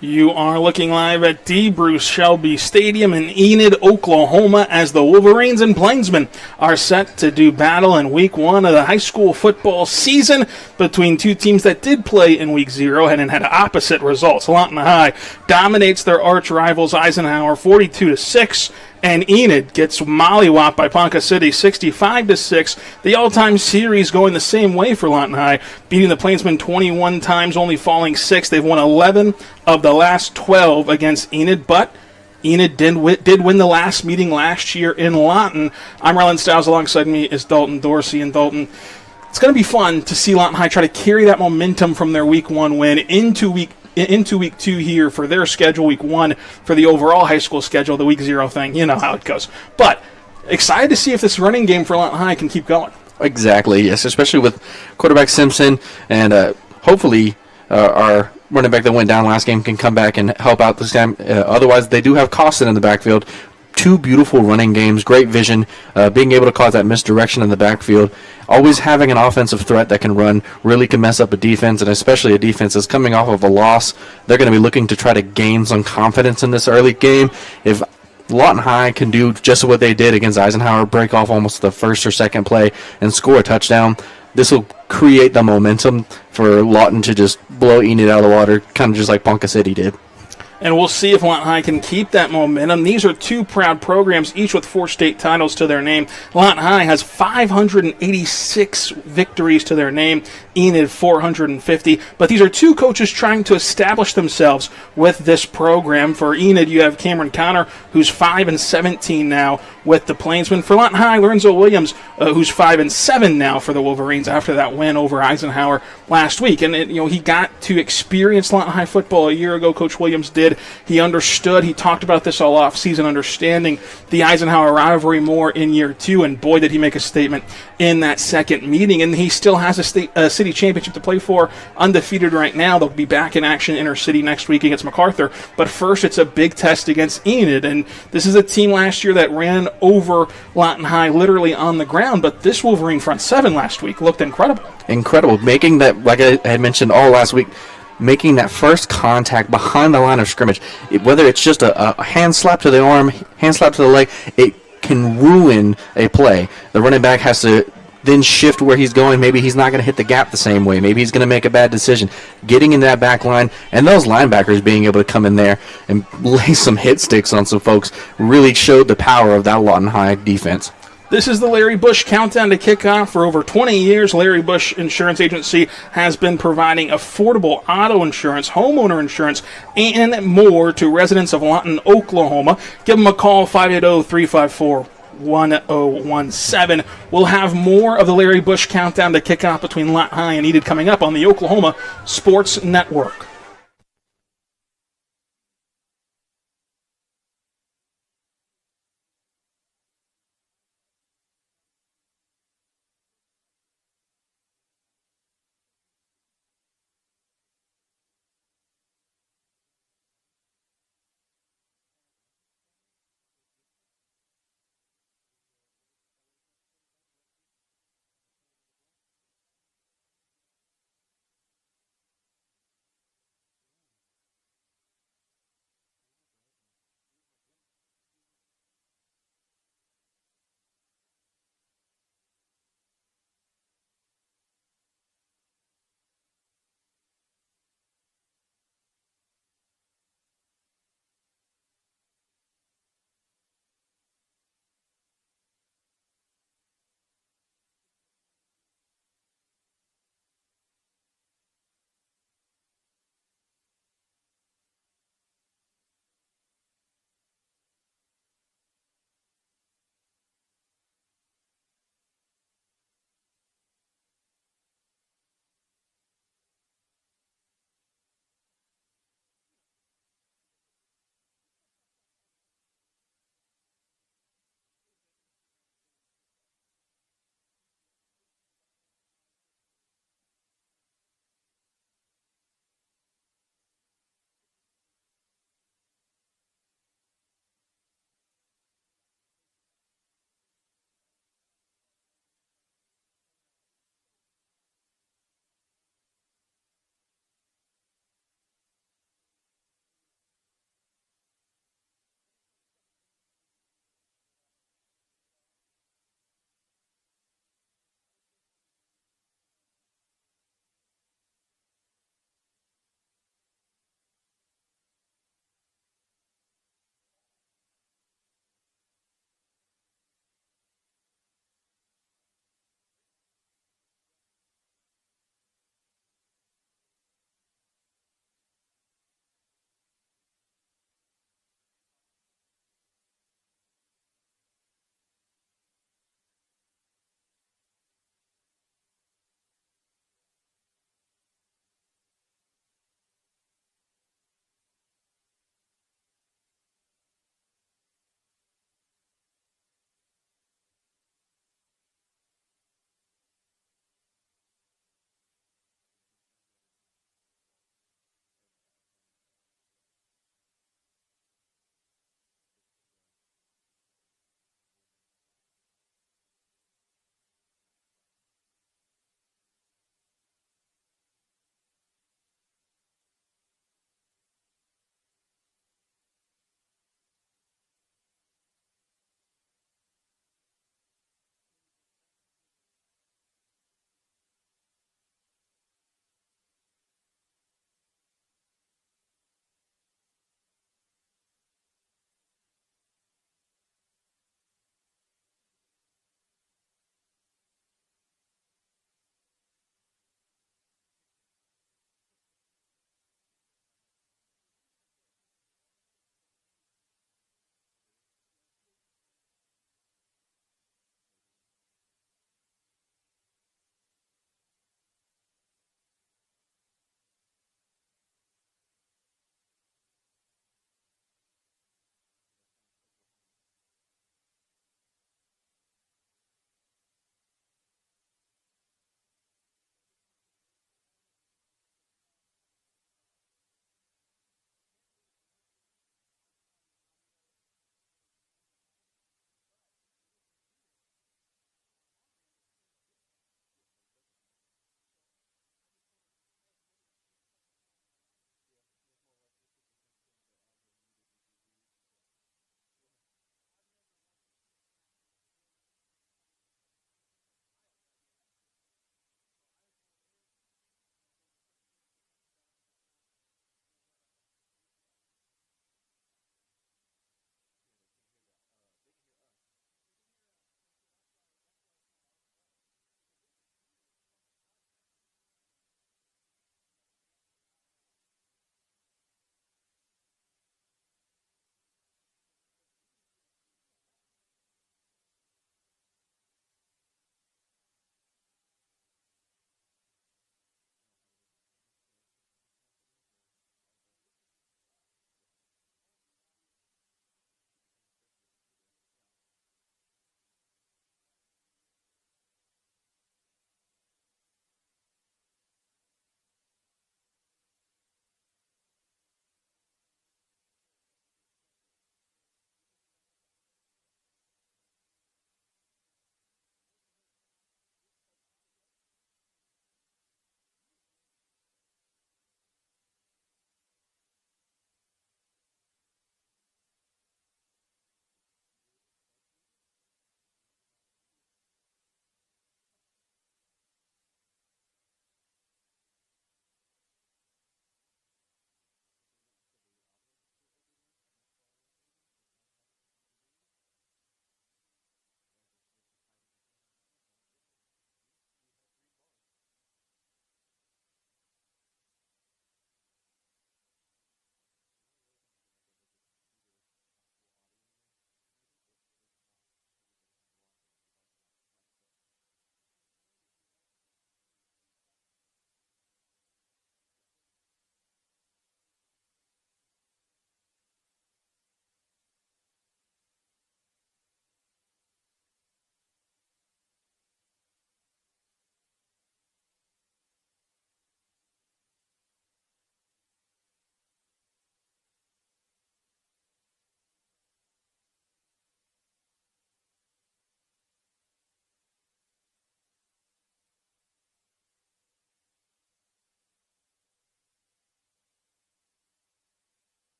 You are looking live at D. Bruce Shelby Stadium in Enid, Oklahoma, as the Wolverines and Plainsmen are set to do battle in Week 1 of the high school football season between two teams that did play in Week 0 and had opposite results. Lawton High dominates their arch rivals Eisenhower 42-6. And Enid gets mollywopped by Ponca City 65-6. The all-time series going the same way for Lawton High, beating the Plainsmen 21 times, only falling 6. They've won 11 of the last 12 against Enid, but Enid did win the last meeting last year in Lawton. I'm Rylan Stiles. Alongside me is Dalton Dorsey. And Dalton, it's going to be fun to see Lawton High try to carry that momentum from their Week 1 win into Week 2 here for their schedule, Week 1 for the overall high school schedule, the Week 0 thing. You know how it goes. But excited to see if this running game for Lawton High can keep going. Exactly, yes, especially with quarterback Simpson, and hopefully our running back that went down last game can come back and help out this time. Otherwise, they do have Costin in the backfield. Two beautiful running games, great vision, being able to cause that misdirection in the backfield. Always having an offensive threat that can run really can mess up a defense, and especially a defense that's coming off of a loss. They're going to be looking to try to gain some confidence in this early game. If Lawton High can do just what they did against Eisenhower, break off almost the first or second play and score a touchdown, this will create the momentum for Lawton to just blow Enid out of the water, kind of just like Ponca City did. And we'll see if Lawton High can keep that momentum. These are two proud programs, each with 4 state titles to their name. Lawton High has 586 victories to their name, Enid 450. But these are two coaches trying to establish themselves with this program. For Enid, you have Cameron Connor, who's 5-17 now with the Plainsmen. For Lawton High, Lorenzo Williams, who's 5-7 now for the Wolverines after that win over Eisenhower last week. And he got to experience Lawton High football a year ago. Coach Williams did. He understood. He talked about this all off-season, understanding the Eisenhower rivalry more in year 2, and boy, did he make a statement in that second meeting. And he still has a city championship to play for, undefeated right now. They'll be back in action inner city next week against MacArthur. But first, it's a big test against Enid, and this is a team last year that ran over Lawton High literally on the ground, but this Wolverine front 7 last week looked incredible. Incredible. Making that, like I had mentioned all last week, making that first contact behind the line of scrimmage, whether it's just a hand slap to the arm, hand slap to the leg, it can ruin a play. The running back has to then shift where he's going. Maybe he's not going to hit the gap the same way. Maybe he's going to make a bad decision. Getting in that back line, and those linebackers being able to come in there and lay some hit sticks on some folks really showed the power of that Lawton High defense. This is the Larry Bush Countdown to Kickoff. For over 20 years, Larry Bush Insurance Agency has been providing affordable auto insurance, homeowner insurance, and more to residents of Lawton, Oklahoma. Give them a call, 580-354-1017. We'll have more of the Larry Bush Countdown to Kickoff between Lawton High and Enid coming up on the Oklahoma Sports Network.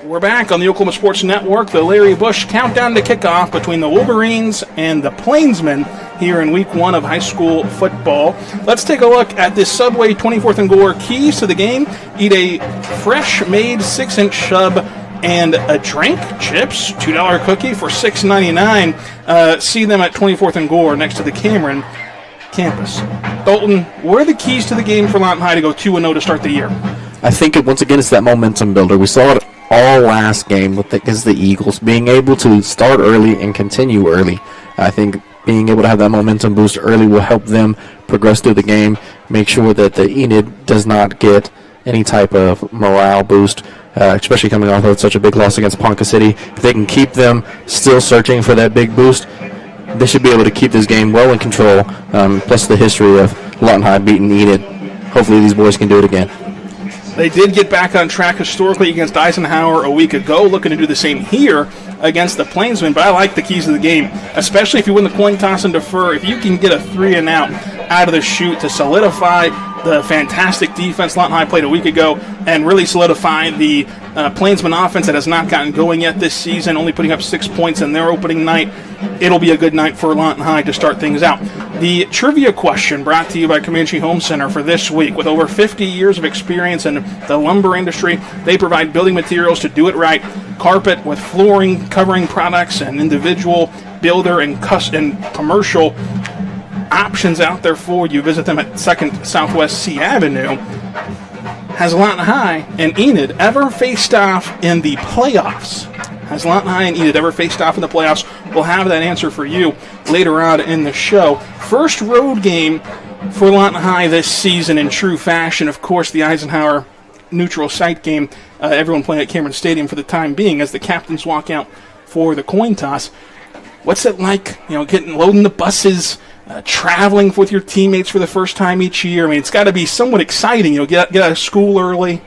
We're back on the Oklahoma Sports Network. The Larry Bush countdown to kickoff between the Wolverines and the Plainsmen here in week 1 of high school football. Let's take a look at this Subway 24th and Gore keys to the game. Eat a fresh-made 6-inch sub and a drink, chips, $2 cookie for $6.99. See them at 24th and Gore next to the Cameron campus. Dalton, what are the keys to the game for Lawton High to go 2-0 to start the year? I think, once again, it's that momentum builder. We saw it all last game against the Eagles, being able to start early and continue early. I think being able to have that momentum boost early will help them progress through the game, make sure that the Enid does not get any type of morale boost, especially coming off of such a big loss against Ponca City. If they can keep them still searching for that big boost, they should be able to keep this game well in control, plus the history of Lawton High beating Enid. Hopefully these boys can do it again. They did get back on track historically against Eisenhower a week ago, looking to do the same here against the Plainsmen, but I like the keys of the game, especially if you win the coin toss and defer. If you can get a 3-and-out out of the chute to solidify the fantastic defense Lawton High played a week ago and really solidify the Plainsman offense that has not gotten going yet this season, only putting up 6 points in their opening night, it'll be a good night for Lawton High to start things out. The trivia question brought to you by Comanche Home Center for this week. With over 50 years of experience in the lumber industry, they provide building materials to do it right. Carpet with flooring, covering products, and individual builder and commercial options out there for you. Visit them at 2nd Southwest C Avenue. Has Lawton High and Enid ever faced off in the playoffs? Has Lawton High and Enid ever faced off in the playoffs? We'll have that answer for you later on in the show. First road game for Lawton High this season in true fashion. Of course, the Eisenhower neutral site game. Everyone playing at Cameron Stadium for the time being as the captains walk out for the coin toss. What's it like, loading the buses, traveling with your teammates for the first time each year? I mean, it's got to be somewhat exciting. Get out of school early.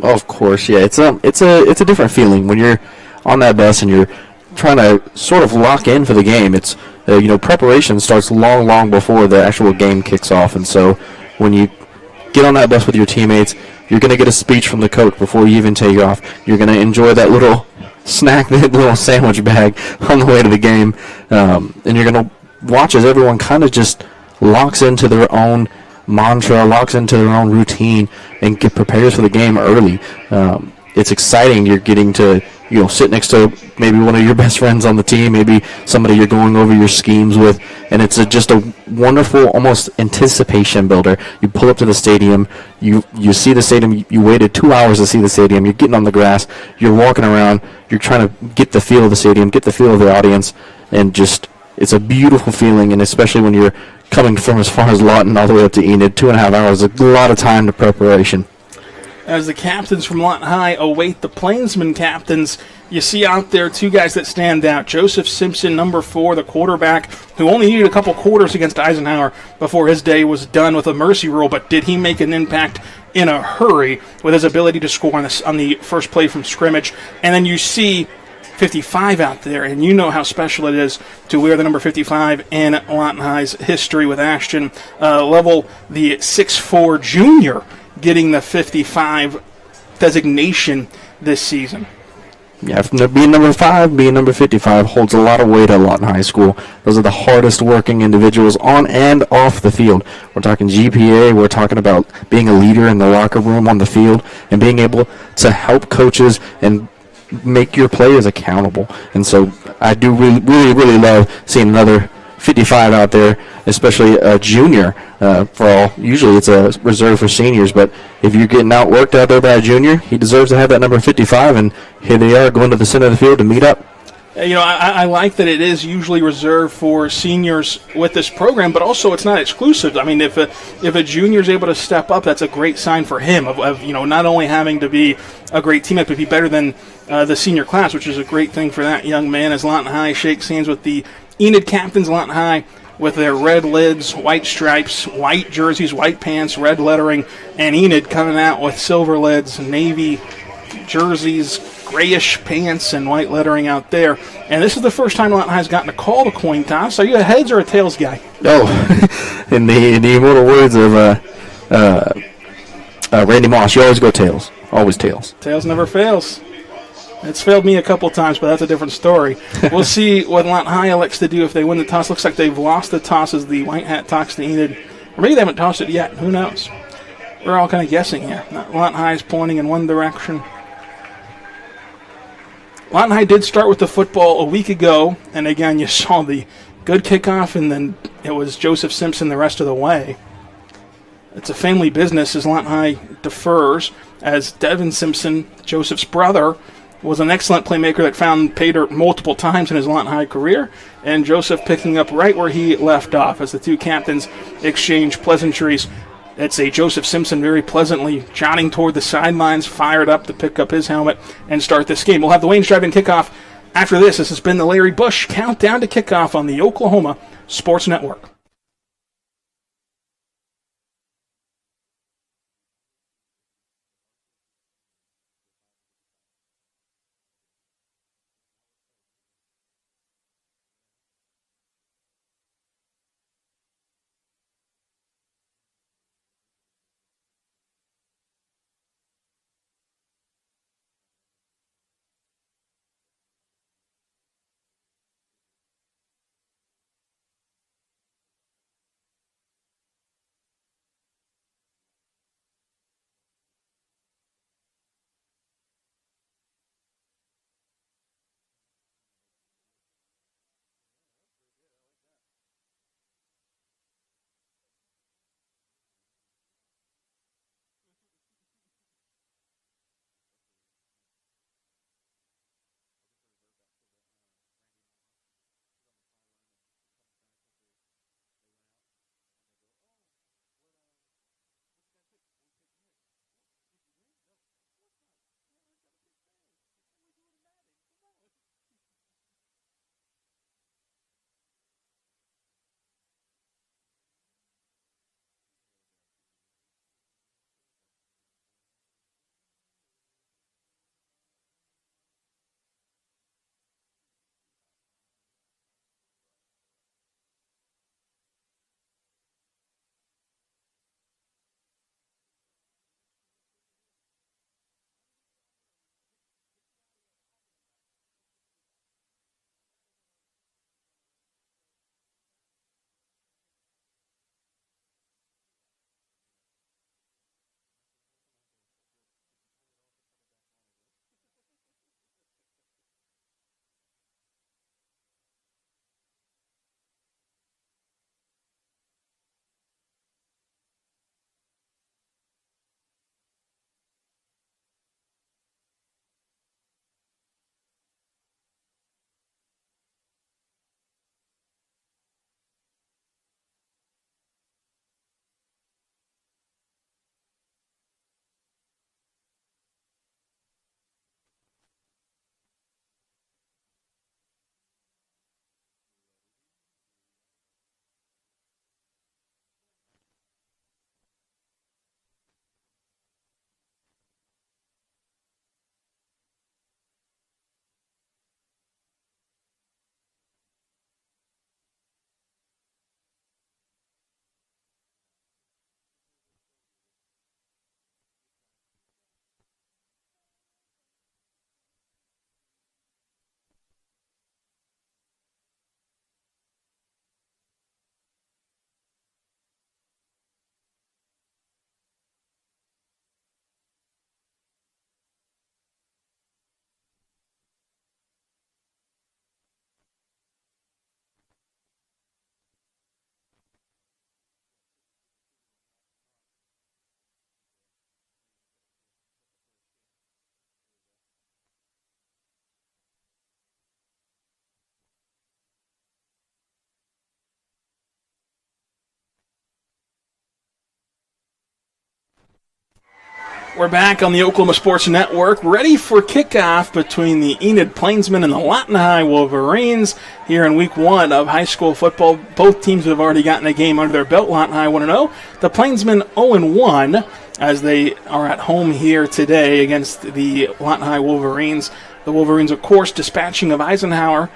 Oh, of course, yeah. It's a different feeling when you're on that bus and you're trying to sort of lock in for the game. It's preparation starts long before the actual game kicks off, and so when you get on that bus with your teammates, you're going to get a speech from the coach before you even take off. You're going to enjoy that little snack, that little sandwich bag on the way to the game, and you're going to watch as everyone kind of just locks into their own mantra, locks into their own routine, and prepares for the game early. It's exciting. You're getting to sit next to maybe one of your best friends on the team, maybe somebody you're going over your schemes with, and it's just a wonderful, almost anticipation builder. You pull up to the stadium, you see the stadium, you waited 2 hours to see the stadium, you're getting on the grass, you're walking around, you're trying to get the feel of the stadium, get the feel of the audience, and just, it's a beautiful feeling, and especially when you're coming from as far as Lawton all the way up to Enid, 2.5 hours, a lot of time to preparation. As the captains from Lawton High await the Plainsman captains, you see out there two guys that stand out. Joseph Simpson, number 4, the quarterback, who only needed a couple quarters against Eisenhower before his day was done with a mercy rule, but did he make an impact in a hurry with his ability to score on the first play from scrimmage? And then you see 55 out there, and you know how special it is to wear the number 55 in Lawton High's history with Ashton Level, the 6'4 junior, getting the 55 designation this season. Yeah, being number 5, being number 55 holds a lot of weight at Lawton High School. Those are the hardest working individuals on and off the field. We're talking GPA, we're talking about being a leader in the locker room, on the field, and being able to help coaches and make your players accountable. And so I do really love seeing another 55 out there, especially a junior. Usually it's a reserve for seniors, but if you're getting outworked out there by a junior, he deserves to have that number 55, and here they are going to the center of the field to meet up. I like that it is usually reserved for seniors with this program, but also it's not exclusive. I mean, if a junior is able to step up, that's a great sign for him of not only having to be a great teammate, but be better than the senior class, which is a great thing for that young man. As Lawton High shakes hands with the Enid captains, Lawton High with their red lids, white stripes, white jerseys, white pants, red lettering, and Enid coming out with silver lids, navy jerseys, grayish pants, and white lettering out there. And this is the first time Lawton High's gotten to call the coin toss. Are you a heads or a tails guy? Oh, in the immortal words of Randy Moss, you always go tails. Always tails. Tails never fails. It's failed me a couple times, but that's a different story. We'll see what Lawton High elects to do if they win the toss. Looks like they've lost the toss as the White Hat talks to Enid. Or maybe they haven't tossed it yet. Who knows? We're all kind of guessing here. Lawton High is pointing in one direction. Lawton High did start with the football a week ago, and again, you saw the good kickoff, and then it was Joseph Simpson the rest of the way. It's a family business as Lawton High defers, as Devin Simpson, Joseph's brother, was an excellent playmaker that found pay dirt multiple times in his Lawton High career, and Joseph picking up right where he left off as the two captains exchange pleasantries. It's a Joseph Simpson very pleasantly jotting toward the sidelines, fired up to pick up his helmet and start this game. We'll have the Wayne's Drive-In kickoff after this. This has been the Larry Bush Countdown to Kickoff on the Oklahoma Sports Network. We're back on the Oklahoma Sports Network, ready for kickoff between the Enid Plainsmen and the Lawton High Wolverines here in week one of high school football. Both teams have already gotten a game under their belt. Lawton High 1-0. The Plainsmen 0-1 as they are at home here today against the Lawton High Wolverines. The Wolverines, of course, dispatching of Eisenhower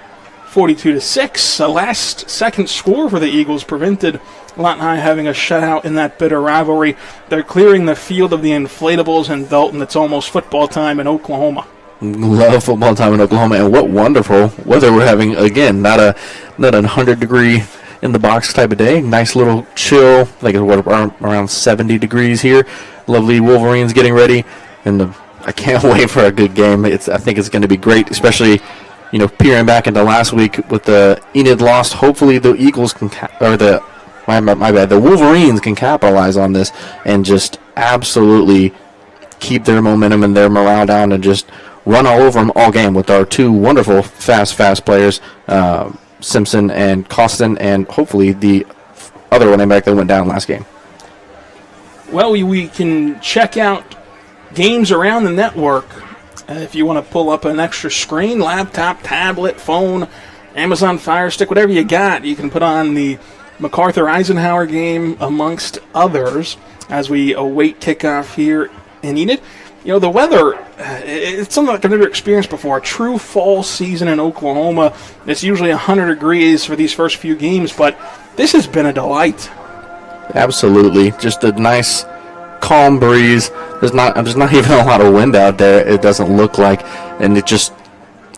42-6. A last-second score for the Eagles prevented Lawton High having a shutout in that bitter rivalry. They're clearing the field of the inflatables in Dalton. It's almost football time in Oklahoma. love football time in Oklahoma, and what wonderful weather we're having. Again, not a 100-degree in the box type of day. Nice little chill, like around 70 degrees here. Lovely Wolverines getting ready, and I can't wait for a good game. I think it's going to be great, especially peering back into last week with the Enid loss. Hopefully the Eagles can the Wolverines can capitalize on this and just absolutely keep their momentum and their morale down and just run all over them all game with our two wonderful fast players, Simpson and Costin, and hopefully the other running back that went down last game. Well, we can check out games around the network. If you want to pull up an extra screen, laptop, tablet, phone, Amazon Fire Stick, whatever you got, you can put on the MacArthur-Eisenhower game amongst others as we await kickoff here in Enid. The weather, it's something I've never experienced before. A true fall season in Oklahoma. It's usually 100 degrees for these first few games, but this has been a delight. Absolutely. Just a nice, calm breeze. There's not even a lot of wind out there, it doesn't look like. And it's just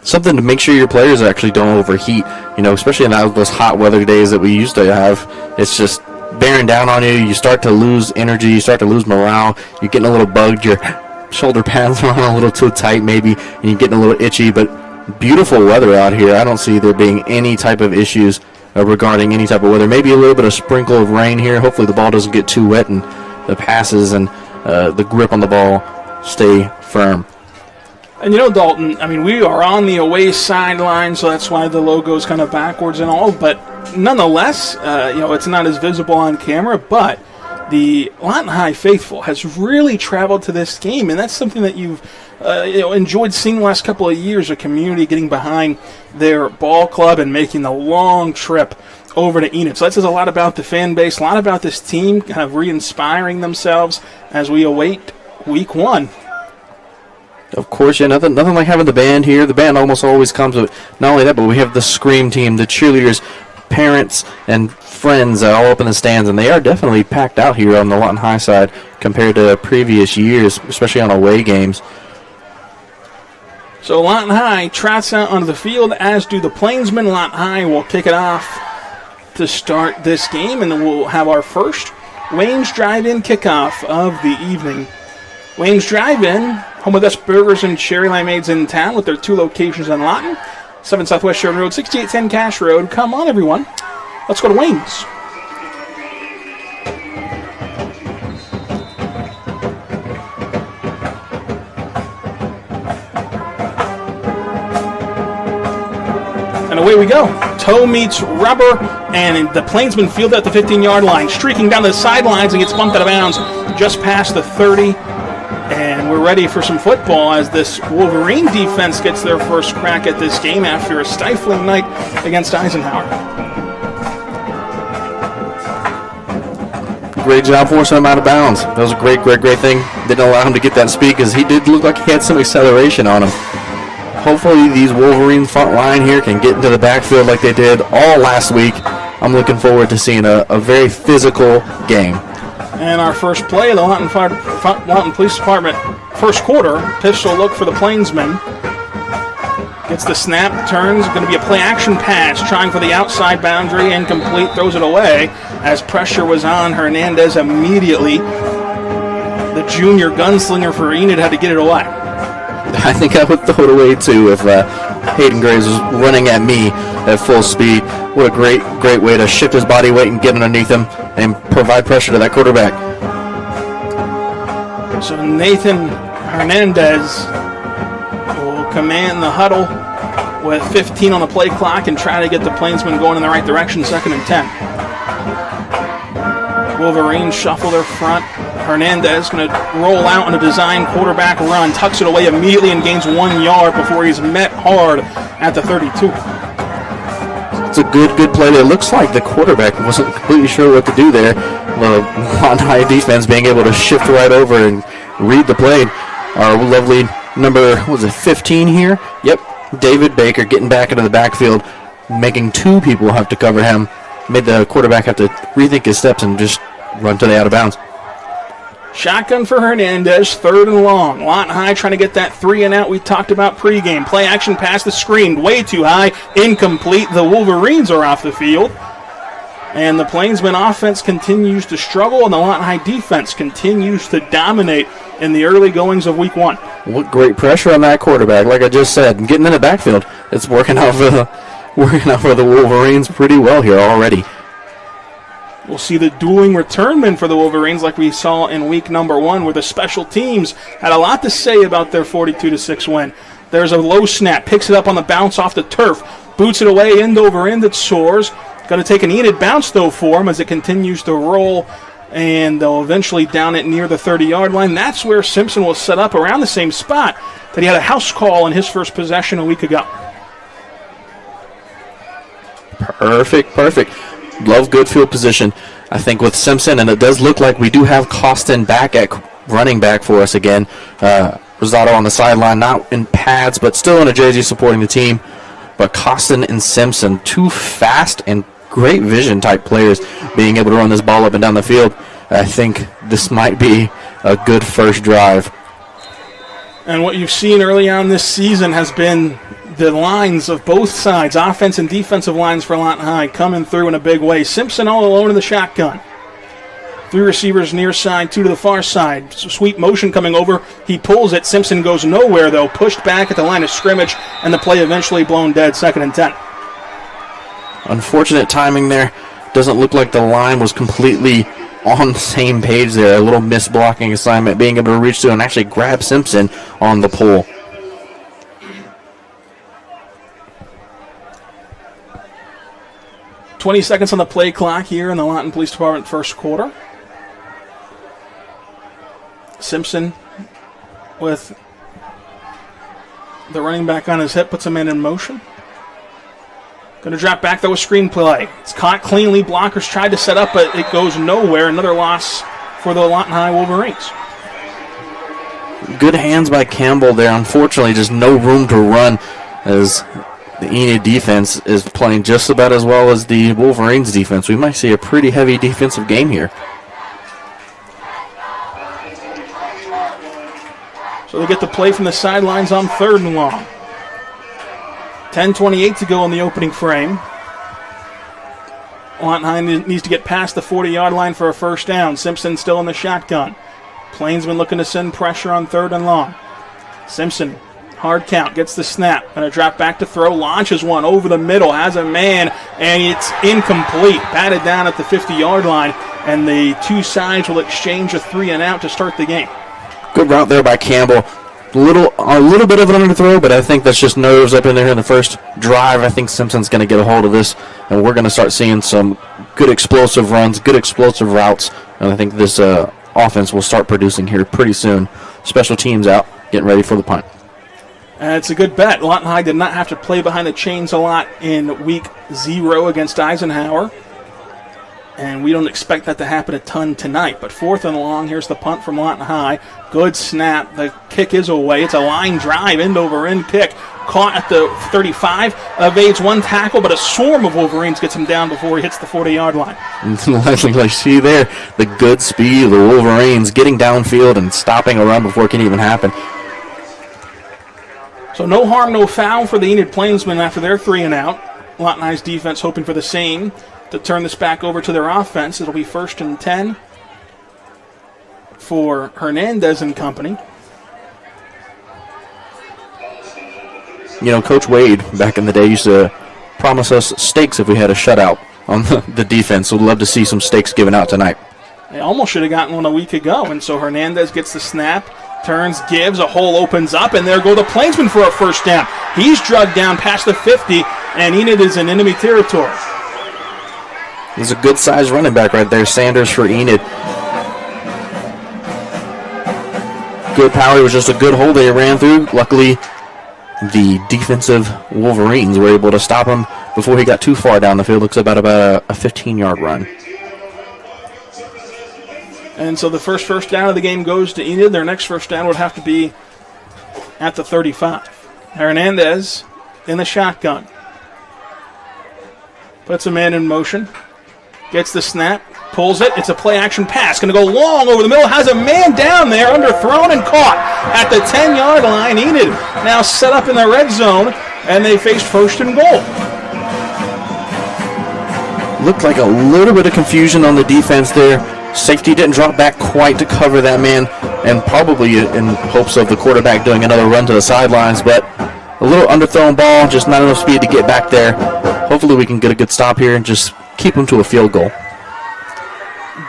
something to make sure your players actually don't overheat. Especially in those hot weather days that we used to have. It's just bearing down on you. You start to lose energy. You start to lose morale. You're getting a little bugged. Your shoulder pads are on a little too tight maybe, and you're getting a little itchy. But beautiful weather out here. I don't see there being any type of issues regarding any type of weather. Maybe a little bit of sprinkle of rain here. Hopefully the ball doesn't get too wet and the passes and the grip on the ball stay firm. And Dalton, we are on the away sideline, so that's why the logo's kind of backwards and all, but nonetheless, it's not as visible on camera, but the Lawton High faithful has really traveled to this game, and that's something that you've enjoyed seeing the last couple of years, a community getting behind their ball club and making the long trip over to Enid. So that says a lot about the fan base, a lot about this team kind of re-inspiring themselves as we await week one. Of course, nothing like having the band here. The band almost always comes with not only that, but we have the scream team, the cheerleaders, parents, and friends all up in the stands, and they are definitely packed out here on the Lawton High side compared to previous years, especially on away games. So Lawton High trots out onto the field, as do the Plainsmen. Lawton High will kick it off to start this game, and then we'll have our first Wayne's Drive-In kickoff of the evening. Wayne's Drive-In, home of best burgers and cherry limeades in town with their two locations in Lawton, 7 Southwest Sheridan Road, 6810 Cash Road. Come on, everyone. Let's go to Wayne's. And away we go. Toe meets rubber, and the Plainsman field at the 15-yard line, streaking down the sidelines and gets bumped out of bounds just past the 30. And we're ready for some football as this Wolverine defense gets their first crack at this game after a stifling night against Eisenhower. Great job forcing him out of bounds. That was a great thing. Didn't allow him to get that speed because he did look like he had some acceleration on him. Hopefully these Wolverines front line here can get into the backfield like they did all last week. I'm looking forward to seeing a very physical game. And our first play of the Lawton Police Department first quarter, pistol look for the Plainsmen. Gets the snap, turns, going to be a play-action pass, trying for the outside boundary, incomplete, throws it away as pressure was on Hernandez immediately. The junior gunslinger for Enid had to get it away. I think I would throw it away too if Hayden Graves was running at me at full speed. What a great way to shift his body weight and get underneath him and provide pressure to that quarterback. So Nathan Hernandez will command the huddle with 15 on the play clock and try to get the Plainsmen going in the right direction, 2nd and 10. Wolverines shuffle their front. Hernandez going to roll out on a design quarterback run, tucks it away immediately and gains 1 yard before he's met hard at the 32. It's a good play. It looks like the quarterback wasn't completely sure what to do there. The Lawton High defense being able to shift right over and read the play. Our lovely number, 15 here? Yep, David Baker getting back into the backfield, making 2 people have to cover him. Made the quarterback have to rethink his steps and just run to the out of bounds. Shotgun for Hernandez, 3rd and long. Lawton High trying to get that 3 and out we talked about pregame. Play action pass the screen, way too high, incomplete. The Wolverines are off the field. And the Plainsman offense continues to struggle, and the Lawton High defense continues to dominate in the early goings of week 1. What great pressure on that quarterback, like I just said. Getting in the backfield, it's working out for the Wolverines pretty well here already. We'll see the dueling returnmen for the Wolverines like we saw in week number 1, where the special teams had a lot to say about their 42-6 win. There's a low snap, picks it up on the bounce off the turf, boots it away end over end, it soars. Going to take an Enid bounce, though, for him as it continues to roll, and they'll eventually down it near the 30-yard line. That's where Simpson will set up around the same spot that he had a house call in his first possession a week ago. Perfect. Love good field position, I think, with Simpson, and it does look like we do have Costin back at running back for us again. Rosado on the sideline, not in pads, but still in a jersey supporting the team. But Costin and Simpson, 2 fast and great vision type players, being able to run this ball up and down the field. I think this might be a good first drive. And what you've seen early on this season has been the lines of both sides, offense and defensive lines for Lawton High, coming through in a big way. Simpson all alone in the shotgun. 3 receivers near side, 2 to the far side. Sweep motion coming over. He pulls it. Simpson goes nowhere, though. Pushed back at the line of scrimmage, and the play eventually blown dead, 2nd and 10. Unfortunate timing there. Doesn't look like the line was completely on the same page there. A little misblocking assignment, being able to reach through and actually grab Simpson on the pull. "20 seconds on the play clock here in the Lawton Police Department first quarter. Simpson with the running back on his hip, puts a man in motion. Going to drop back, though, a screenplay. It's caught cleanly. Blockers tried to set up, but it goes nowhere. Another loss for the Lawton High Wolverines. Good hands by Campbell there. Unfortunately, just no room to run as the Enid defense is playing just about as well as the Wolverines defense. We might see a pretty heavy defensive game here. So they get the play from the sidelines on 3rd and long. 10:28 to go in the opening frame. Lawton High needs to get past the 40-yard line for a first down. Simpson still in the shotgun. Plainsman looking to send pressure on 3rd and long. Simpson, hard count, gets the snap. Going to drop back to throw, launches one over the middle, has a man, and it's incomplete. Batted down at the 50-yard line, and the 2 sides will exchange a 3 and out to start the game. Good route there by Campbell. A little bit of an underthrow, but I think that's just nerves up in there in the first drive. I think Simpson's going to get a hold of this, and we're going to start seeing some good explosive runs, good explosive routes, and I think this offense will start producing here pretty soon. Special teams out, getting ready for the punt. It's a good bet. Lawton High did not have to play behind the chains a lot in week 0 against Eisenhower, and we don't expect that to happen a ton tonight. But 4th and long, here's the punt from Lawton High. Good snap. The kick is away. It's a line drive, end-over-end kick. Caught at the 35, evades 1 tackle, but a swarm of Wolverines gets him down before he hits the 40-yard line. Like see there, the good speed of the Wolverines getting downfield and stopping a run before it can even happen. So no harm, no foul for the Enid Plainsmen after their 3 and out. Lawton High's defense hoping for the same to turn this back over to their offense. It'll be 1st and 10 for Hernandez and company. You know, Coach Wade back in the day used to promise us steaks if we had a shutout on the defense. So we'd love to see some steaks given out tonight. They almost should have gotten one a week ago. And so Hernandez gets the snap, turns, gives, a hole opens up, and there go the Plainsmen for a first down. He's drugged down past the 50, and Enid is in enemy territory. He's a good-sized running back right there, Sanders for Enid. Good power. It was just a good hole that he ran through. Luckily, the defensive Wolverines were able to stop him before he got too far down the field. Looks about a 15-yard run. And so the first down of the game goes to Enid. Their next first down would have to be at the 35. Hernandez in the shotgun. Puts a man in motion. Gets the snap. Pulls it. It's a play-action pass. Going to go long over the middle. Has a man down there, underthrown and caught at the 10-yard line. Enid now set up in the red zone, and they faced first and goal. Looked like a little bit of confusion on the defense there. Safety didn't drop back quite to cover that man, and probably in hopes of the quarterback doing another run to the sidelines, but a little underthrown ball, just not enough speed to get back there. Hopefully we can get a good stop here and just keep them to a field goal.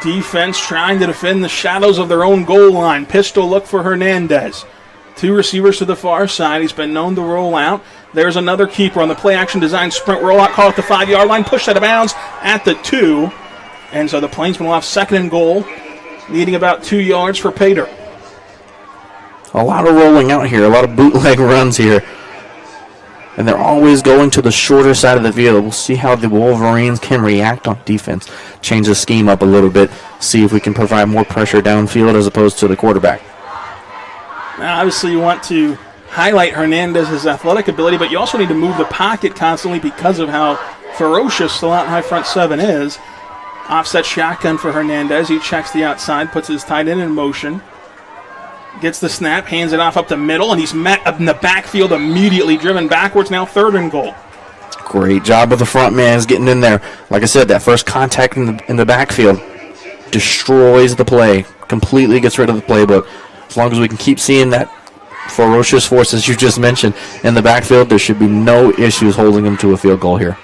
Defense trying to defend the shadows of their own goal line. Pistol look for Hernandez. Two receivers to the far side. He's been known to roll out. There's another keeper on the play-action design sprint rollout. Call at the 5-yard line. Pushed out of bounds at the 2. And so the Plainsmen will have second and goal, needing about 2 yards for Pater. A lot of rolling out here. A lot of bootleg runs here. And they're always going to the shorter side of the field. We'll see how the Wolverines can react on defense. Change the scheme up a little bit. See if we can provide more pressure downfield as opposed to the quarterback. Now, obviously, you want to highlight Hernandez's athletic ability, but you also need to move the pocket constantly because of how ferocious the Lawton High front seven is. Offset shotgun for Hernandez. He checks the outside, puts his tight end in motion. Gets the snap, hands it off up the middle, and he's met up in the backfield, immediately driven backwards. Now third and goal. Great job of the front man is getting in there. Like I said, that first contact in the backfield destroys the play, completely gets rid of the playbook. As long as we can keep seeing that ferocious force, as you just mentioned, in the backfield, there should be no issues holding them to a field goal here.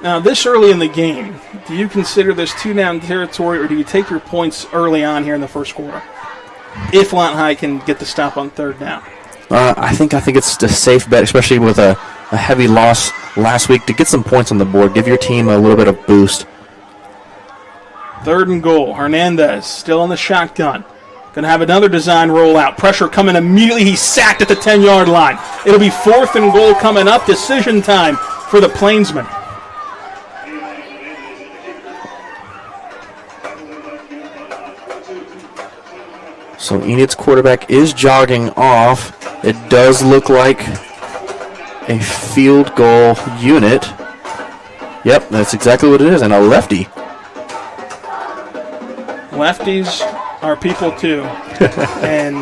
Now, this early in the game, do you consider this two-down territory, or do you take your points early on here in the first quarter? If Lawton High can get the stop on third down. I think it's a safe bet, especially with a heavy loss last week, to get some points on the board. Give your team a little bit of boost. Third and goal. Hernandez still in the shotgun. Going to have another design rollout. Pressure coming immediately. He's sacked at the 10-yard line. It'll be fourth and goal coming up. Decision time for the Plainsmen. So Enid's quarterback is jogging off. It does look like a field goal unit. Yep, that's exactly what it is, and a lefty. Lefties are people too. And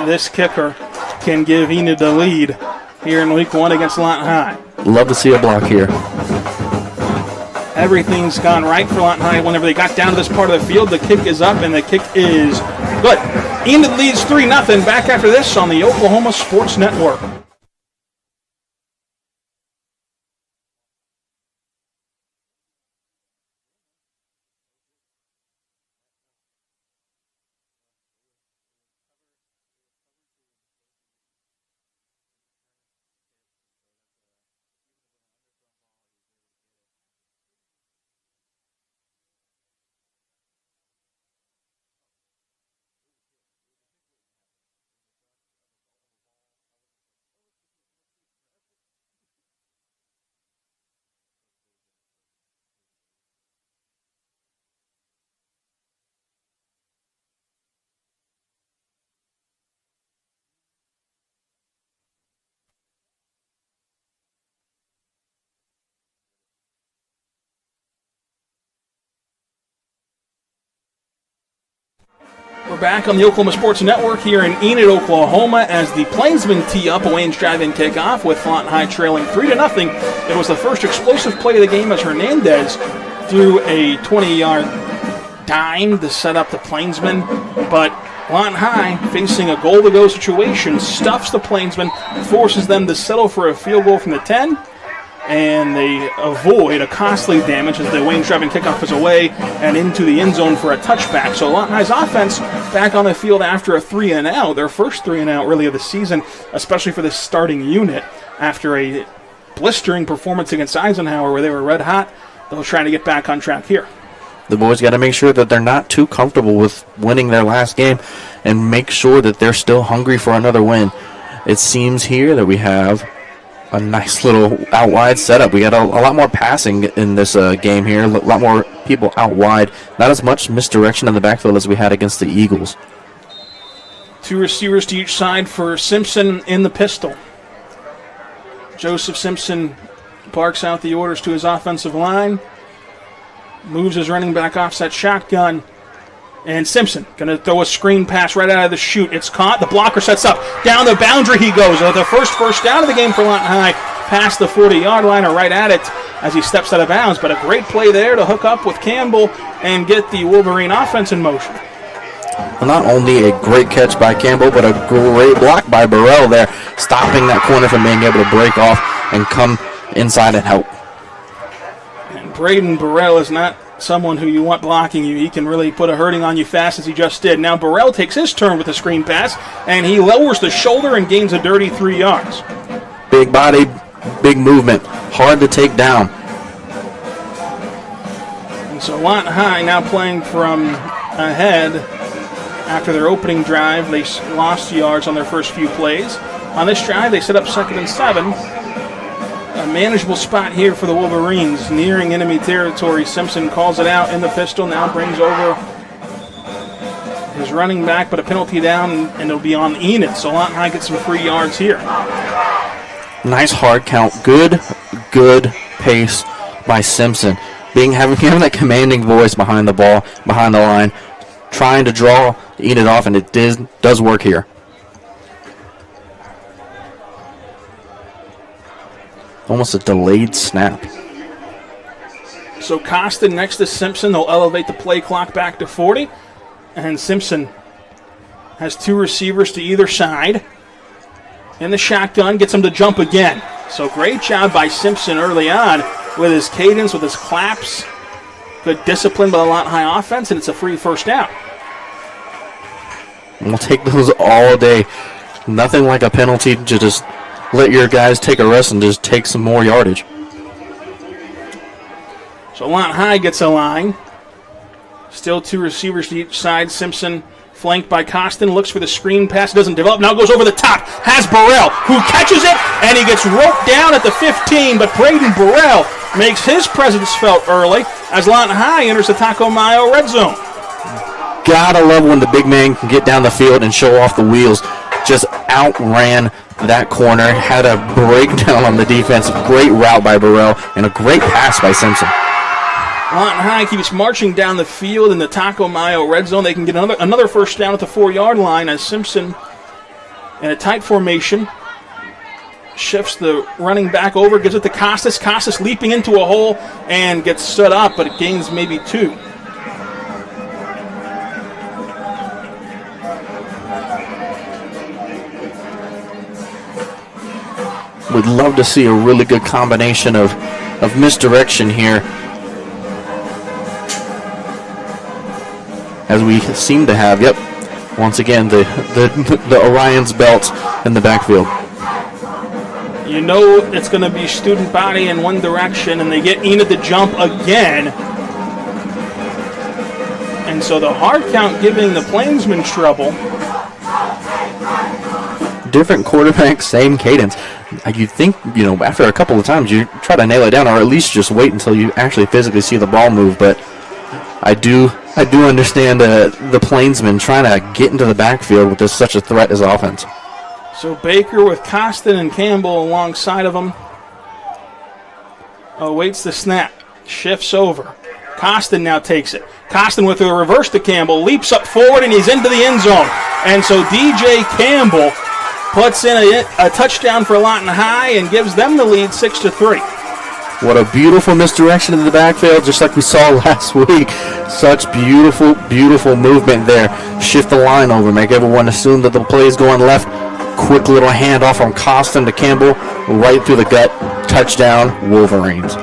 this kicker can give Enid the lead here in week 1 against Lawton High. Love to see a block here. Everything's gone right for Lawton High. Whenever they got down to this part of the field, the kick is up, and the kick is good. Enid leads 3-0. Back after this on the Oklahoma Sports Network. We're back on the Oklahoma Sports Network here in Enid, Oklahoma, as the Plainsmen tee up a Wayne's drive-in kickoff with Lawton High trailing 3-0. It was the first explosive play of the game as Hernandez threw a 20-yard dime to set up the Plainsmen, but Lawton High, facing a goal-to-go situation, stuffs the Plainsmen, forces them to settle for a field goal from the 10, and they avoid a costly damage as the Wayne's driving kickoff is away and into the end zone for a touchback. So Lawton High's offense back on the field after a 3-and-out, their first 3-and-out really of the season, especially for the starting unit after a blistering performance against Eisenhower where they were red hot. They'll try to get back on track here. The boys got to make sure that they're not too comfortable with winning their last game and make sure that they're still hungry for another win. It seems here that we have a nice little out wide setup. We got a lot more passing in this game here, a lot more people out wide. Not as much misdirection in the backfield as we had against the Eagles. Two receivers to each side for Simpson in the pistol. Joseph Simpson barks out the orders to his offensive line. Moves his running back offset shotgun. And Simpson going to throw a screen pass right out of the chute. It's caught. The blocker sets up. Down the boundary he goes. The first down of the game for Lawton High. Past the 40-yard line or right at it as he steps out of bounds. But a great play there to hook up with Campbell and get the Wolverine offense in motion. Well, not only a great catch by Campbell, but a great block by Burrell there, stopping that corner from being able to break off and come inside and help. And Braden Burrell is not someone who you want blocking you. He can really put a hurting on you fast as he just did. Now Burrell takes his turn with the screen pass, and he lowers the shoulder and gains a dirty 3 yards. Big body, big movement, hard to take down. And so Lawton High now playing from ahead after their opening drive. They lost yards on their first few plays. On this drive, they set up 2nd and 7. A manageable spot here for the Wolverines, nearing enemy territory. Simpson calls it out in the pistol, now brings over his running back, but a penalty down, and it'll be on Enid. So Lawton High gets some free yards here. Nice hard count. Good pace by Simpson. Having that commanding voice behind the ball, behind the line, trying to draw Enid off, and it does work here. Almost a delayed snap. So Costin next to Simpson. They'll elevate the play clock back to 40. And Simpson has 2 receivers to either side. In the shotgun, gets him to jump again. So great job by Simpson early on with his cadence, with his claps. Good discipline by the Lawton High offense, and it's a free first down. We'll take those all day. Nothing like a penalty to just let your guys take a rest and just take some more yardage. So Lawton High gets a line. Still 2 receivers to each side. Simpson flanked by Costin. Looks for the screen pass. Doesn't develop. Now goes over the top. Has Burrell, who catches it, and he gets roped down at the 15. But Braden Burrell makes his presence felt early as Lawton High enters the Taco Mayo red zone. Gotta love when the big man can get down the field and show off the wheels. Just outran that corner, had a breakdown on the defense. Great route by Burrell and a great pass by Simpson. Lawton High keeps marching down the field in the Taco Mayo red zone. They can get another first down at the 4-yard line as Simpson, in a tight formation, shifts the running back over, gives it to Costas. Costas leaping into a hole and gets stood up, but it gains maybe 2. We'd love to see a really good combination of misdirection here, as we seem to have. Yep, once again the Orion's belt in the backfield. You know it's going to be student body in one direction, and they get Enid to jump again. And so the hard count giving the Plainsmen trouble. Different quarterback, same cadence. You'd think, after a couple of times you try to nail it down, or at least just wait until you actually physically see the ball move. But I do understand the Plainsmen trying to get into the backfield with such a threat as offense. So Baker with Costin and Campbell alongside of him awaits the snap, shifts over. Costin now takes it. Costin with a reverse to Campbell, leaps up forward, and he's into the end zone. And so DJ Campbell puts in a touchdown for Lawton High and gives them the lead 6-3. What a beautiful misdirection in the backfield, just like we saw last week. Such beautiful, beautiful movement there. Shift the line over, make everyone assume that the play is going left. Quick little handoff from Costin to Campbell, right through the gut. Touchdown, Wolverines.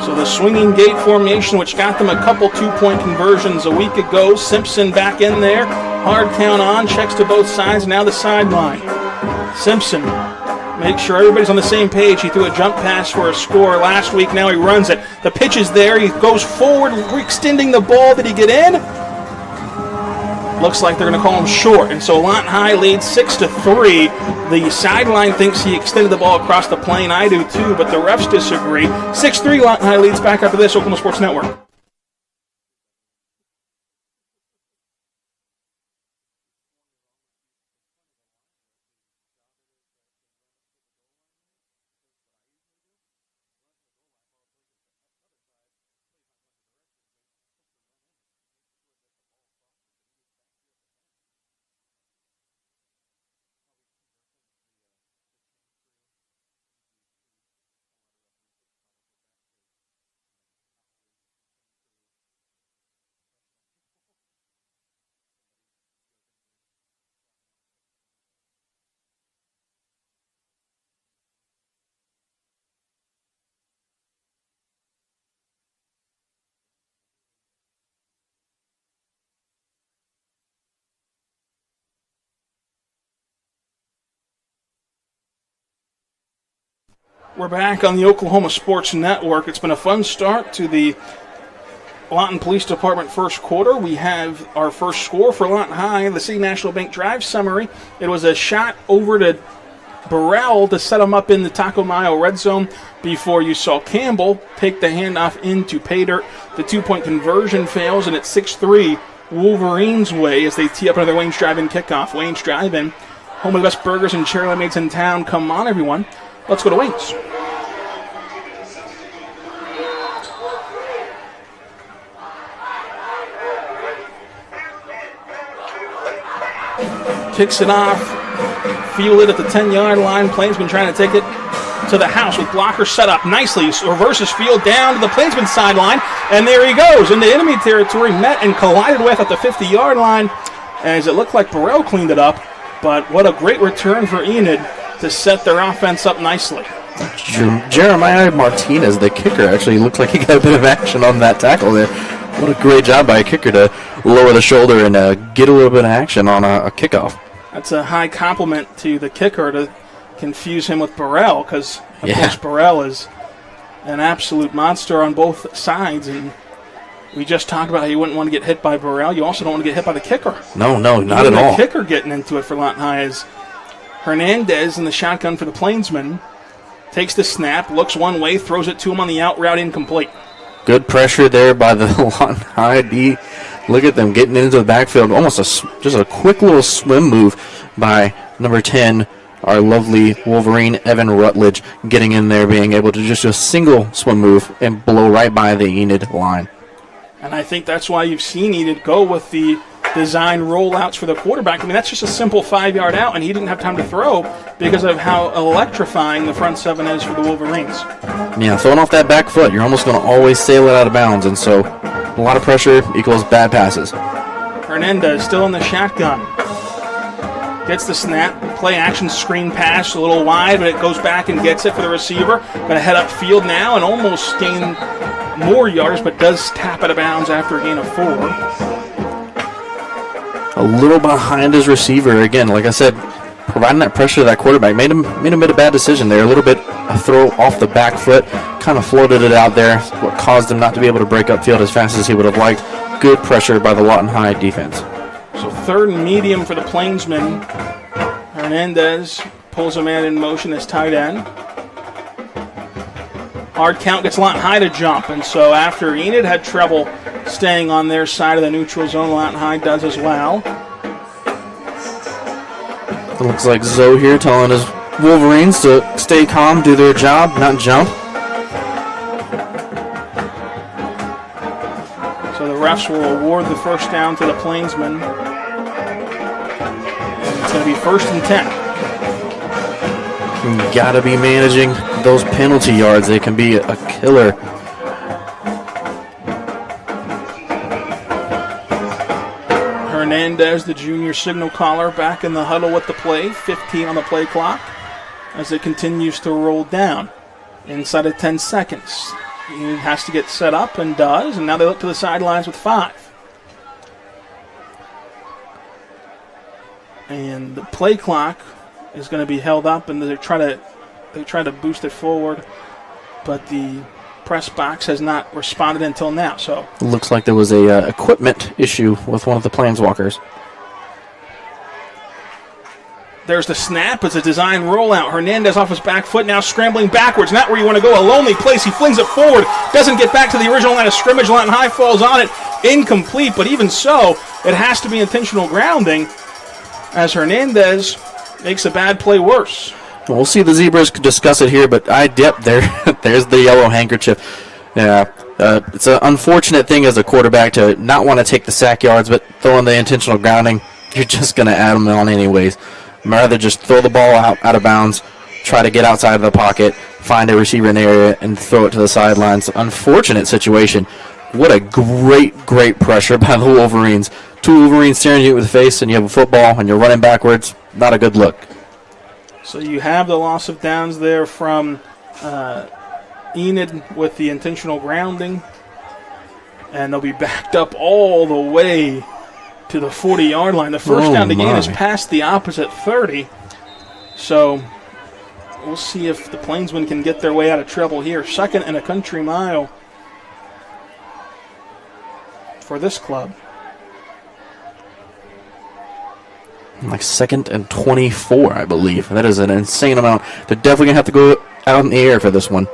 So the swinging gate formation, which got them a couple 2-point conversions a week ago. Simpson back in there. Hard count on, checks to both sides, now the sideline. Simpson makes sure everybody's on the same page. He threw a jump pass for a score last week. Now he runs it. The pitch is there. He goes forward, extending the ball. Did he get in? Looks like they're going to call him short. And so Lawton High leads 6-3. The sideline thinks he extended the ball across the plane. I do too, but the refs disagree. 6-3, Lawton High leads back after this. Oklahoma Sports Network. We're back on the Oklahoma Sports Network. It's been a fun start to the Lawton Police Department first quarter. We have our first score for Lawton High, the City National Bank drive summary. It was a shot over to Burrell to set him up in the Taco Mayo red zone before you saw Campbell take the handoff into Paydirt. The two-point conversion fails, and it's 6-3 Wolverines' way as they tee up another Wayne's Drive-In kickoff. Wayne's Drive-In, home of the best burgers and cherry lemonades in town. Come on, everyone. Let's go to Wayne's. Kicks it off, fielded at the 10-yard line. Plainsman trying to take it to the house with blocker set up nicely. Reverses field down to the Plainsman sideline, and there he goes into enemy territory, met and collided with at the 50-yard line as it looked like Burrell cleaned it up. But what a great return for Enid to set their offense up nicely. Jeremiah Martinez, the kicker, actually looked like he got a bit of action on that tackle there. What a great job by a kicker to lower the shoulder and get a little bit of action on a kickoff. That's a high compliment to the kicker to confuse him with Burrell, because, of course, Burrell is an absolute monster on both sides, and we just talked about how you wouldn't want to get hit by Burrell. You also don't want to get hit by the kicker. No, not at all. The kicker getting into it for Lawton High is Hernandez in the shotgun for the Plainsman. Takes the snap, looks one way, throws it to him on the out route, incomplete. Good pressure there by the Lawton High D. Look at them getting into the backfield. Almost just a quick little swim move by number 10, our lovely Wolverine, Evan Rutledge, getting in there, being able to just do a single swim move and blow right by the Enid line. And I think that's why you've seen Enid go with the design rollouts for the quarterback. I mean, that's just a simple 5-yard out, and he didn't have time to throw because of how electrifying the front seven is for the Wolverines. Yeah, throwing off that back foot, you're almost going to always sail it out of bounds, and so a lot of pressure equals bad passes. Hernandez still in the shotgun. Gets the snap, play action screen pass, a little wide, but it goes back and gets it for the receiver. Going to head upfield now and almost gain more yards, but does tap out of bounds after a gain of 4. A little behind his receiver. Again, like I said, providing that pressure to that quarterback made him make a bad decision there. A little bit a throw off the back foot, kind of floated it out there. What caused him not to be able to break upfield as fast as he would have liked. Good pressure by the Lawton High defense. So 3rd and medium for the Plainsmen. Hernandez pulls a man in motion as tight end. Hard count gets Lawton High to jump, and so after Enid had trouble staying on their side of the neutral zone, Lawton High does as well. It looks like Zoe here telling his Wolverines to stay calm, do their job, not jump. So the refs will award the first down to the Plainsmen. It's going to be 1st and 10. You got to be managing those penalty yards. They can be a killer. Hernandez, the junior signal caller, back in the huddle with the play. 15 on the play clock as it continues to roll down inside of 10 seconds. He has to get set up and does, and now they look to the sidelines with 5. And the play clock is going to be held up, and they try to boost it forward, but the press box has not responded until now. So it looks like there was a equipment issue with one of the planeswalkers. There's the snap. It's a design rollout. Hernandez off his back foot, now scrambling backwards. Not where you want to go. A lonely place. He flings it forward. Doesn't get back to the original line of scrimmage. Lawton High falls on it. Incomplete, but even so, it has to be intentional grounding as Hernandez makes a bad play worse. We'll see the Zebras discuss it here, but there's the yellow handkerchief. Yeah, it's an unfortunate thing as a quarterback to not want to take the sack yards, but throwing the intentional grounding, you're just going to add them on anyways. Rather just throw the ball out of bounds, try to get outside of the pocket, find a receiver in the area, and throw it to the sidelines. Unfortunate situation. What a great pressure by the Wolverines. 2 Wolverines staring you in the face, and you have a football, and you're running backwards. Not a good look. So you have the loss of downs there from Enid with the intentional grounding, and they'll be backed up all the way to the 40-yard line. The first down to gain is past the opposite 30. So we'll see if the Plainsmen can get their way out of trouble here. 2nd and a country mile for this club. Like 2nd and 24, I believe. That is an insane amount. They're definitely going to have to go out in the air for this one.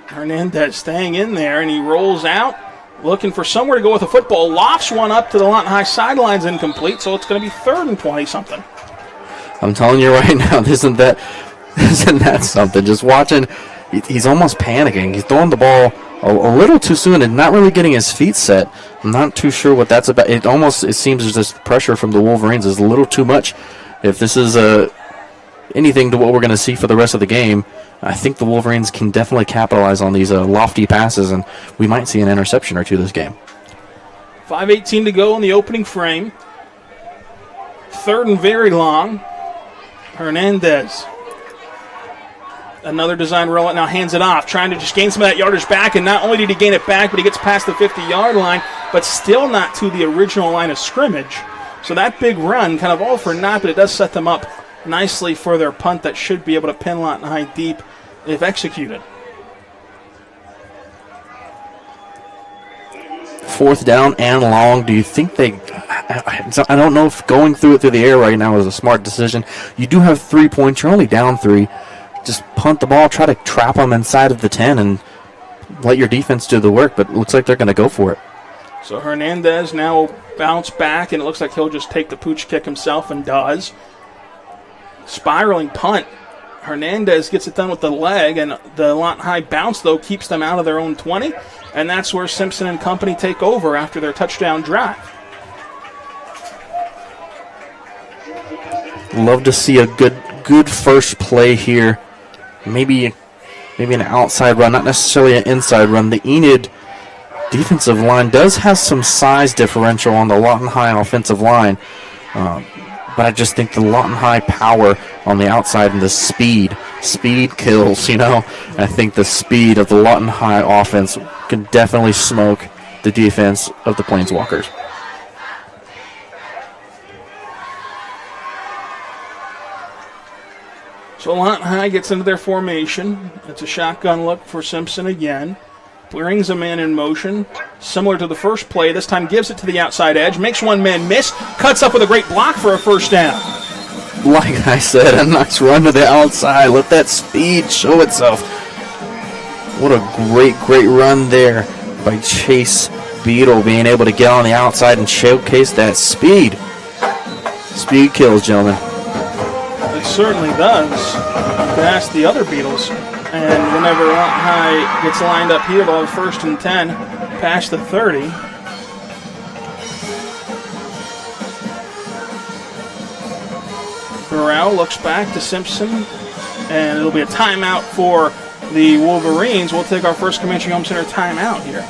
Hernandez staying in there, and he rolls out, looking for somewhere to go with the football. Lofts one up to the Lawton High sidelines, incomplete, so it's going to be 3rd and 20-something. I'm telling you right now, isn't that something? Just watching, he's almost panicking. He's throwing the ball a little too soon and not really getting his feet set. I'm not too sure what that's about. It seems as this pressure from the Wolverines is a little too much. If this is anything to what we're going to see for the rest of the game, I think the Wolverines can definitely capitalize on these lofty passes, and we might see an interception or two this game. 5:18 to go in the opening frame. 3rd and very long. Hernandez. Another design rollout, now hands it off, trying to just gain some of that yardage back, and not only did he gain it back, but he gets past the 50-yard line, but still not to the original line of scrimmage. So that big run, kind of all for naught, but it does set them up nicely for their punt that should be able to pin Lawton High deep if executed. 4th down and long. Do you think I don't know if going through the air right now is a smart decision. You do have 3 points. You're only down 3. Just punt the ball, try to trap them inside of the 10, and let your defense do the work, but it looks like they're going to go for it. So Hernandez now will bounce back, and it looks like he'll just take the pooch kick himself, and does. Spiraling punt. Hernandez gets it done with the leg, and the Lawton High bounce, though, keeps them out of their own 20, and that's where Simpson and company take over after their touchdown drive. Love to see a good first play here. Maybe an outside run, not necessarily an inside run. The Enid defensive line does have some size differential on the Lawton High offensive line, but I just think the Lawton High power on the outside and the speed kills, I think the speed of the Lawton High offense can definitely smoke the defense of the Plains-Walkers. So Lawton High gets into their formation. It's a shotgun look for Simpson again. Brings a man in motion, similar to the first play. This time gives it to the outside edge, makes one man miss, cuts up with a great block for a first down. Like I said, a nice run to the outside. Let that speed show itself. What a great run there by Chase Beadle, being able to get on the outside and showcase that speed. Speed kills, gentlemen. It certainly does. You can ask the other Beatles. And whenever Lawton High gets lined up here, they'll have 1st and 10, past the 30. Burrell looks back to Simpson, and it'll be a timeout for the Wolverines. We'll take our first Comanche Home Center timeout here.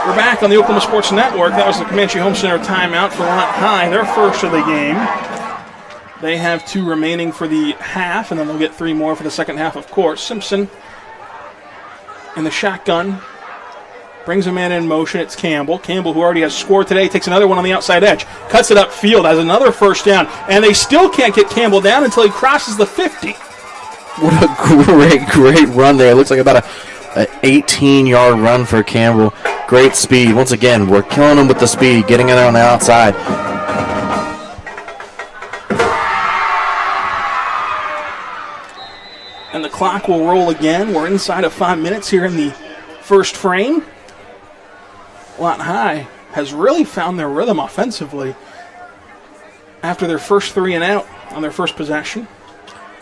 We're back on the Oklahoma Sports Network. That was the Comanche Home Center timeout for Lawton High, their first of the game. They have 2 remaining for the half, and then they'll get 3 more for the second half, of course. Simpson in the shotgun brings a man in motion. It's Campbell. Campbell, who already has scored today, takes another one on the outside edge, cuts it upfield, has another first down, and they still can't get Campbell down until he crosses the 50. What a great run there. It looks like about an 18-yard run for Campbell. Great speed. Once again, we're killing him with the speed, getting it on the outside. And the clock will roll again. We're inside of 5 minutes here in the first frame. Lawton High has really found their rhythm offensively after their first 3 and out on their first possession.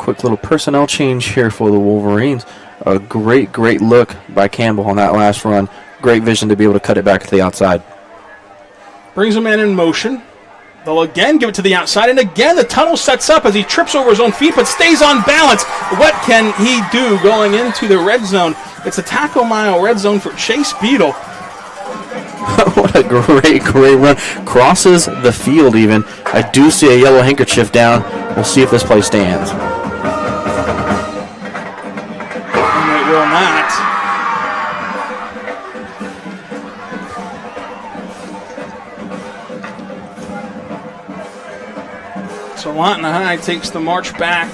Quick little personnel change here for the Wolverines. A great look by Campbell on that last run. Great vision to be able to cut it back to the outside. Brings a man in motion. They'll again give it to the outside, and again the tunnel sets up as he trips over his own feet but stays on balance. What can he do going into the red zone? It's a tackle mile red zone for Chase Beadle. What a great run. Crosses the field even. I do see a yellow handkerchief down. We'll see if this play stands. And it will not. So Lawton High takes the march back.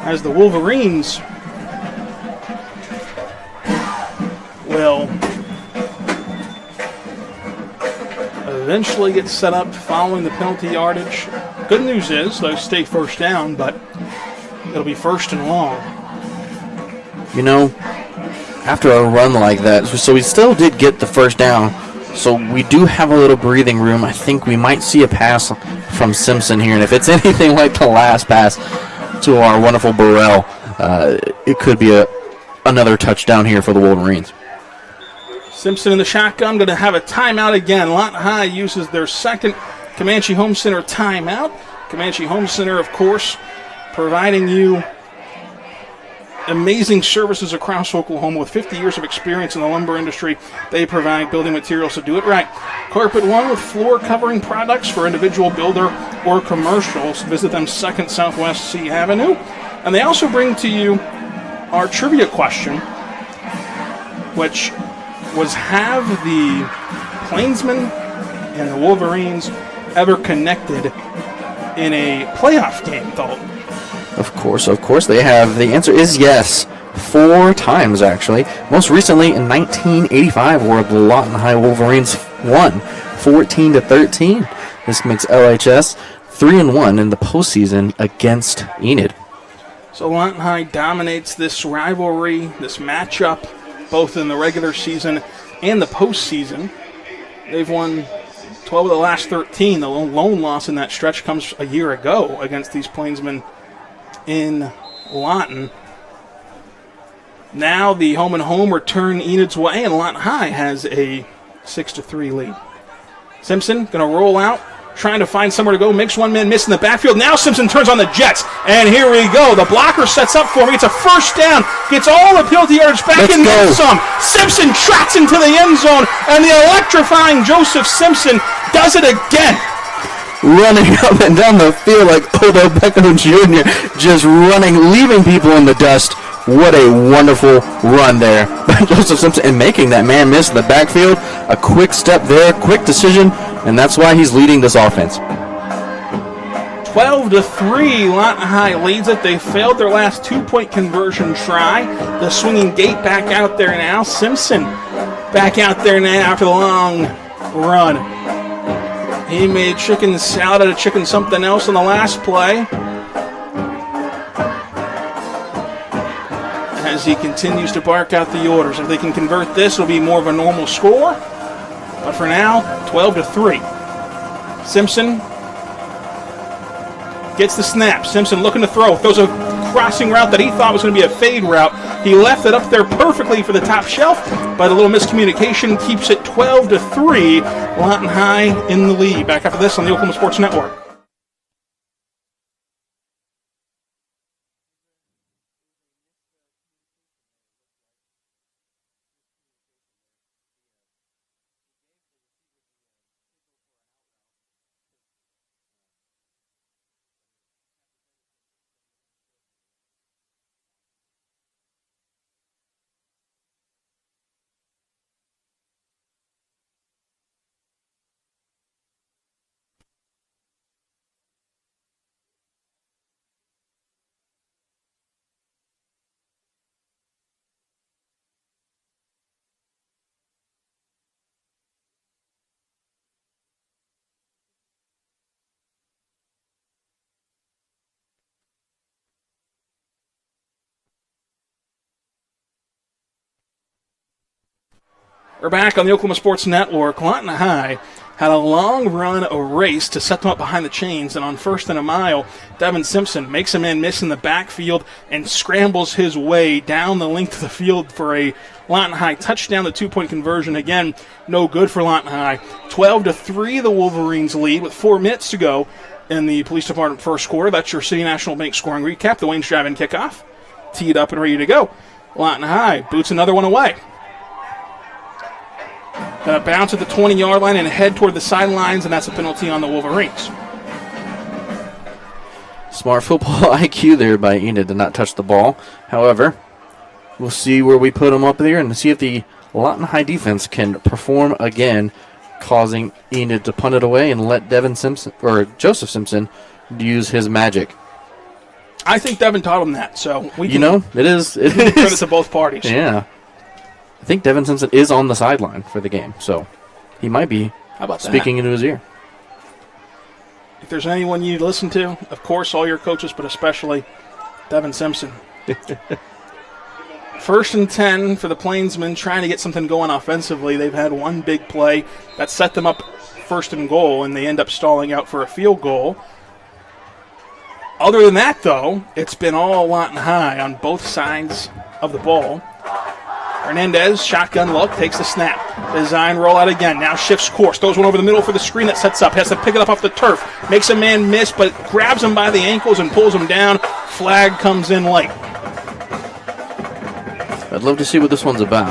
As the Wolverines will eventually get set up following the penalty yardage. Good news is they'll stay first down, but it'll be first and long. You know, after a run like that, so we still did get the first down, so we do have a little breathing room. I think we might see a pass from Simpson here, and if it's anything like the last pass to our wonderful Burrell, it could be another touchdown here for the Wolverines. Simpson in the shotgun, going to have a timeout again. Lawton High uses their second Comanche Home Center timeout. Comanche Home Center, of course, providing you amazing services across Oklahoma with 50 years of experience in the lumber industry. They provide building materials to do it right. Carpet One with floor covering products for individual builder or commercials. Visit them 2nd Southwest C Avenue. And they also bring to you our trivia question, which was, have the Plainsmen and the Wolverines ever connected in a playoff game, Dalton? Of course they have. The answer is yes. 4 times, actually. Most recently in 1985, where the Lawton High Wolverines won 14-13. This makes LHS 3-1 in the postseason against Enid. So Lawton High dominates this rivalry, this matchup, both in the regular season and the postseason. They've won 12 of the last 13. The lone loss in that stretch comes a year ago against these Plainsmen in Lawton. Now the home and home return Enid's way, and Lawton High has a 6-3 lead. Simpson going to roll out, trying to find somewhere to go, makes one man miss in the backfield. Now Simpson turns on the Jets, and here we go. The blocker sets up for him. It's a first down, gets all the penalty yards back in there some. Simpson tracks into the end zone, and the electrifying Joseph Simpson does it again. Running up and down the field like Odell Beckham Jr., just running, leaving people in the dust. What a wonderful run there by Joseph Simpson, and making that man miss in the backfield. A quick step there, quick decision, and that's why he's leading this offense. 12-3, Lawton High leads it. They failed their last 2-point conversion try. The swinging gate back out there now. Simpson back out there now after the long run. He made chicken salad out of chicken something else on the last play. As he continues to bark out the orders. If they can convert this, it'll be more of a normal score. But for now, 12-3. Simpson gets the snap. Simpson looking to throw. Throws a crossing route that he thought was going to be a fade route. He left it up there perfectly for the top shelf, but a little miscommunication keeps it 12-3. Lawton High in the lead. Back after this on the Oklahoma Sports Network. We're back on the Oklahoma Sports Network. Lawton High had a long run, a race to set them up behind the chains, and on 1st and a mile, Devin Simpson makes a man miss in the backfield and scrambles his way down the length of the field for a Lawton High touchdown. The 2-point conversion, again, no good for Lawton High. 12-3, the Wolverines lead with 4 minutes to go in the Police Department first quarter. That's your City National Bank scoring recap. The Wayne's Drive-In kickoff, teed up and ready to go. Lawton High boots another one away. Gonna bounce at the 20-yard line and head toward the sidelines, and that's a penalty on the Wolverines. Smart football IQ there by Enid to not touch the ball. However, we'll see where we put them up there and see if the Lawton High defense can perform again, causing Enid to punt it away and let Devin Simpson or Joseph Simpson use his magic. I think Devin taught him that, so we can, it is credit to both parties. Yeah. I think Devin Simpson is on the sideline for the game, so he might be speaking into his ear. If there's anyone you need to listen to, of course, all your coaches, but especially Devin Simpson. 1st and 10 for the Plainsmen, trying to get something going offensively. They've had one big play that set them up 1st and goal, and they end up stalling out for a field goal. Other than that, though, it's been all Lawton High on both sides of the ball. Hernandez, shotgun look, takes the snap. Design rollout again. Now shifts course. Throws one over the middle for the screen that sets up. Has to pick it up off the turf. Makes a man miss, but grabs him by the ankles and pulls him down. Flag comes in late. I'd love to see what this one's about.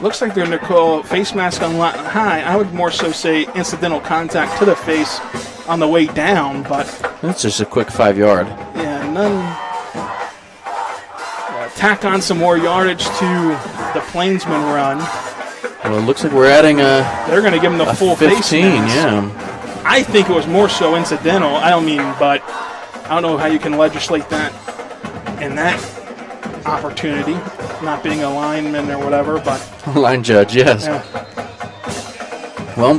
Looks like they're going to call face mask on Lawton High. I would more so say incidental contact to the face on the way down, but That's just a quick 5-yard. yeah, none. Tack on some more yardage to the Plainsman run. Well, it looks like we're adding They're going to give him the full 15, face mask. yeah. I think it was more so incidental. I don't know how you can legislate that in that opportunity, not being a lineman or whatever, but Line judge, yes. yeah. Well,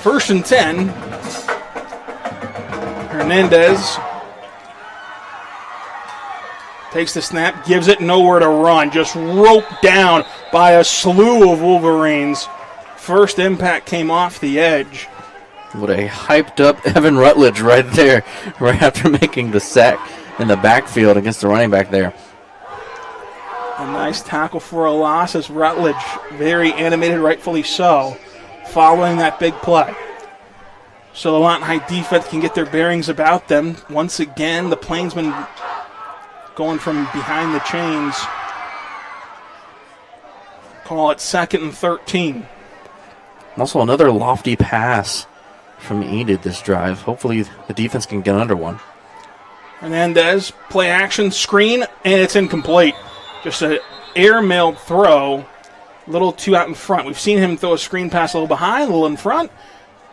1st and 10. Hernandez takes the snap, gives it nowhere to run. Just roped down by a slew of Wolverines. First impact came off the edge. what a hyped up Evan Rutledge right there, right after making the sack in the backfield against the running back there. A nice tackle for a loss as Rutledge, very animated, rightfully so, following that big play. So the Lawton High defense can get their bearings about them. Once again, the Plainsmen going from behind the chains. Call it 2nd and 13. Also another lofty pass from Enid this drive. Hopefully the defense can get under one. Hernandez, play action, screen, and it's incomplete. Just an air-mailed throw, a little too out in front. We've seen him throw a screen pass a little behind, a little in front.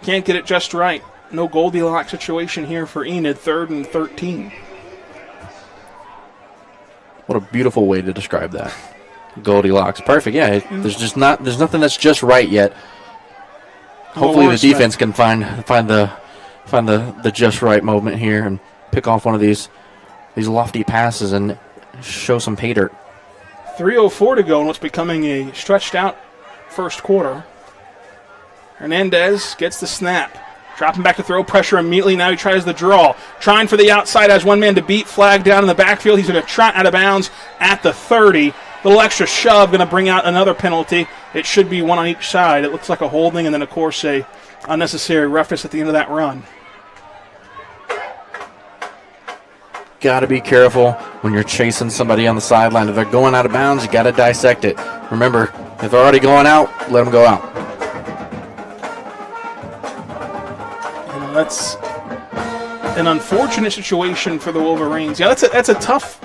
Can't get it just right. No Goldilocks situation here for Enid, 3rd and 13. What a beautiful way to describe that. Goldilocks. Perfect, yeah. There's nothing that's just right yet. Hopefully the defense can find the just right moment here and pick off one of these lofty passes and show some pay dirt. 3:04 to go in what's becoming a stretched out first quarter. Hernandez gets the snap. Dropping back to throw, pressure immediately. Now he tries the draw. Trying for the outside, has one man to beat. Flag down in the backfield. He's going to trot out of bounds at the 30. Little extra shove, going to bring out another penalty. It should be one on each side. It looks like a holding, and then, of course, a unnecessary roughness at the end of that run. Got to be careful when you're chasing somebody on the sideline. If they're going out of bounds, you got to dissect it. Remember, if they're already going out, let them go out. That's an unfortunate situation for the Wolverines. Yeah, that's a tough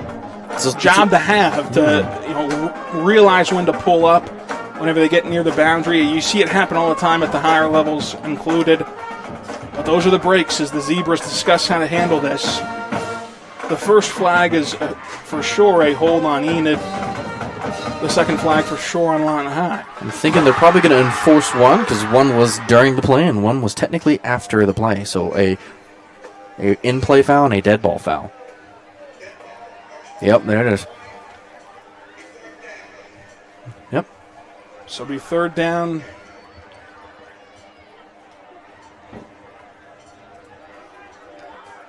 job to have to realize when to pull up whenever they get near the boundary. You see it happen all the time at the higher levels included. But those are the breaks as the Zebras discuss how to handle this. The first flag is for sure a hold on Enid. The second flag for sure on Lawton High. I'm thinking they're probably going to enforce one because one was during the play and one was technically after the play. So a in-play foul and a dead ball foul. Yep, there it is. So it'll be third down.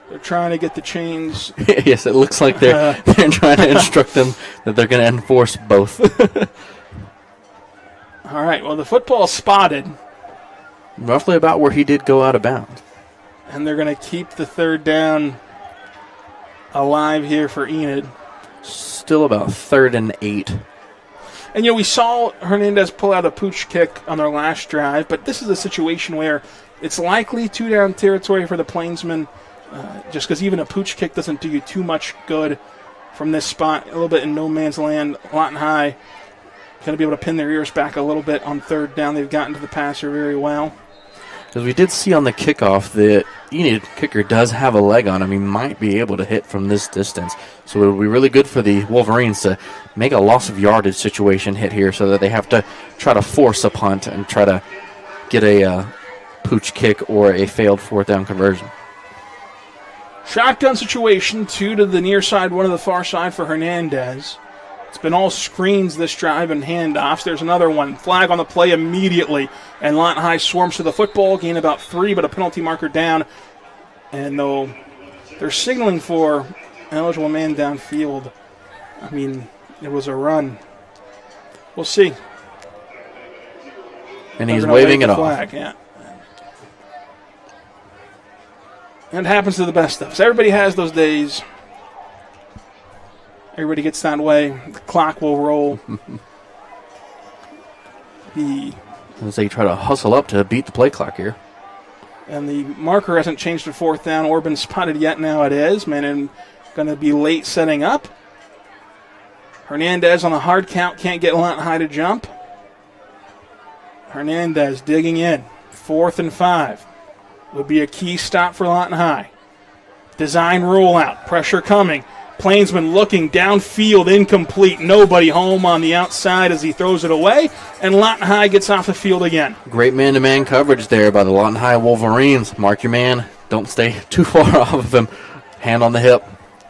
They're trying to get the chains. Yes, it looks like they're trying to instruct them that they're going to enforce both. All right, well, the football's spotted. Roughly about where he did go out of bounds. And they're going to keep the third down alive here for Enid. Still about 3rd and 8. And, we saw Hernandez pull out a pooch kick on their last drive, but this is a situation where it's likely 2-down territory for the Plainsmen, just because even a pooch kick doesn't do you too much good from this spot. A little bit in no man's land. Lawton High going to be able to pin their ears back a little bit on third down. They've gotten to the passer very well. Because we did see on the kickoff that Enid kicker does have a leg on him. He might be able to hit from this distance. So it would be really good for the Wolverines to make a loss of yardage situation hit here so that they have to try to force a punt and try to get a pooch kick or a failed 4th down conversion. Shotgun situation, 2 to the near side, 1 to the far side for Hernandez. It's been all screens this drive and handoffs. There's another one. Flag on the play immediately. And Lawton High swarms to the football, gain about 3, but a penalty marker down. And though they're signaling for an eligible man downfield, I mean, it was a run. We'll see. And he's waving it off. Flag, yeah. And it happens to the best of us. Everybody has those days. Everybody gets that way. The clock will roll. As they try to hustle up to beat the play clock here. And the marker hasn't changed to 4th down or been spotted yet. Now it is. Menon going to be late setting up. Hernandez on the hard count. Can't get Lawton High to jump. Hernandez digging in. 4th and 5. Would be a key stop for Lawton High. Design rollout. Pressure coming. Plainsman looking downfield, incomplete. Nobody home on the outside as he throws it away. And Lawton High gets off the field again. Great man-to-man coverage there by the Lawton High Wolverines. Mark your man. Don't stay too far off of him. Hand on the hip.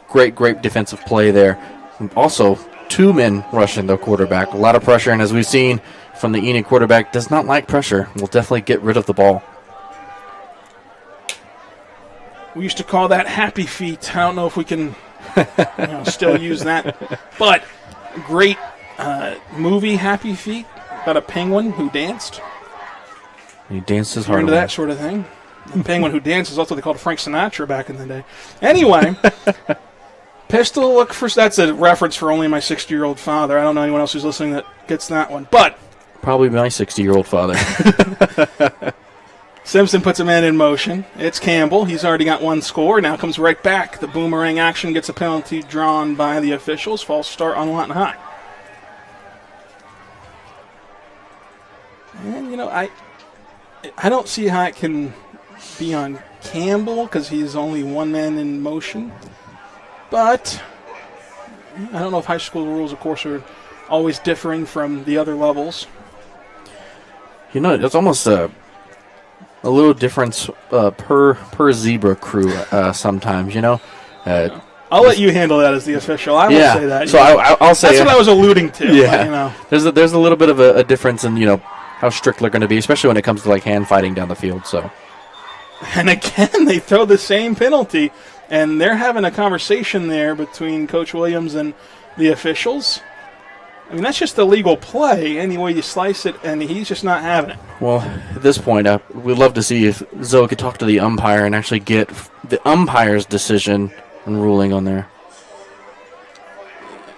Great defensive play there. Also, 2 men rushing the quarterback. A lot of pressure, and as we've seen from the Enid quarterback, does not like pressure. Will definitely get rid of the ball. We used to call that happy feet. I don't know if we can still use that. But great movie, Happy Feet, about a penguin who danced. He danced his heart heart into away. that sort of thing. The penguin who dances, also they called Frank Sinatra back in the day. Anyway, pistol look for... That's a reference for only my 60-year-old father. I don't know anyone else who's listening that gets that one. But probably my 60-year-old father. Simpson puts a man in motion. It's Campbell. He's already got 1 score. Now comes right back. The boomerang action gets a penalty drawn by the officials. False start on Lawton High. And, I don't see how it can be on Campbell because he's only 1 man in motion. But I don't know if high school rules, of course, are always differing from the other levels. It's almost a little difference per zebra crew sometimes, I'll let you handle that as the official. I won't say that. So I'll say that's what I was alluding to. Yeah. But, there's a little bit of a difference in how strict they're going to be, especially when it comes to hand fighting down the field. So. And again, they throw the same penalty, and they're having a conversation there between Coach Williams and the officials. I mean, that's just a legal play any way you slice it, and he's just not having it. Well, at this point, we'd love to see if Zoe could talk to the umpire and actually get the umpire's decision and ruling on there.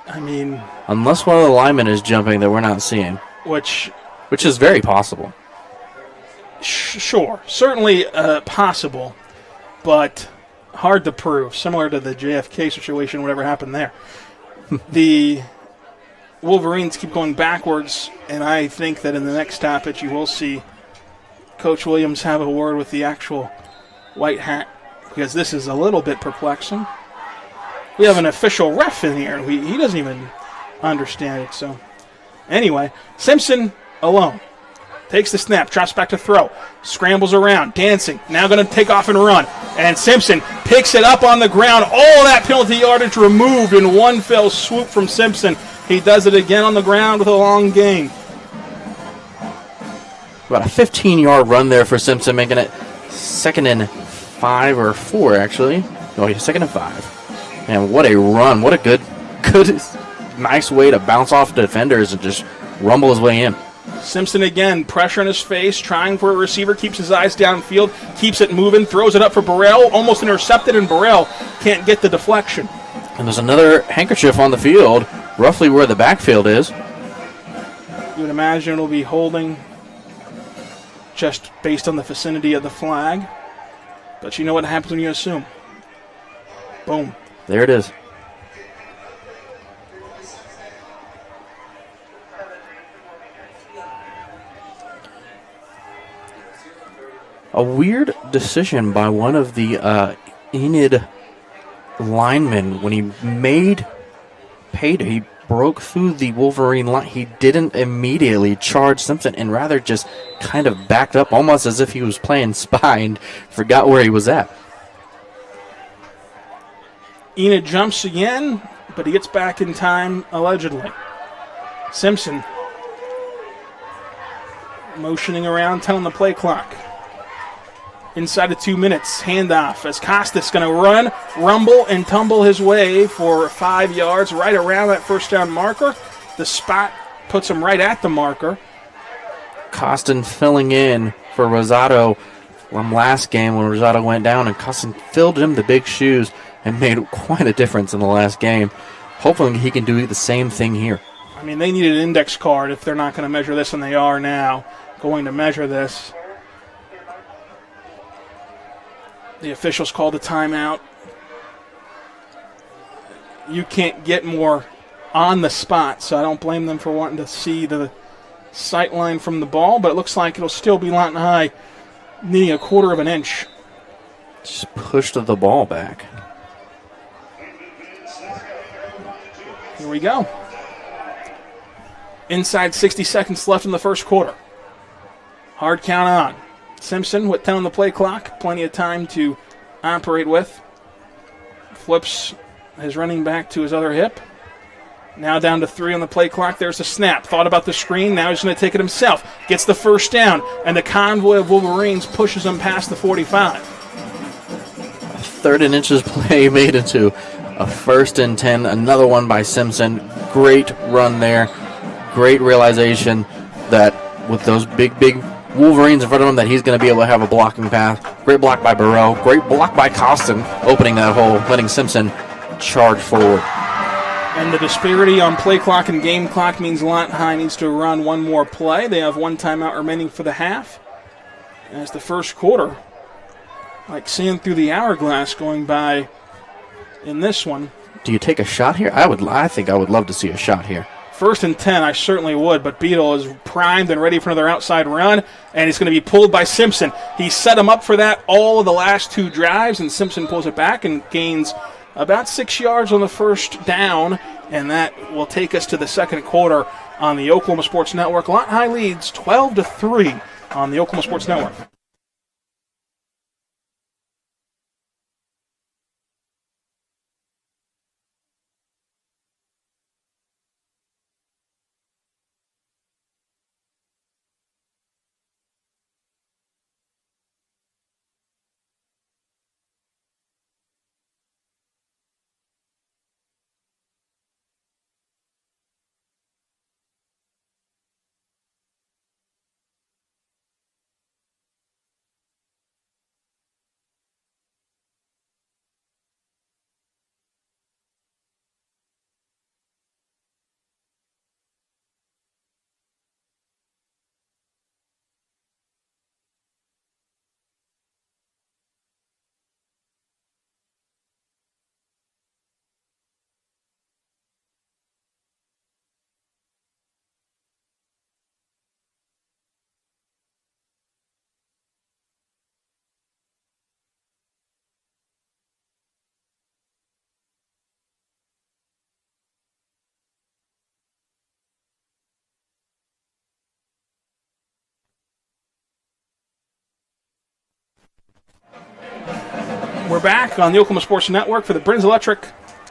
I mean... Unless one of the linemen is jumping that we're not seeing. Which is very possible. Sure. Certainly possible, but hard to prove. Similar to the JFK situation, whatever happened there. The Wolverines keep going backwards, and I think that in the next stoppage you will see Coach Williams have a word with the actual white hat, because this is a little bit perplexing. We have an official ref in here, and he doesn't even understand it. So anyway, Simpson alone. Takes the snap, drops back to throw, scrambles around, dancing, now going to take off and run. And Simpson picks it up on the ground. All that penalty yardage removed in one fell swoop from Simpson. He does it again on the ground with a long gain. About a 15-yard run there for Simpson, making it 2nd and 5 or 4, actually. No, 2nd and 5. And what a run. What a good, nice way to bounce off defenders and just rumble his way in. Simpson again, pressure in his face, trying for a receiver, keeps his eyes downfield, keeps it moving, throws it up for Burrell, almost intercepted, and Burrell can't get the deflection. And there's another handkerchief on the field, roughly where the backfield is. You would imagine it'll be holding just based on the vicinity of the flag. But you know what happens when you assume. Boom. There it is. A weird decision by one of the Enid linemen when he he broke through the Wolverine line. He didn't immediately charge Simpson and rather just kind of backed up almost as if he was playing spy and forgot where he was at. Enid jumps again, but he gets back in time, allegedly. Simpson motioning around, telling the play clock. Inside of 2 minutes, handoff as Costas going to run, rumble, and tumble his way for 5 yards right around that first down marker. The spot puts him right at the marker. Costin filling in for Rosado from last game when Rosado went down, and Costin filled him the big shoes and made quite a difference in the last game. Hopefully he can do the same thing here. I mean, they need an index card if they're not going to measure this, and they are now going to measure this. The officials called a timeout. You can't get more on the spot, so I don't blame them for wanting to see the sight line from the ball, but it looks like it'll still be Lawton High needing a 1/4 of an inch. Just pushed the ball back. Here we go. Inside 60 seconds left in the first quarter. Hard count on. Simpson with 10 on the play clock. Plenty of time to operate with. Flips his running back to his other hip. Now down to 3 on the play clock. There's the snap. Thought about the screen. Now he's going to take it himself. Gets the first down. And the convoy of Wolverines pushes him past the 45. 3rd and inches play made into a 1st and 10. Another one by Simpson. Great run there. Great realization that with those big Wolverines in front of him that he's going to be able to have a blocking path. Great block by Burrell. Great block by Costin, opening that hole, letting Simpson charge forward. And the disparity on play clock and game clock means Lawton High needs to run one more play. They have 1 timeout remaining for the half. As the first quarter, like seeing through the hourglass going by in this one. Do you take a shot here? I think I would love to see a shot here. 1st and 10, I certainly would, but Beadle is primed and ready for another outside run, and he's going to be pulled by Simpson. He set him up for that all of the last 2 drives, and Simpson pulls it back and gains about 6 yards on the first down, and that will take us to the second quarter on the Oklahoma Sports Network. Lawton High leads 12-3 on the Oklahoma Sports Network. We're back on the Oklahoma Sports Network for the Brins Electric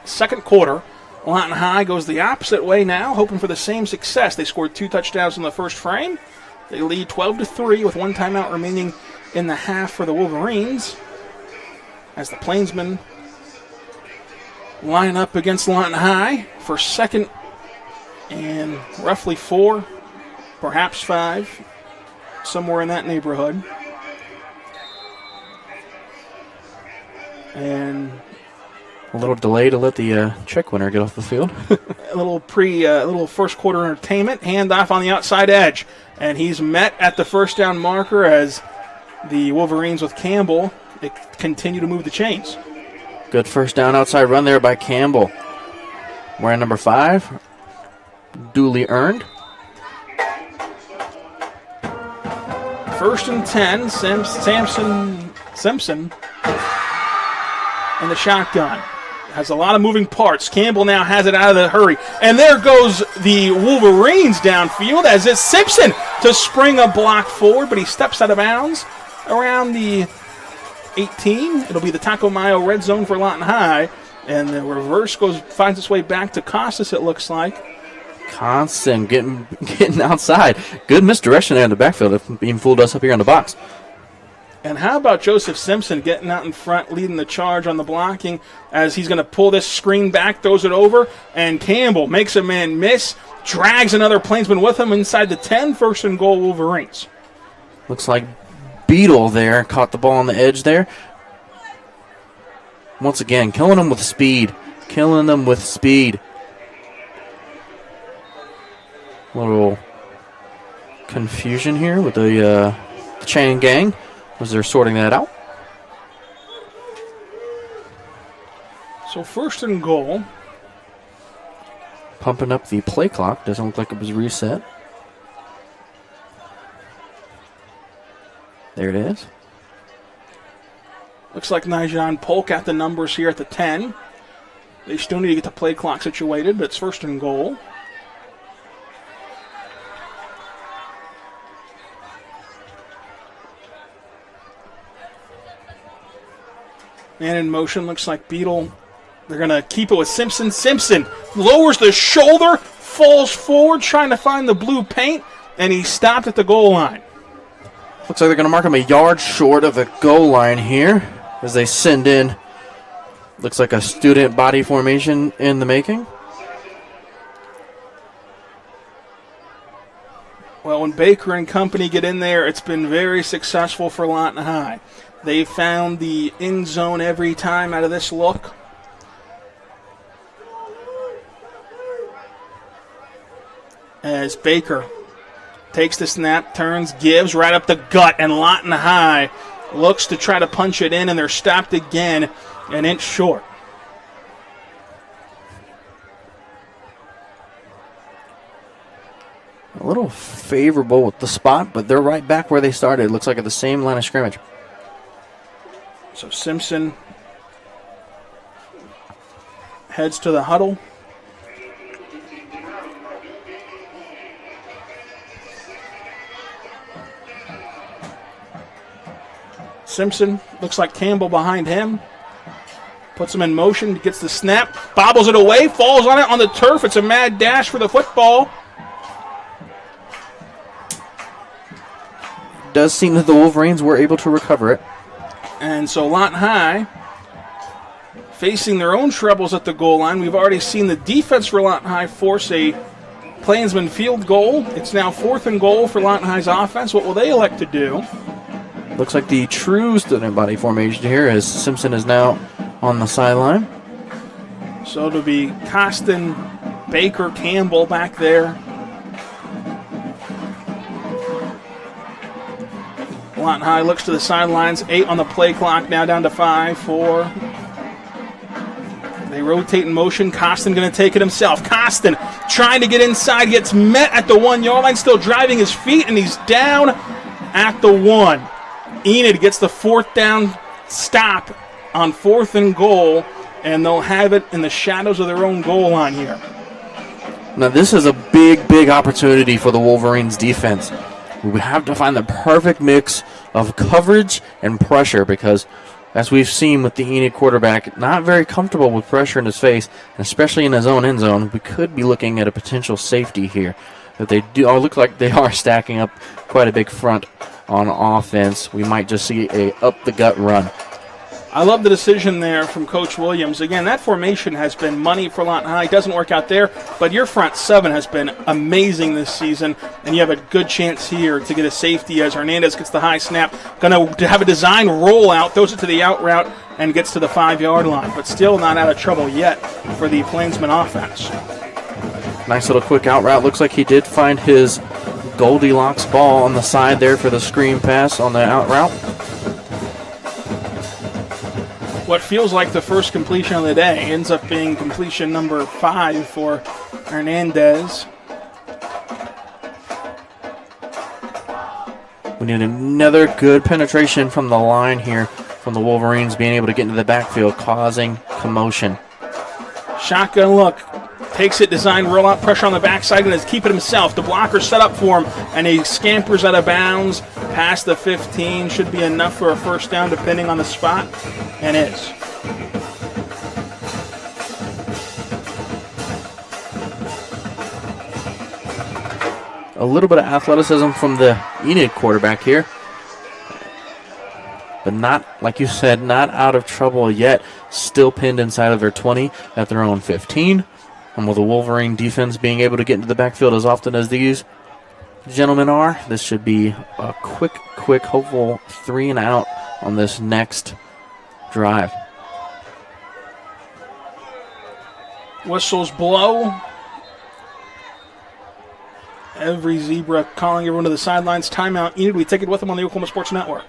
second quarter. Lawton High goes the opposite way now, hoping for the same success. They scored 2 touchdowns in the first frame. They lead 12-3 with one timeout remaining in the half for the Wolverines, as the Plainsmen line up against Lawton High for second and roughly 4, perhaps 5, somewhere in that neighborhood. And a little delay to let the check winner get off the field. a little first quarter entertainment. Handoff on the outside edge. And he's met at the first down marker as the Wolverines with Campbell continue to move the chains. Good first down outside run there by Campbell. Wearing number 5. Duly earned. 1st and 10. Simpson in the shotgun. Has a lot of moving parts. Campbell now has it out of the hurry. And there goes the Wolverines downfield as it's Simpson to spring a block forward, but he steps out of bounds around the 18. It'll be the Taco Mayo red zone for Lawton High. And the reverse finds its way back to Costas, it looks like. Constant getting outside. Good misdirection there in the backfield. It even fooled us up here in the box. And how about Joseph Simpson getting out in front, leading the charge on the blocking as he's going to pull this screen back, throws it over, and Campbell makes a man miss, drags another Plainsman with him inside the 10, 1st and goal Wolverines. Looks like Beetle there caught the ball on the edge there. Once again, killing them with speed. Killing them with speed. A little confusion here with the chain gang as they're sorting that out. So 1st and goal. Pumping up the play clock. Doesn't look like it was reset. There it is. Looks like Nijan Polk at the numbers here at the 10. They still need to get the play clock situated, but it's 1st and goal. Man in motion, looks like Beetle. They're going to keep it with Simpson. Simpson lowers the shoulder, falls forward, trying to find the blue paint, and he stopped at the goal line. Looks like they're going to mark him a yard short of the goal line here as they send in. Looks like a student body formation in the making. Well, when Baker and company get in there, it's been very successful for Lawton High. They found the end zone every time out of this look. As Baker takes the snap, turns, gives right up the gut, and Lawton High looks to try to punch it in, and they're stopped again, an inch short. A little favorable with the spot, but they're right back where they started. It looks like at the same line of scrimmage. So Simpson heads to the huddle. Simpson looks like Campbell behind him. Puts him in motion, gets the snap, bobbles it away, falls on it on the turf. It's a mad dash for the football. Does seem that the Wolverines were able to recover it. And so Lawton High facing their own troubles at the goal line. We've already seen the defense for Lawton High force a Plainsman field goal. It's now 4th and goal for Lawton High's offense. What will they elect to do? Looks like the true student body formation here as Simpson is now on the sideline. So it'll be Costin, Baker, Campbell back there. Lawton High looks to the sidelines. 8 on the play clock, now down to 5, 4. They rotate in motion. Costin going to take it himself. Costin trying to get inside, gets met at the 1 yard line, still driving his feet, and he's down at the 1. Enid gets the 4th down stop on 4th and goal, and they'll have it in the shadows of their own goal line here. Now this is a big, big opportunity for the Wolverines defense. We have to find the perfect mix of coverage and pressure because, as we've seen with the Enid quarterback, not very comfortable with pressure in his face, and especially in his own end zone, we could be looking at a potential safety here. that they do look like they are stacking up quite a big front on offense. We might just see a up-the-gut run. I love the decision there from Coach Williams. Again, that formation has been money for Lawton High. It doesn't work out there, but your front seven has been amazing this season, and you have a good chance here to get a safety as Hernandez gets the high snap. Going to have a design rollout, throws it to the out route, and gets to the 5-yard line, but still not out of trouble yet for the Plainsman offense. Nice little quick out route. Looks like he did find his Goldilocks ball on the side there for the screen pass on the out route. What feels like the first completion of the day ends up being completion number 5 for Hernandez. We need another good penetration from the line here from the Wolverines being able to get into the backfield, causing commotion. Shotgun look. Takes it, design, roll out, pressure on the backside, and is keeping himself. The blocker set up for him, and he scampers out of bounds past the 15. Should be enough for a first down, depending on the spot, and is. A little bit of athleticism from the Enid quarterback here. But not, like you said, not out of trouble yet. Still pinned inside of their 20 at their own 15. And with the Wolverine defense being able to get into the backfield as often as these gentlemen are, this should be a quick, hopeful 3 and out on this next drive. Whistles blow. Every zebra calling everyone to the sidelines. Timeout. Enid, we take it with them on the Oklahoma Sports Network.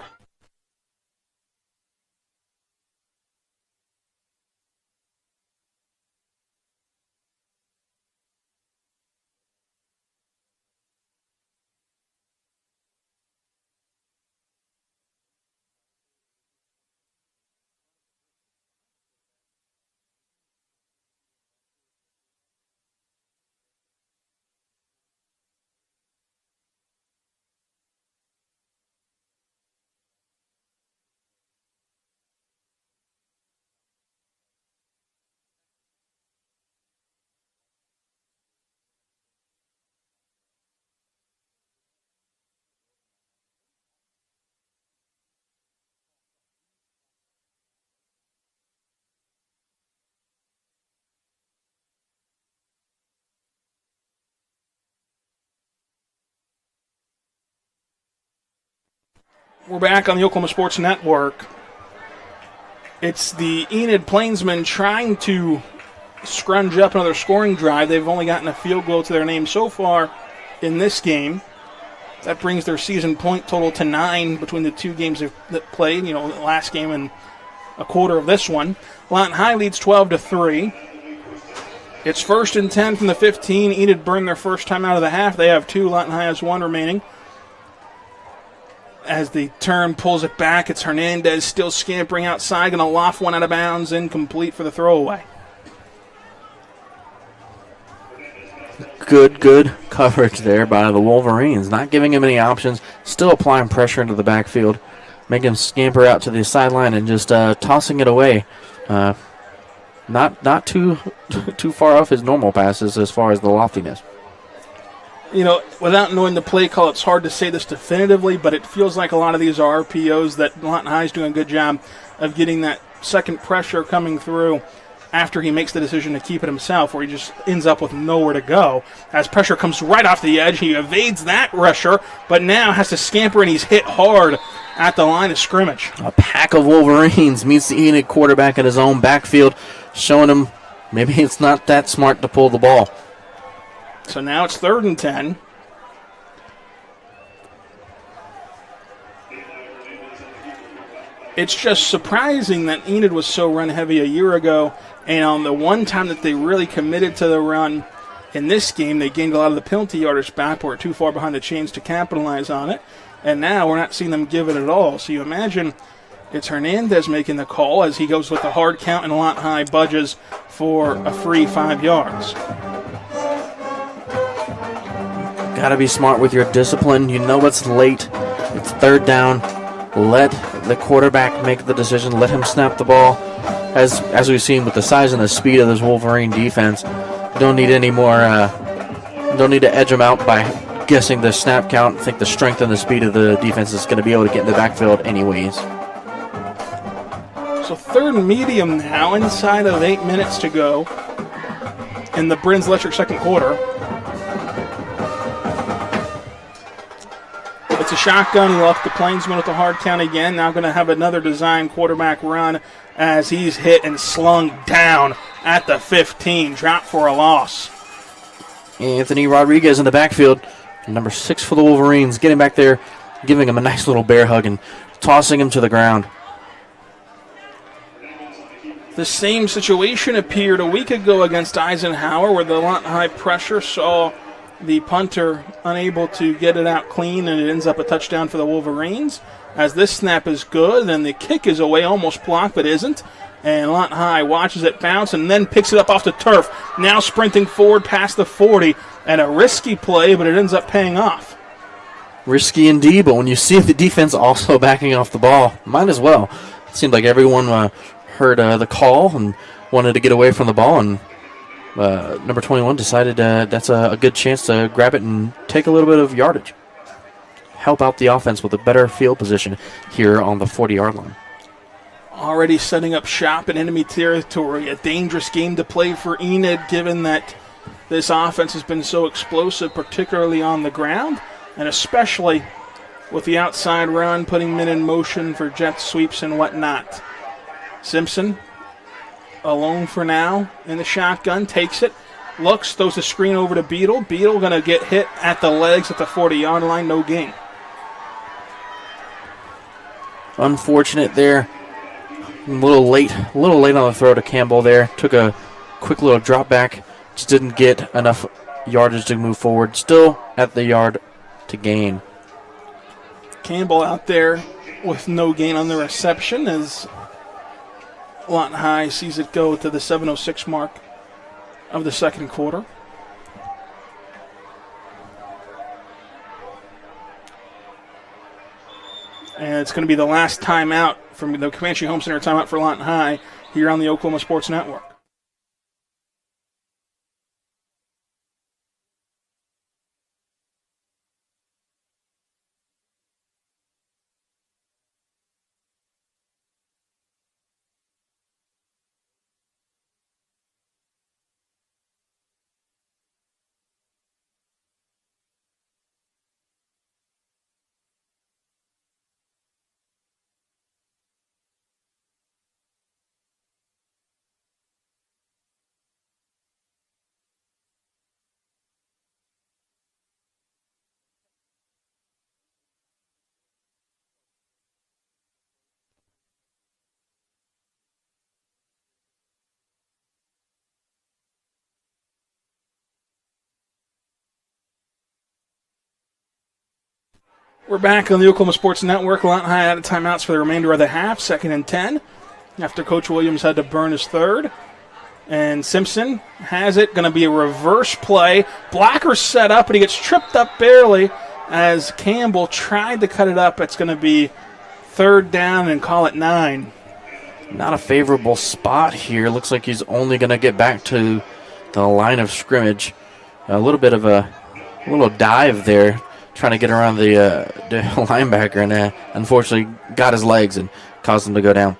We're back on the Oklahoma Sports Network. It's the Enid Plainsmen trying to scrunch up another scoring drive. They've only gotten a field goal to their name so far in this game. That brings their season point total to 9 between the two games they've played, the last game and a quarter of this one. Lawton High leads 12-3. It's 1st and 10 from the 15. Enid burned their first time out of the half. They have 2. Lawton High has 1 remaining. As the turn pulls it back, it's Hernandez still scampering outside, going to loft one out of bounds, incomplete for the throwaway. Good coverage there by the Wolverines, not giving him any options, still applying pressure into the backfield, making him scamper out to the sideline and just tossing it away. Not too far off his normal passes as far as the loftiness. Without knowing the play call, it's hard to say this definitively, but it feels like a lot of these are RPOs that Lawton High is doing a good job of getting that second pressure coming through after he makes the decision to keep it himself, where he just ends up with nowhere to go. As pressure comes right off the edge, he evades that rusher, but now has to scamper, and he's hit hard at the line of scrimmage. A pack of Wolverines meets the Enid quarterback in his own backfield, showing him maybe it's not that smart to pull the ball. So now it's 3rd and 10. It's just surprising that Enid was so run-heavy a year ago, and on the one time that they really committed to the run in this game, they gained a lot of the penalty yardage back, but were too far behind the chains to capitalize on it, and now we're not seeing them give it at all. So you imagine it's Hernandez making the call as he goes with the hard count, and Lawton High budges for a free 5 yards. Got to be smart with your discipline. You know it's late. It's 3rd down. Let the quarterback make the decision. Let him snap the ball. As we've seen with the size and the speed of this Wolverine defense, you don't need any more Don't need to edge them out by guessing the snap count. I think the strength and the speed of the defense is going to be able to get in the backfield anyways. So third and medium now, inside of 8 minutes to go in the Brins Electric second quarter. It's a shotgun. He left the Plainsman with a hard count again. Now going to have another design quarterback run as he's hit and slung down at the 15. Dropped for a loss. Anthony Rodriguez in the backfield, number 6 for the Wolverines, getting back there, giving him a nice little bear hug and tossing him to the ground. The same situation appeared a week ago against Eisenhower, where the Lawton High pressure saw the punter unable to get it out clean, and it ends up a touchdown for the Wolverines. As this snap is good, and the kick is away, almost blocked, but isn't. And Lawton High watches it bounce and then picks it up off the turf. Now sprinting forward past the 40, and a risky play, but it ends up paying off. Risky indeed, but when you see the defense also backing off the ball, might as well. It seemed like everyone heard the call and wanted to get away from the ball, and number 21 decided that's a good chance to grab it and take a little bit of yardage. Help out the offense with a better field position here on the 40-yard line. Already setting up shop in enemy territory. A dangerous game to play for Enid, given that this offense has been so explosive, particularly on the ground, and especially with the outside run, putting men in motion for jet sweeps and whatnot. Simpson, alone for now in the shotgun, takes it, looks, throws the screen over to Beadle. Beadle going to get hit at the legs at the 40-yard line, no gain. Unfortunate there. A little late on the throw to Campbell there. Took a quick little drop back. Just didn't get enough yardage to move forward. Still at the yard to gain. Campbell out there with no gain on the reception as Lawton High sees it go to the 7:06 mark of the second quarter. And it's going to be the last timeout from the Comanche Home Center timeout for Lawton High here on the Oklahoma Sports Network. We're back on the Oklahoma Sports Network. Lawton High out of timeouts for the remainder of the half, 2nd and 10, after Coach Williams had to burn his third. And Simpson has it, going to be a reverse play. Blocker set up, and he gets tripped up barely as Campbell tried to cut it up. It's going to be 3rd down and call it 9. Not a favorable spot here. Looks like he's only going to get back to the line of scrimmage. A little bit of a little dive there, trying to get around the linebacker, and unfortunately got his legs and caused him to go down.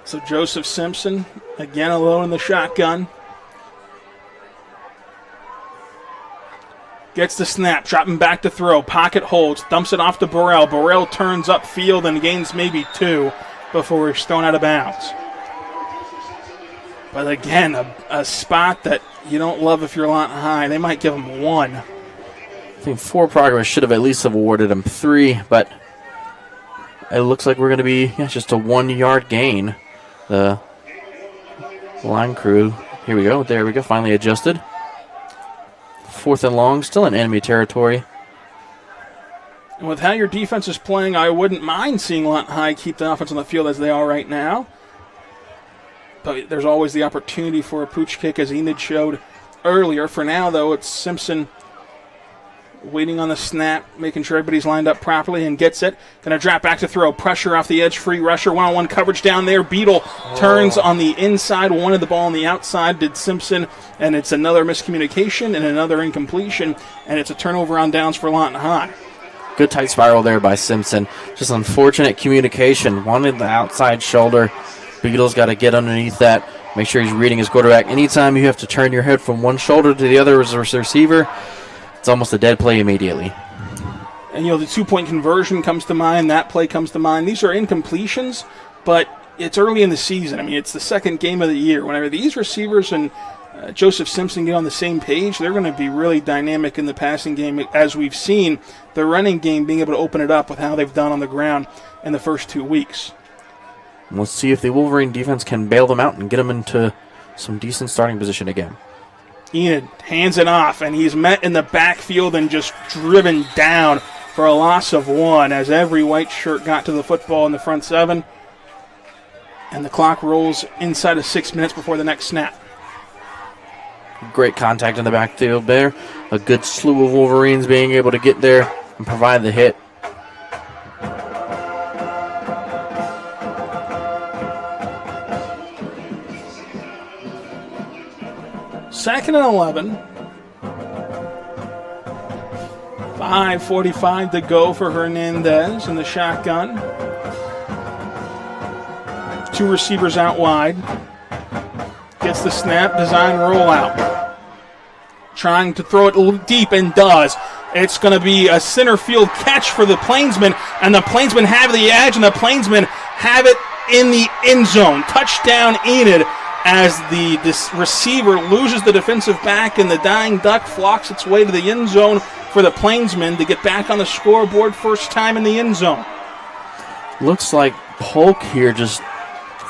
So Joseph Simpson, again alone in the shotgun. Gets the snap, dropping back to throw. Pocket holds, dumps it off to Burrell. Burrell turns upfield and gains maybe 2 before he's thrown out of bounds. But again, a spot that you don't love if you're Lawton High. They might give him 1. I think 4 progress should have at least awarded him 3, but it looks like we're going to be just a 1-yard gain. The line crew, here we go, there we go, finally adjusted. 4th and long, still in enemy territory. And with how your defense is playing, I wouldn't mind seeing Lawton High keep the offense on the field as they are right now. But there's always the opportunity for a pooch kick, as Enid showed earlier. For now, though, it's Simpson Waiting on the snap, making sure everybody's lined up properly, and gets it. Going to drop back to throw. Pressure off the edge, free rusher, one-on-one coverage down there. Beetle turns on the inside, wanted the ball on the outside, did Simpson, and it's another miscommunication and another incompletion, and it's a turnover on downs for Lawton High. Good tight spiral there by Simpson. Just unfortunate communication. Wanted the outside shoulder. Beetle's got to get underneath that. Make sure he's reading his quarterback. Anytime you have to turn your head from one shoulder to the other as a receiver, it's almost a dead play immediately. And, the 2-point conversion comes to mind. That play comes to mind. These are incompletions, but it's early in the season. I mean, it's the second game of the year. Whenever these receivers and Joseph Simpson get on the same page, they're going to be really dynamic in the passing game, as we've seen the running game being able to open it up with how they've done on the ground in the first 2 weeks. We'll see if the Wolverine defense can bail them out and get them into some decent starting position again. Enid hands it off, and he's met in the backfield and just driven down for a loss of 1 as every white shirt got to the football in the front 7. And the clock rolls inside of 6 minutes before the next snap. Great contact in the backfield there. A good slew of Wolverines being able to get there and provide the hit. Second and 11. 5:45 to go for Hernandez in the shotgun. 2 receivers out wide. Gets the snap, design rollout. Trying to throw it deep and does. It's going to be a center field catch for the Plainsmen, and the Plainsmen have the edge, and the Plainsmen have it in the end zone. Touchdown Enid, as this receiver loses the defensive back, and the Dying Duck flocks its way to the end zone for the Plainsmen to get back on the scoreboard first time in the end zone. Looks like Polk here just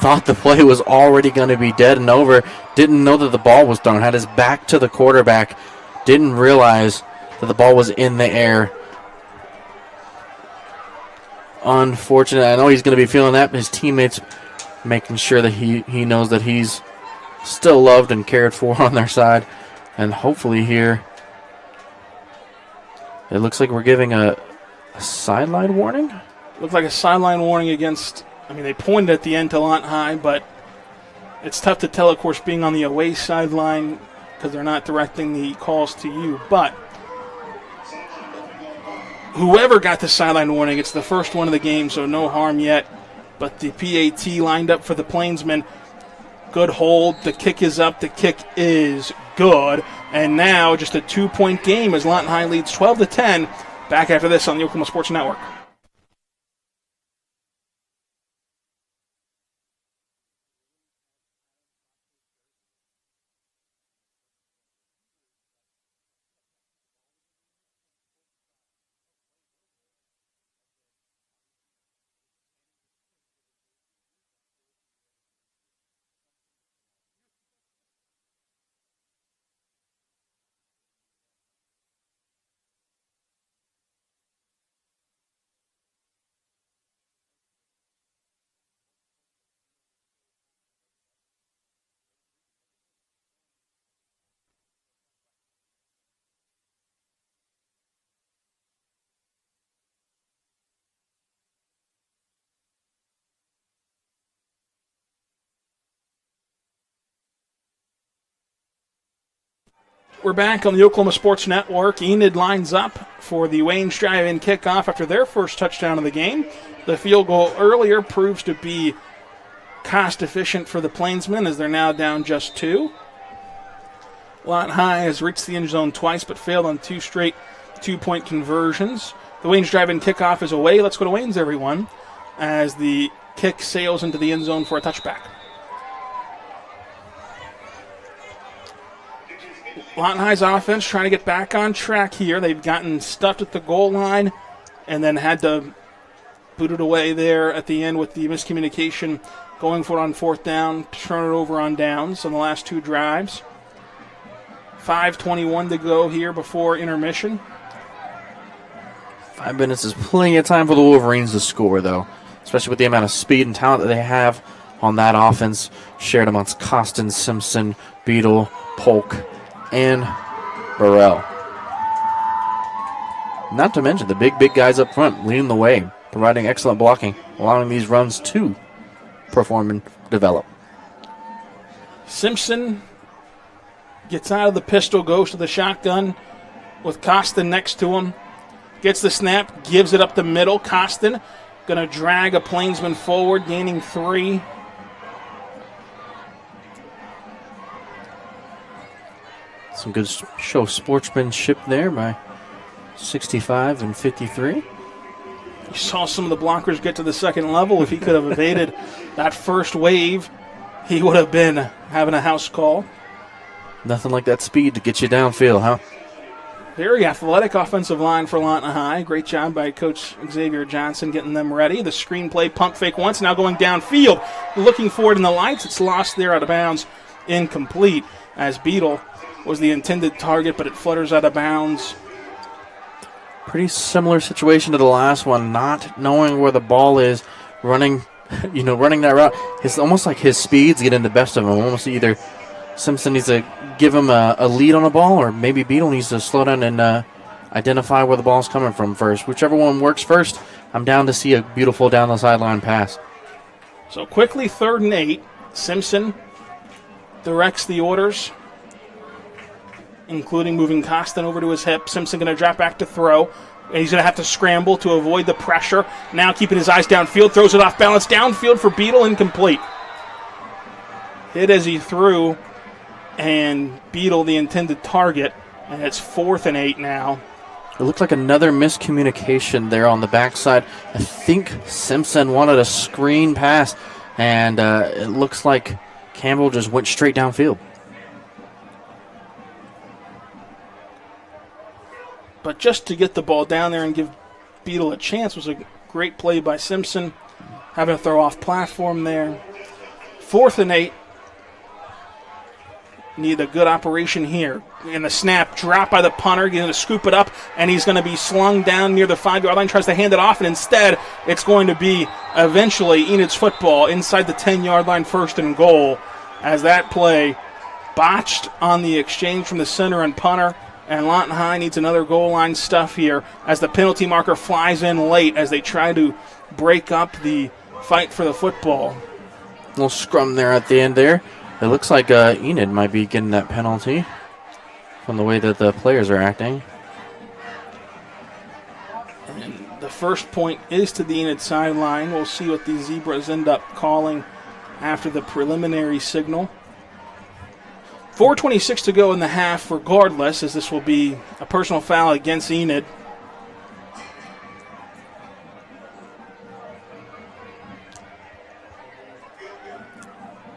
thought the play was already going to be dead and over. Didn't know that the ball was thrown. Had his back to the quarterback. Didn't realize that the ball was in the air. Unfortunate. I know he's going to be feeling that. His teammates making sure that he knows that he's still loved and cared for on their side. And hopefully here, it looks like we're giving a sideline warning. Looked like a sideline warning against, they pointed at the end to Lawton High, but it's tough to tell, of course, being on the away sideline because they're not directing the calls to you. But whoever got the sideline warning, it's the first one of the game, so no harm yet. But the PAT lined up for the Plainsmen. Good hold. The kick is up. The kick is good. And now just a 2-point game as Lawton High leads 12-10. Back after this on the Oklahoma Sports Network. We're back on the Oklahoma Sports Network. Enid lines up for the Wayne's Drive-In kickoff after their first touchdown of the game. The field goal earlier proves to be cost-efficient for the Plainsmen as they're now down just 2. Lawton High has reached the end zone twice but failed on 2 straight 2-point conversions. The Wayne's Drive-In kickoff is away. Let's go to Wayne's, everyone, as the kick sails into the end zone for a touchback. Lawton High's offense trying to get back on track here. They've gotten stuffed at the goal line and then had to boot it away there at the end with the miscommunication, going for it on 4th down, turn it over on downs on the last 2 drives. 5:21 to go here before intermission. 5 minutes is plenty of time for the Wolverines to score, though, especially with the amount of speed and talent that they have on that offense, shared amongst Costin, Simpson, Beetle, Polk, and Burrell. Not to mention the big guys up front leading the way, providing excellent blocking, allowing these runs to perform and develop. Simpson gets out of the pistol, goes to the shotgun with Costin next to him. Gets the snap, gives it up the middle. Costin going to drag a Plainsman forward, gaining 3. Some good show of sportsmanship there by 65 and 53. You saw some of the blockers get to the second level. If he could have evaded that first wave, he would have been having a house call. Nothing like that speed to get you downfield, huh? Very athletic offensive line for Lawton High. Great job by Coach Xavier Johnson getting them ready. The screenplay pump fake once, now going downfield. Looking forward in the lights. It's lost there out of bounds. Incomplete as Beetle was the intended target, but it flutters out of bounds. Pretty similar situation to the last one, not knowing where the ball is, running that route. It's almost like his speed's getting the best of him. Almost either Simpson needs to give him a lead on the ball, or maybe Beetle needs to slow down and identify where the ball's coming from first. Whichever one works first, I'm down to see a beautiful down the sideline pass. So quickly, 3rd and 8. Simpson directs the orders, including moving Costin over to his hip. Simpson going to drop back to throw. And he's going to have to scramble to avoid the pressure. Now keeping his eyes downfield, throws it off balance. Downfield for Beetle, incomplete. Hit as he threw, and Beetle the intended target. And it's 4th and 8 now. It looked like another miscommunication there on the backside. I think Simpson wanted a screen pass, and it looks like Campbell just went straight downfield. But just to get the ball down there and give Beetle a chance was a great play by Simpson. Having a throw off platform there. 4th and 8. Need a good operation here. And the snap, drop by the punter, going to scoop it up, and he's going to be slung down near the 5-yard line, tries to hand it off, and instead it's going to be eventually Enid's football inside the 10-yard line, 1st and goal, as that play botched on the exchange from the center and punter. And Lawton High needs another goal line stuff here as the penalty marker flies in late as they try to break up the fight for the football. A little scrum there at the end there. It looks like Enid might be getting that penalty from the way that the players are acting. And the first point is to the Enid sideline. We'll see what the Zebras end up calling after the preliminary signal. 4:26 to go in the half, regardless, as this will be a personal foul against Enid.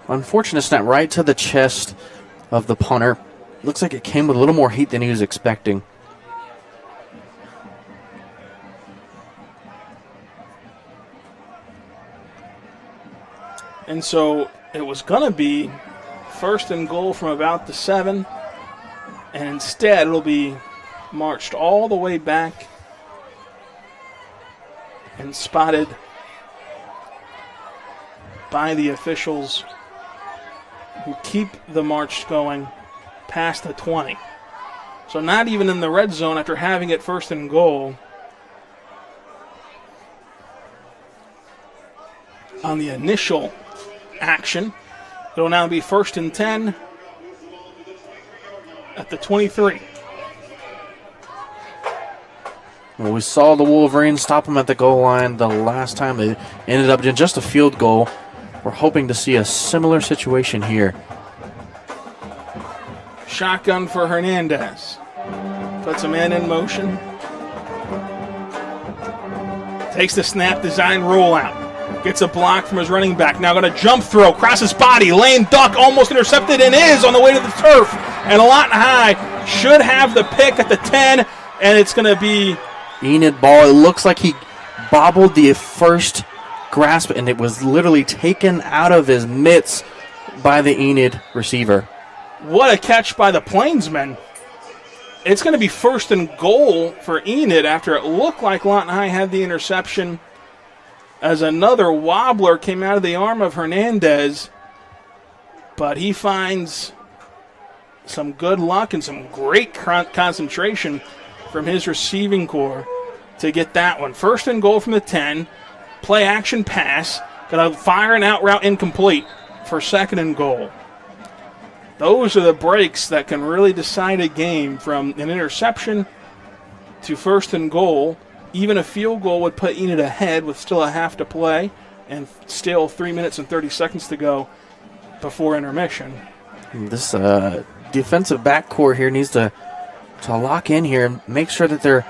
Unfortunate snap right to the chest of the punter. Looks like it came with a little more heat than he was expecting. And so it was going to be 1st and goal from about the 7, and instead it'll be marched all the way back and spotted by the officials who keep the march going past the 20. So not even in the red zone after having it 1st and goal. On the initial action, it'll now be 1st and 10 at the 23. Well, we saw the Wolverines stop them at the goal line the last time. They ended up in just a field goal. We're hoping to see a similar situation here. Shotgun for Hernandez. Puts a man in motion. Takes the snap, design rollout. Gets a block from his running back. Now going to jump throw, crosses body, lane duck, almost intercepted, and is on the way to the turf. And Lawton High should have the pick at the 10, and it's going to be Enid ball. It looks like he bobbled the first grasp, and it was literally taken out of his mitts by the Enid receiver. What a catch by the Plainsmen. It's going to be 1st and goal for Enid after it looked like Lawton High had the interception, as another wobbler came out of the arm of Hernandez, but he finds some good luck and some great concentration. from his receiving core to get that one. First and goal from the 10. Play action pass. Going to fire an out route incomplete for second and goal. Those are the breaks that can really decide a game, from an interception to first and goal. Even a field goal would put Enid ahead with still a half to play and still 3 minutes and 30 seconds to go before intermission. This defensive backcourt here needs to lock in here and make sure that they're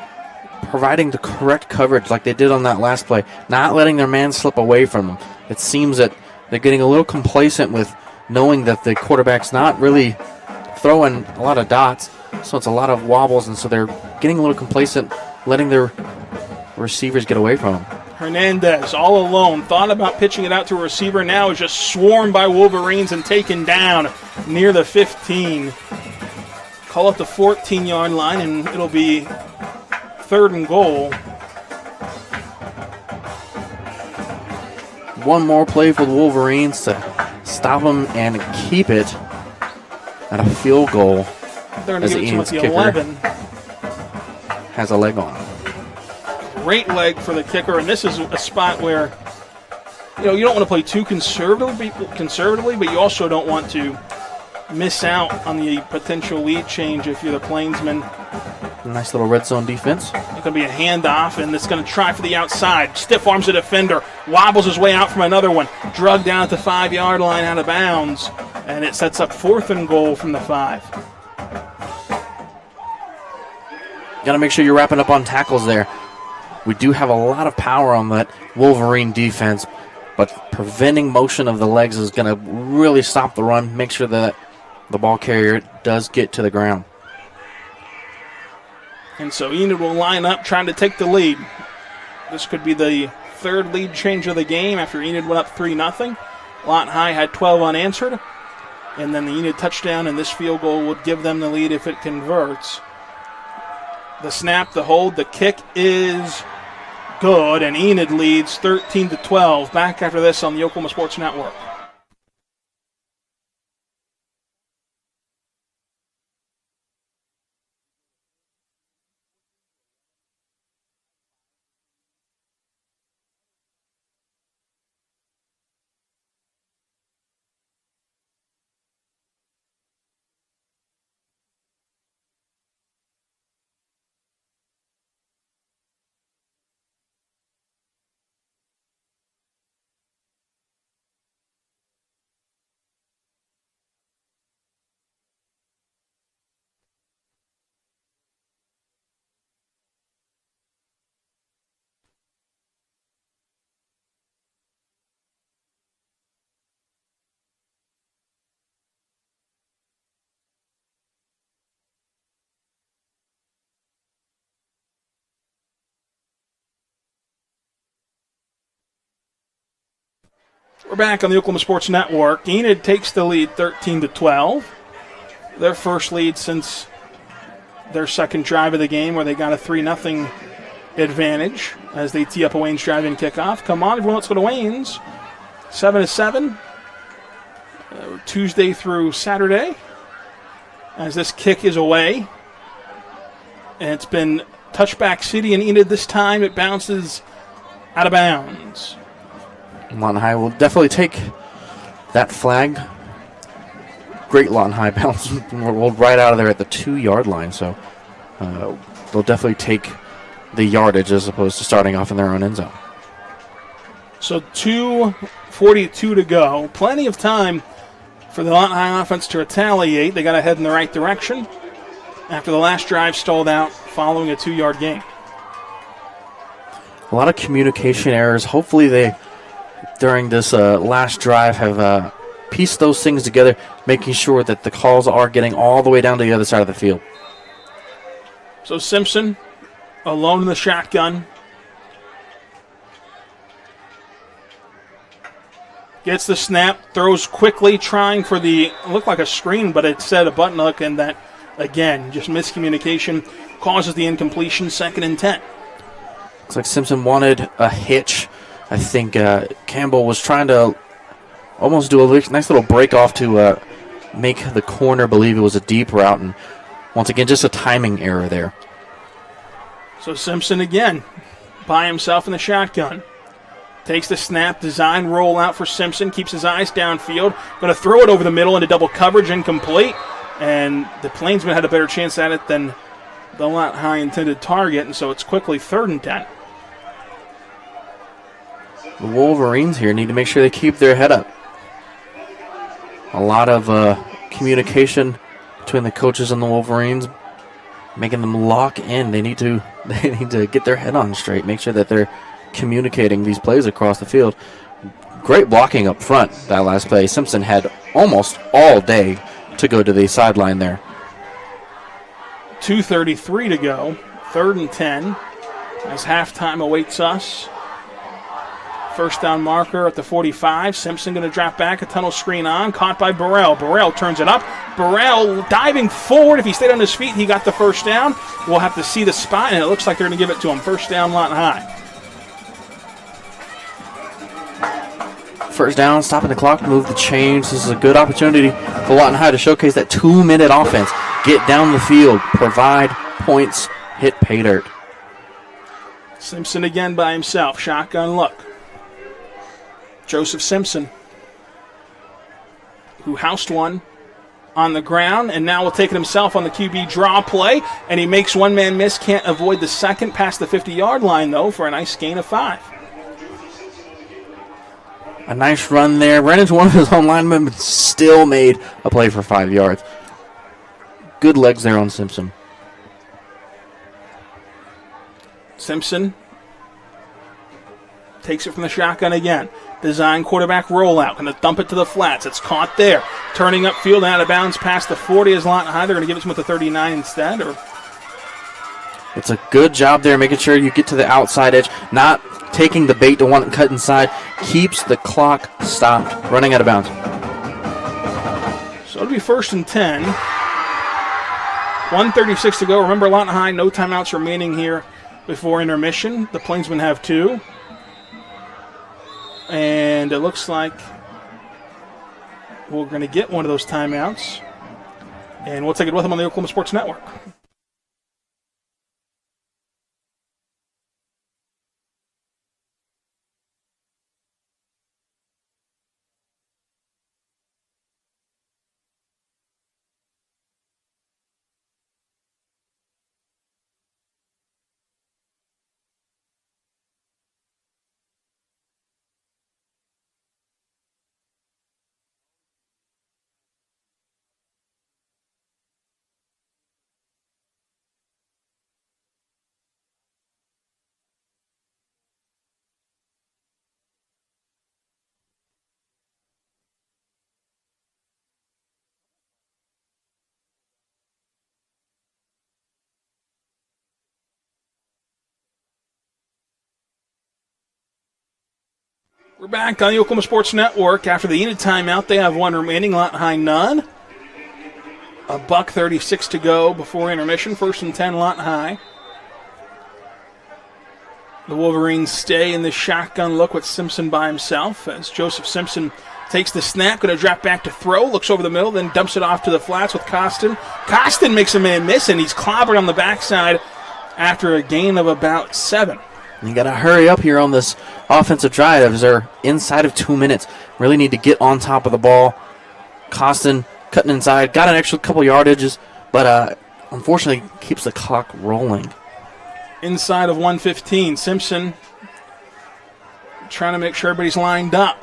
providing the correct coverage like they did on that last play, not letting their man slip away from them. It seems that they're getting a little complacent with knowing that the quarterback's not really throwing a lot of dots, so it's a lot of wobbles, and so they're getting a little complacent, letting their receivers get away from them. Hernandez all alone, thought about pitching it out to a receiver, now is just swarmed by Wolverines and taken down near the 15. Call up the 14-yard line, and it'll be third and goal. One more play for the Wolverines to stop them and keep it at a field goal. They're going to give it to him at the 11. Has a leg on. Great leg for the kicker, and this is a spot where you don't want to play too conservatively, but you also don't want to miss out on the potential lead change if you're the Plainsmen. Nice little red zone defense. It's going to be a handoff, and it's going to try for the outside. Stiff arms the defender, wobbles his way out from another one, drugged down at the 5-yard line out of bounds, and it sets up fourth and goal from the 5. Got to make sure you're wrapping up on tackles there. We do have a lot of power on that Wolverine defense, but preventing motion of the legs is going to really stop the run, make sure that the ball carrier does get to the ground. And so Enid will line up trying to take the lead. This could be the third lead change of the game after Enid went up 3-0. Lawton High had 12 unanswered. And then the Enid touchdown and this field goal would give them the lead if it converts. The snap, the hold, the kick is good, and Enid leads 13-12. Back after this on the Oklahoma Sports Network. We're back on the Oklahoma Sports Network. Enid takes the lead 13-12. Their first lead since their second drive of the game, where they got a 3-0 advantage as they tee up a Wayne's drive-in kickoff. Come on, everyone, let's go to Wayne's. 7-7. Tuesday through Saturday. As this kick is away. And it's been touchback city in Enid this time. It bounces out of bounds. Lawton High will definitely take that flag. Great Lawton High bounce. Rolled right out of there at the 2-yard line. So they'll definitely take the yardage as opposed to starting off in their own end zone. So 2:42 to go. Plenty of time for the Lawton High offense to retaliate. They got to head in the right direction after the last drive stalled out following a 2-yard gain. A lot of communication errors. Hopefully they, during this last drive, have pieced those things together, making sure that the calls are getting all the way down to the other side of the field. So Simpson alone in the shotgun. Gets the snap, throws quickly, trying for the, looked like a screen, but it said a button hook, and that, again, just miscommunication causes the incompletion, 2nd and 10. Looks like Simpson wanted a hitch. I think Campbell was trying to almost do a nice little break off to make the corner believe it was a deep route, and once again, just a timing error there. So Simpson again, by himself in the shotgun. Takes the snap, design roll out for Simpson, keeps his eyes downfield. Going to throw it over the middle into double coverage, incomplete. And the Plainsmen had a better chance at it than the Lawton High intended target, and so it's quickly 3rd and 10. The Wolverines here need to make sure they keep their head up. A lot of communication between the coaches and the Wolverines, making them lock in. They need to get their head on straight, make sure that they're communicating these plays across the field. Great blocking up front that last play. Simpson had almost all day to go to the sideline there. 2:33 to go, 3rd and 10, as halftime awaits us. First down marker at the 45. Simpson going to drop back, a tunnel screen on, caught by Burrell. Burrell turns it up. Burrell diving forward. If he stayed on his feet, he got the first down. We'll have to see the spot, and it looks like they're going to give it to him. First down, Lawton High. First down, stopping the clock, move the chains. This is a good opportunity for Lawton High to showcase that 2-minute offense. Get down the field, provide points, hit pay dirt. Simpson again by himself. Shotgun look. Joseph Simpson, who housed one on the ground, and now will take it himself on the QB draw play, and he makes one man miss, can't avoid the second, past the 50-yard line, though, for a nice gain of 5. A nice run there. Ran into one of his own linemen, but still made a play for 5 yards. Good legs there on Simpson. Simpson takes it from the shotgun again. Design quarterback rollout. Going to dump it to the flats. It's caught there. Turning upfield and out of bounds past the 40 is Lawton High. They're going to give it to him at the 39 instead. It's a good job there, making sure you get to the outside edge, not taking the bait to want to cut inside. Keeps the clock stopped, running out of bounds. So it'll be 1st and 10. 1:36 to go. Remember, Lawton High, no timeouts remaining here before intermission. The Plainsmen have 2. And it looks like we're going to get one of those timeouts. And we'll take it with them on the Oklahoma Sports Network. We're back on the Oklahoma Sports Network. After the Enid timeout, they have 1 remaining. Lawton High none. $1:36 to go before intermission. 1st and 10, Lawton High. The Wolverines stay in the shotgun look with Simpson by himself as Joseph Simpson takes the snap, going to drop back to throw, looks over the middle, then dumps it off to the flats with Costin. Costin makes a man miss, and he's clobbered on the backside after a gain of about 7. You got to hurry up here on this offensive drive as they're inside of 2 minutes. Really need to get on top of the ball. Costin cutting inside, got an extra couple yardages, but unfortunately keeps the clock rolling. Inside of 1:15, Simpson trying to make sure everybody's lined up.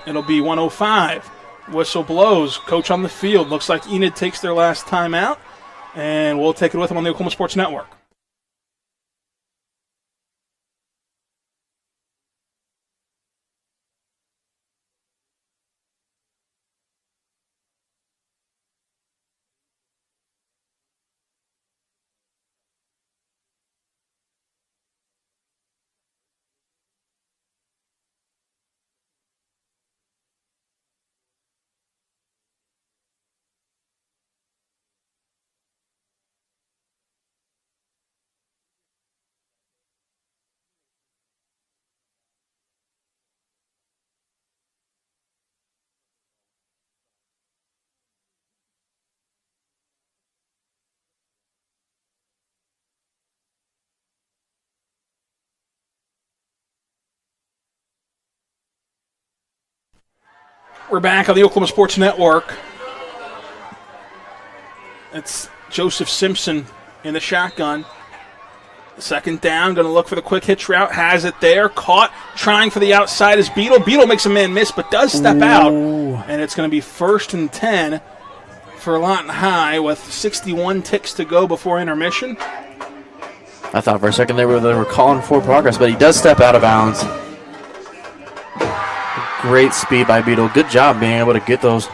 It'll be 1:05. Whistle blows. Coach on the field. Looks like Enid takes their last timeout, and we'll take it with them on the Oklahoma Sports Network. We're back on the Oklahoma Sports Network. It's Joseph Simpson in the shotgun. Second down, going to look for the quick hitch route. Has it there, caught, trying for the outside is Beadle. Beadle makes a man miss, but does step out. And it's going to be 1st and 10 for Lawton High with 61 ticks to go before intermission. I thought for a second they were calling for progress, but he does step out of bounds. Great speed by Beadle. Good job being able to get those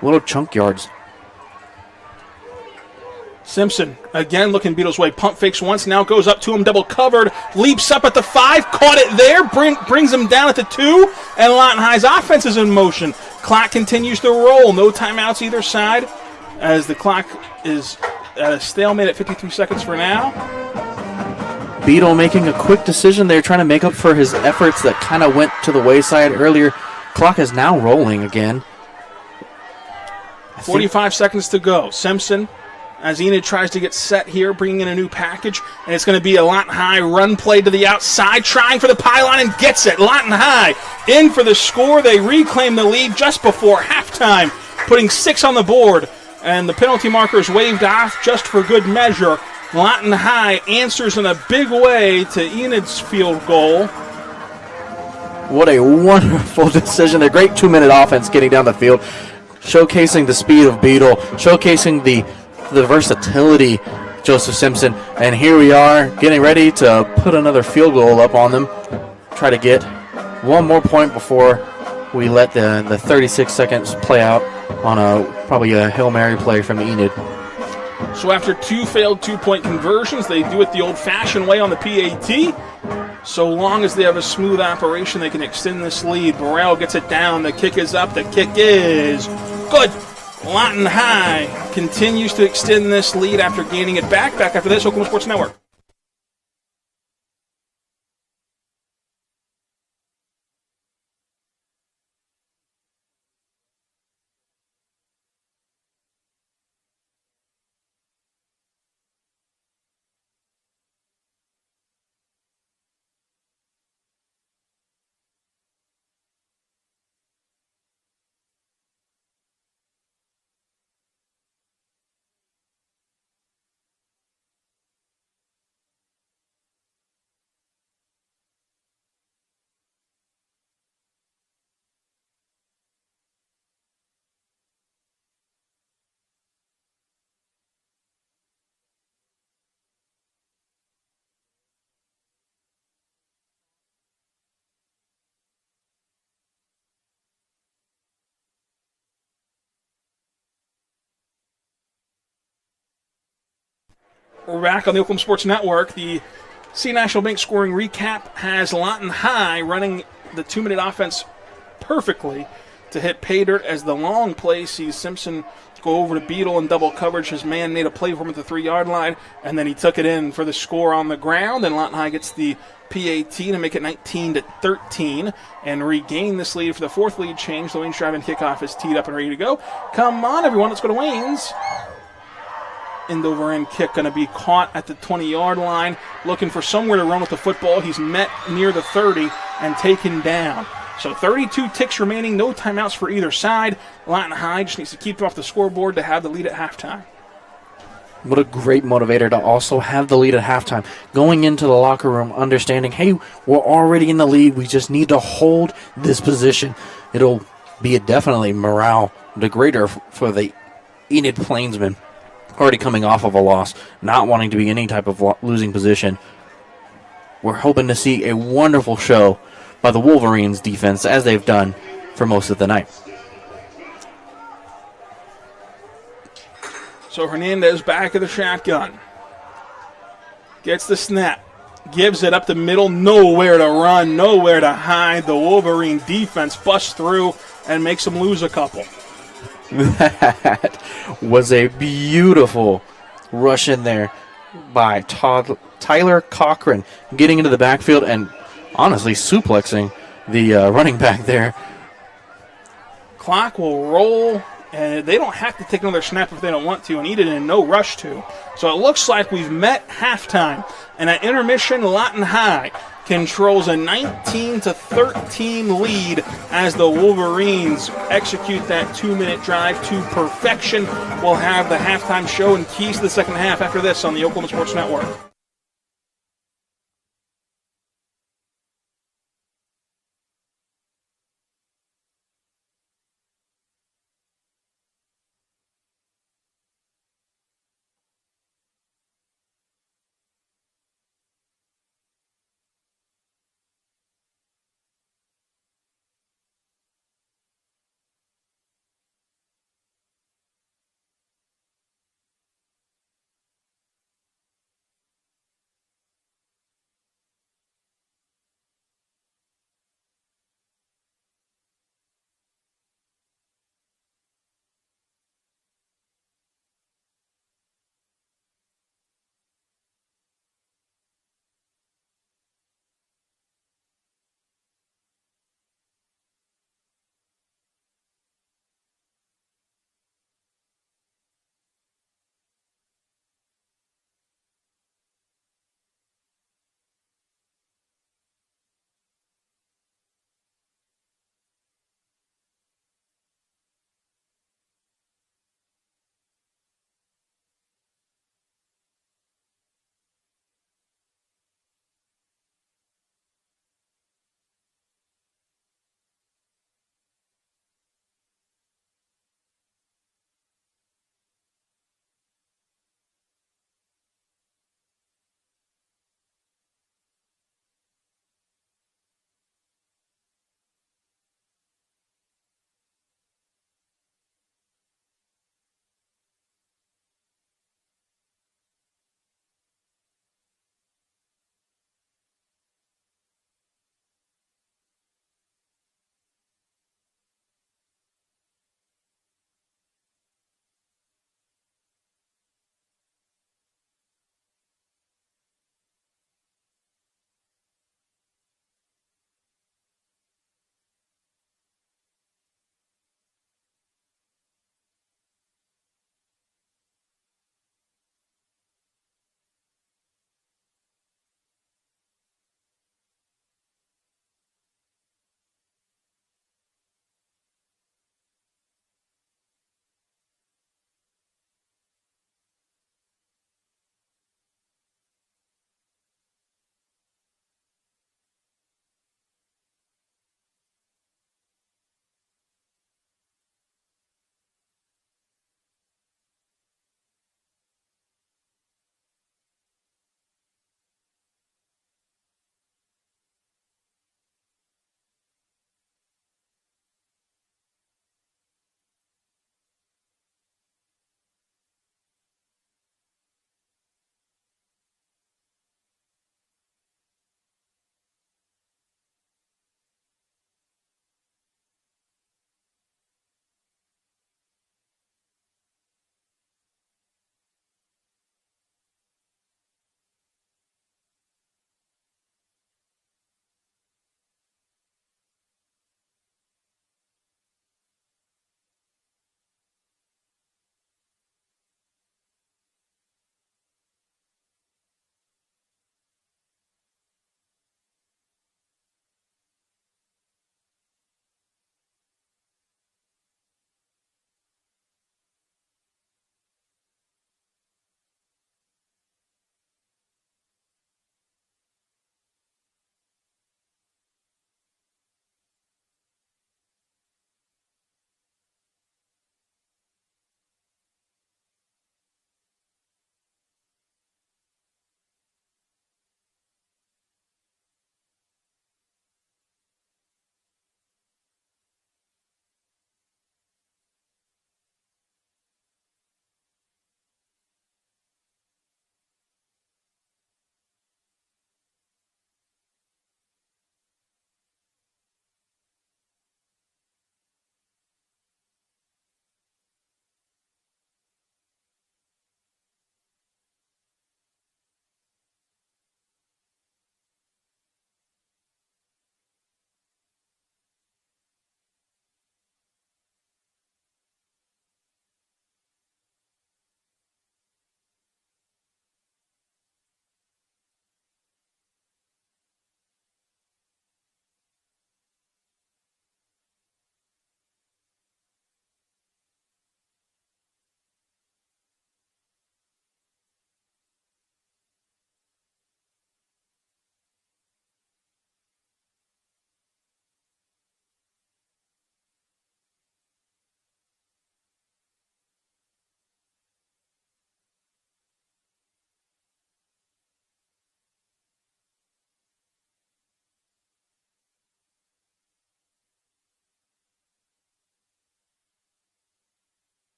little chunk yards. Simpson again looking Beadle's way. Pump fakes once, now goes up to him, double covered, leaps up at the 5, caught it there, brings him down at the 2, and Lawton High's offense is in motion. Clock continues to roll. No timeouts either side as the clock is at a stalemate at 53 seconds for now. Beadle making a quick decision there, trying to make up for his efforts that kind of went to the wayside earlier. Clock is now rolling again. 45 seconds to go. Simpson, as Enid tries to get set here, bringing in a new package, and it's going to be a Lawton High run play to the outside, trying for the pylon and gets it. Lawton High in for the score. They reclaim the lead just before halftime, putting 6 on the board, and the penalty marker is waved off just for good measure. Lawton High answers in a big way to Enid's field goal. What a wonderful decision. A great 2-minute offense getting down the field, showcasing the speed of Beadle, showcasing the versatility Joseph Simpson. And here we are getting ready to put another field goal up on them. Try to get one more point before we let the 36 seconds play out on probably a Hail Mary play from Enid. So after 2 failed 2-point conversions, they do it the old-fashioned way on the PAT. So long as they have a smooth operation, they can extend this lead. Burrell gets it down. The kick is up. The kick is good. Lawton High continues to extend this lead after gaining it back. Back after this, Oklahoma Sports Network. We're back on the Oklahoma Sports Network. The C National Bank scoring recap has Lawton High running the 2-minute offense perfectly to hit pay dirt as the long play sees Simpson go over to Beadle in double coverage. His man made a play for him at the 3-yard line, and then he took it in for the score on the ground. And Lawton High gets the PAT to make it 19-13 and regain this lead for the 4th lead change. The Wayne's driving kickoff is teed up and ready to go. Come on, everyone, let's go to Wayne's. End over end kick going to be caught at the 20-yard line, looking for somewhere to run with the football. He's met near the 30 and taken down. So 32 ticks remaining, no timeouts for either side. Lawton High just needs to keep it off the scoreboard to have the lead at halftime. What a great motivator to also have the lead at halftime. Going into the locker room, understanding, hey, we're already in the lead. We just need to hold this position. It'll be definitely morale degrader for the Enid Plainsmen. Already coming off of a loss, not wanting to be in any type of losing position. We're hoping to see a wonderful show by the Wolverines defense, as they've done for most of the night. So Hernandez back of the shotgun. Gets the snap. Gives it up the middle. Nowhere to run, nowhere to hide. The Wolverine defense busts through and makes them lose a couple. That was a beautiful rush in there by Tyler Cochran, getting into the backfield and honestly suplexing the running back there. Clock will roll, and they don't have to take another snap if they don't want to, and Enid in no rush to. So it looks like we've met halftime. And at intermission, Lawton High controls a 19-13 lead as the Wolverines execute that 2-minute drive to perfection. We'll have the halftime show and keys to the second half after this on the Oklahoma Sports Network.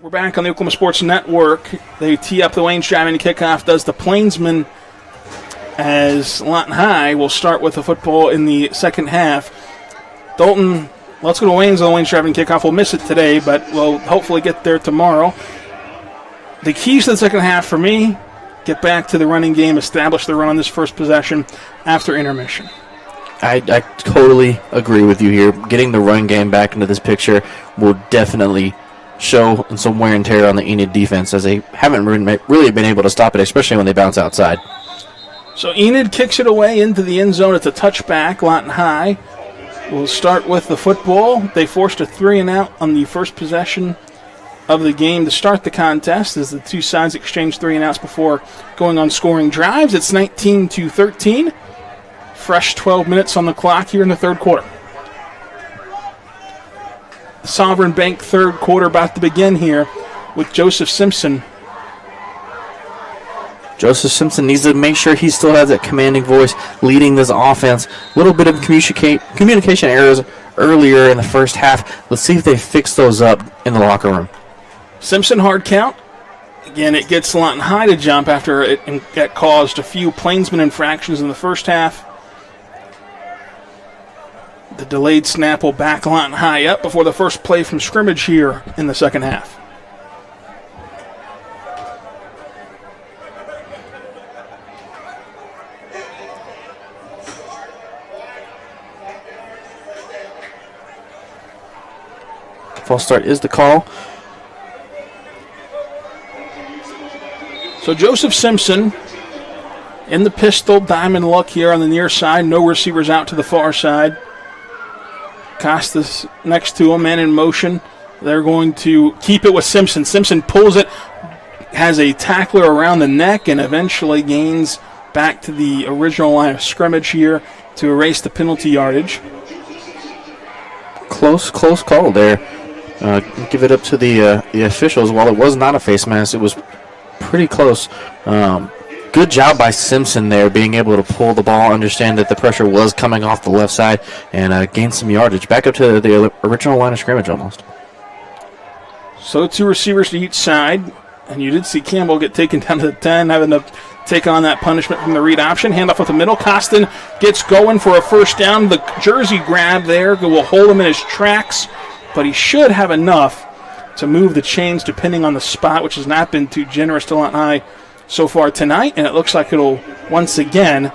We're back on the Oklahoma Sports Network. They tee up the Wayne's driving kickoff, does the Plainsman, as Lawton High will start with the football in the second half. Dalton, let's go to Wayne's on the Wayne's driving kickoff. We'll miss it today, but we'll hopefully get there tomorrow. The keys to the second half for me, get back to the running game, establish the run on this first possession after intermission. I totally agree with you here. Getting the run game back into this picture will definitely show some wear and tear on the Enid defense, as they haven't really been able to stop it, especially when they bounce outside. So Enid kicks it away into the end zone. It's a touchback. Lawton High will start with the football. They forced a 3-and-out on the first possession of the game to start the contest, as the two sides exchanged 3-and-outs before going on scoring drives. It's 19-13. Fresh 12 minutes on the clock here in the third quarter. Sovereign Bank third quarter about to begin here with Joseph Simpson. Joseph Simpson needs to make sure he still has that commanding voice leading this offense. A little bit of communication errors earlier in the first half. Let's see if they fix those up in the locker room. Simpson hard count. Again, it gets Lawton High to jump after it caused a few Plainsman infractions in the first half. The delayed snap will back Lawton High up before the first play from scrimmage here in the second half. False start is the call. So Joseph Simpson in the pistol, diamond look here on the near side. No receivers out to the far side. Costas next to him, man in motion. They're going to keep it with Simpson. Simpson pulls it, has a tackler around the neck, and eventually gains back to the original line of scrimmage here to erase the penalty yardage. Close call there. Give it up to the officials. While it was not a face mask, it was pretty close. Good job by Simpson there, being able to pull the ball, understand that the pressure was coming off the left side, and gain some yardage. Back up to the original line of scrimmage almost. So two receivers to each side, and you did see Campbell get taken down to the 10, having to take on that punishment from the read option. Handoff with the middle. Costin gets going for a first down. The jersey grab there will hold him in his tracks, but he should have enough to move the chains depending on the spot, which has not been too generous to Lawton High so far tonight, and it looks like it'll once again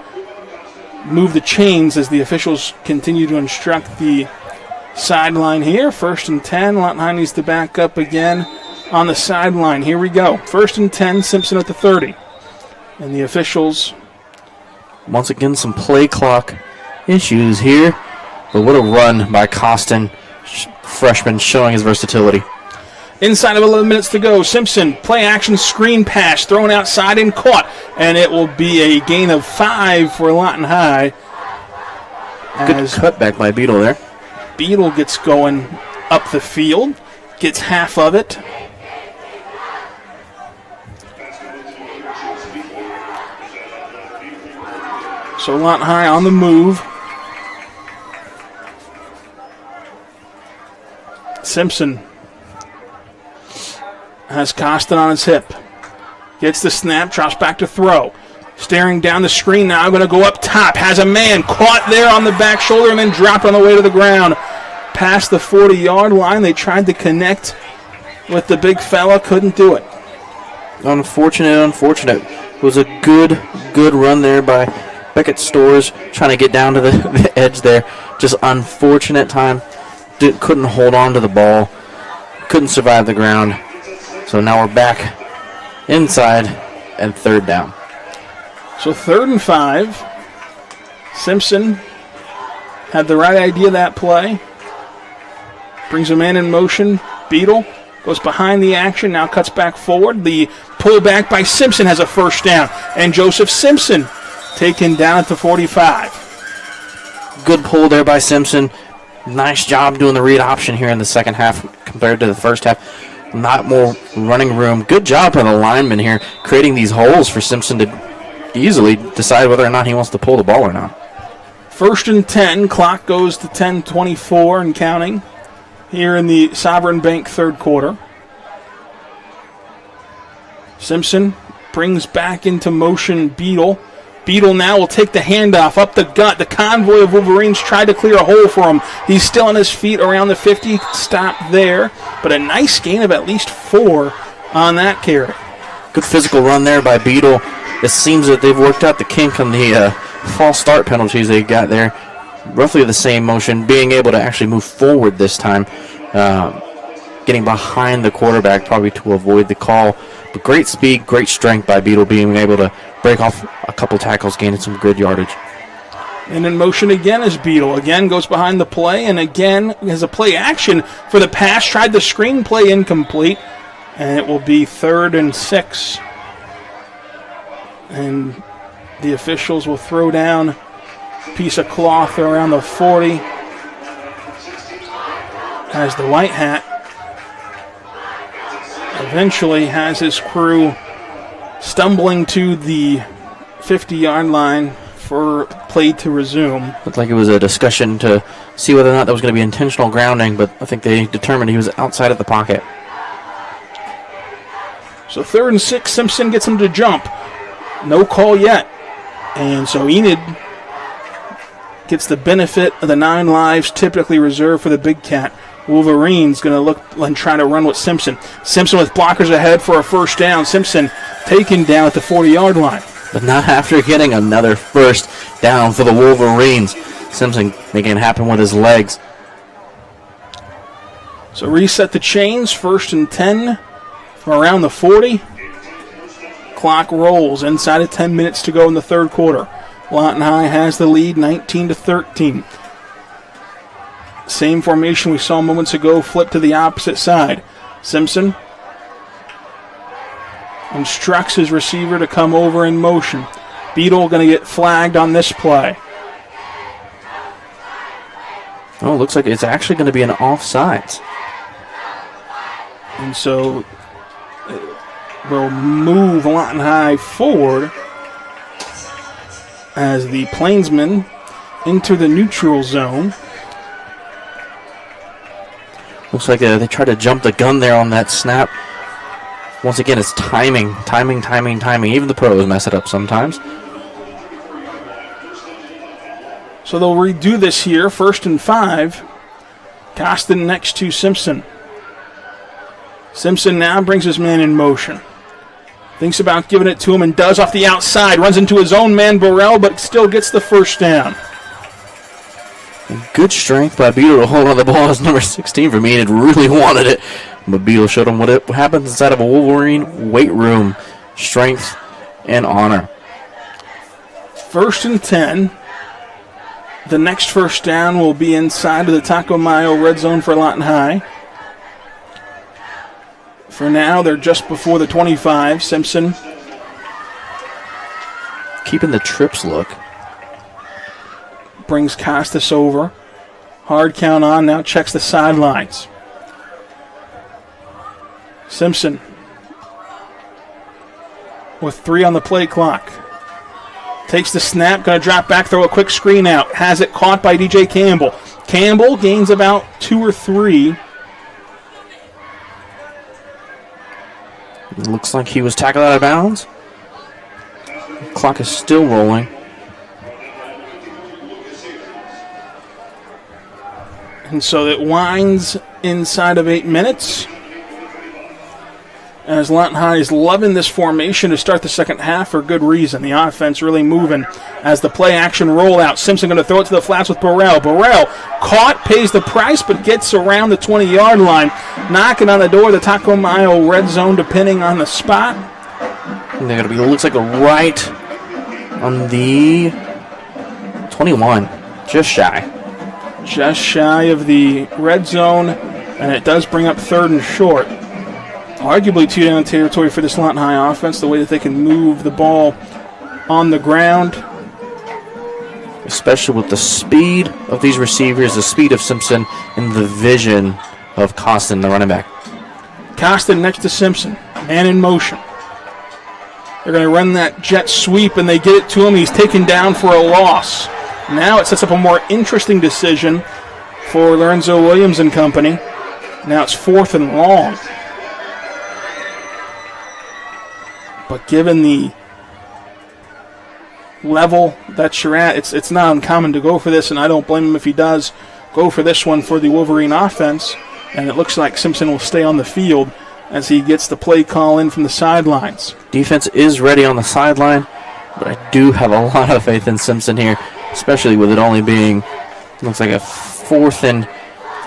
move the chains as the officials continue to instruct the sideline here. 1st and 10. Lawton High needs to back up again on the sideline. Here we go. 1st and 10. Simpson at the 30. And the officials. Once again, some play clock issues here. But what a run by Costin, freshman, showing his versatility. Inside of 11 minutes to go, Simpson, play action screen pass, thrown outside and caught. And it will be a gain of 5 for Lawton High. Good cutback by Beetle there. Beetle gets going up the field, gets half of it. So Lawton High on the move. Simpson has Costin on his hip. Gets the snap, drops back to throw. Staring down the screen now, going to go up top. Has a man caught there on the back shoulder and then dropped on the way to the ground. Past the 40-yard line. They tried to connect with the big fella. Couldn't do it. Unfortunate. It was a good run there by Beckett Stores, trying to get down to the edge there. Just unfortunate time. Couldn't hold on to the ball. Couldn't survive the ground. So now we're back inside and 3rd down. So 3rd and 5. Simpson had the right idea that play. Brings a man in motion. Beetle goes behind the action, now cuts back forward. The pullback by Simpson has a first down. And Joseph Simpson taken down at the 45. Good pull there by Simpson. Nice job doing the read option here in the second half compared to the first half. Not more running room. Good job by the lineman here, creating these holes for Simpson to easily decide whether or not he wants to pull the ball or not. 1st and 10. Clock goes to 10:24 and counting here in the Sovereign Bank third quarter. Simpson brings back into motion Beadle. Beadle now will take the handoff up the gut. The convoy of Wolverines tried to clear a hole for him. He's still on his feet around the 50. Stop there. But a nice gain of at least 4 on that carry. Good physical run there by Beadle. It seems that they've worked out the kink on the false start penalties they got there. Roughly the same motion, being able to actually move forward this time. Getting behind the quarterback probably to avoid the call. But great speed, great strength by Beadle, being able to break off a couple tackles, gaining some good yardage. And in motion again is Beadle. Again goes behind the play, and again has a play action for the pass. Tried the screen play, incomplete. And it will be 3rd and 6. And the officials will throw down a piece of cloth around the 40 as the white hat eventually has his crew stumbling to the 50-yard line for play to resume. Looked like it was a discussion to see whether or not that was going to be intentional grounding, but I think they determined he was outside of the pocket. So 3rd and 6, Simpson gets him to jump. No call yet. And so Enid gets the benefit of the 9 lives typically reserved for the Big Cat. Wolverines going to look and try to run with Simpson. Simpson with blockers ahead for a first down. Simpson taken down at the 40-yard line. But not after getting another first down for the Wolverines. Simpson making it happen with his legs. So reset the chains. 1st and 10 from around the 40. Clock rolls. Inside of 10 minutes to go in the 3rd quarter. Lawton High has the lead, 19-13. Same formation we saw moments ago, flip to the opposite side. Simpson instructs his receiver to come over in motion. Beadle going to get flagged on this play. Oh, it looks like it's actually going to be an offsides. And so we'll move Lawton High forward as the Plainsmen enter the neutral zone. Looks like they tried to jump the gun there on that snap. Once again, it's timing. Even the pros mess it up sometimes. So they'll redo this here. 1st and 5. Costin next to Simpson. Simpson now brings his man in motion. Thinks about giving it to him and does off the outside. Runs into his own man, Burrell, but still gets the first down. Good strength by Beadle to hold on the ball as number 16 for Enid really wanted it. But Beadle showed him what happens inside of a Wolverine weight room. Strength and honor. 1st and 10. The next first down will be inside of the Taco Mayo red zone for Lawton High. For now, they're just before the 25. Simpson keeping the trips look. Brings Costas over. Hard count on, now checks the sidelines. Simpson with 3 on the play clock. Takes the snap, going to drop back, throw a quick screen out. Has it caught by DJ Campbell. Campbell gains about 2 or 3. Looks like he was tackled out of bounds. Clock is still rolling. And so it winds inside of 8 minutes. As Lawton High is loving this formation to start the second half for good reason. The offense really moving as the play action rollout. Simpson going to throw it to the flats with Burrell. Burrell caught, pays the price, but gets around the 20-yard line. Knocking on the door of the Taco Mayo red zone depending on the spot. And they're going to be, looks like a right on the 21. Just shy. Just shy of the red zone, and it does bring up 3rd and short. Arguably 2-down territory for this Lawton High offense, the way that they can move the ball on the ground. Especially with the speed of these receivers, the speed of Simpson, and the vision of Costin, the running back. Costin next to Simpson, man in motion. They're going to run that jet sweep, and they get it to him. He's taken down for a loss. Now it sets up a more interesting decision for Lorenzo Williams and company. Now it's 4th and long. But given the level that you're at, it's not uncommon to go for this, and I don't blame him if he does go for this one for the Wolverine offense. And it looks like Simpson will stay on the field as he gets the play call in from the sidelines. Defense is ready on the sideline, but I do have a lot of faith in Simpson here, especially with it only being, looks like a fourth and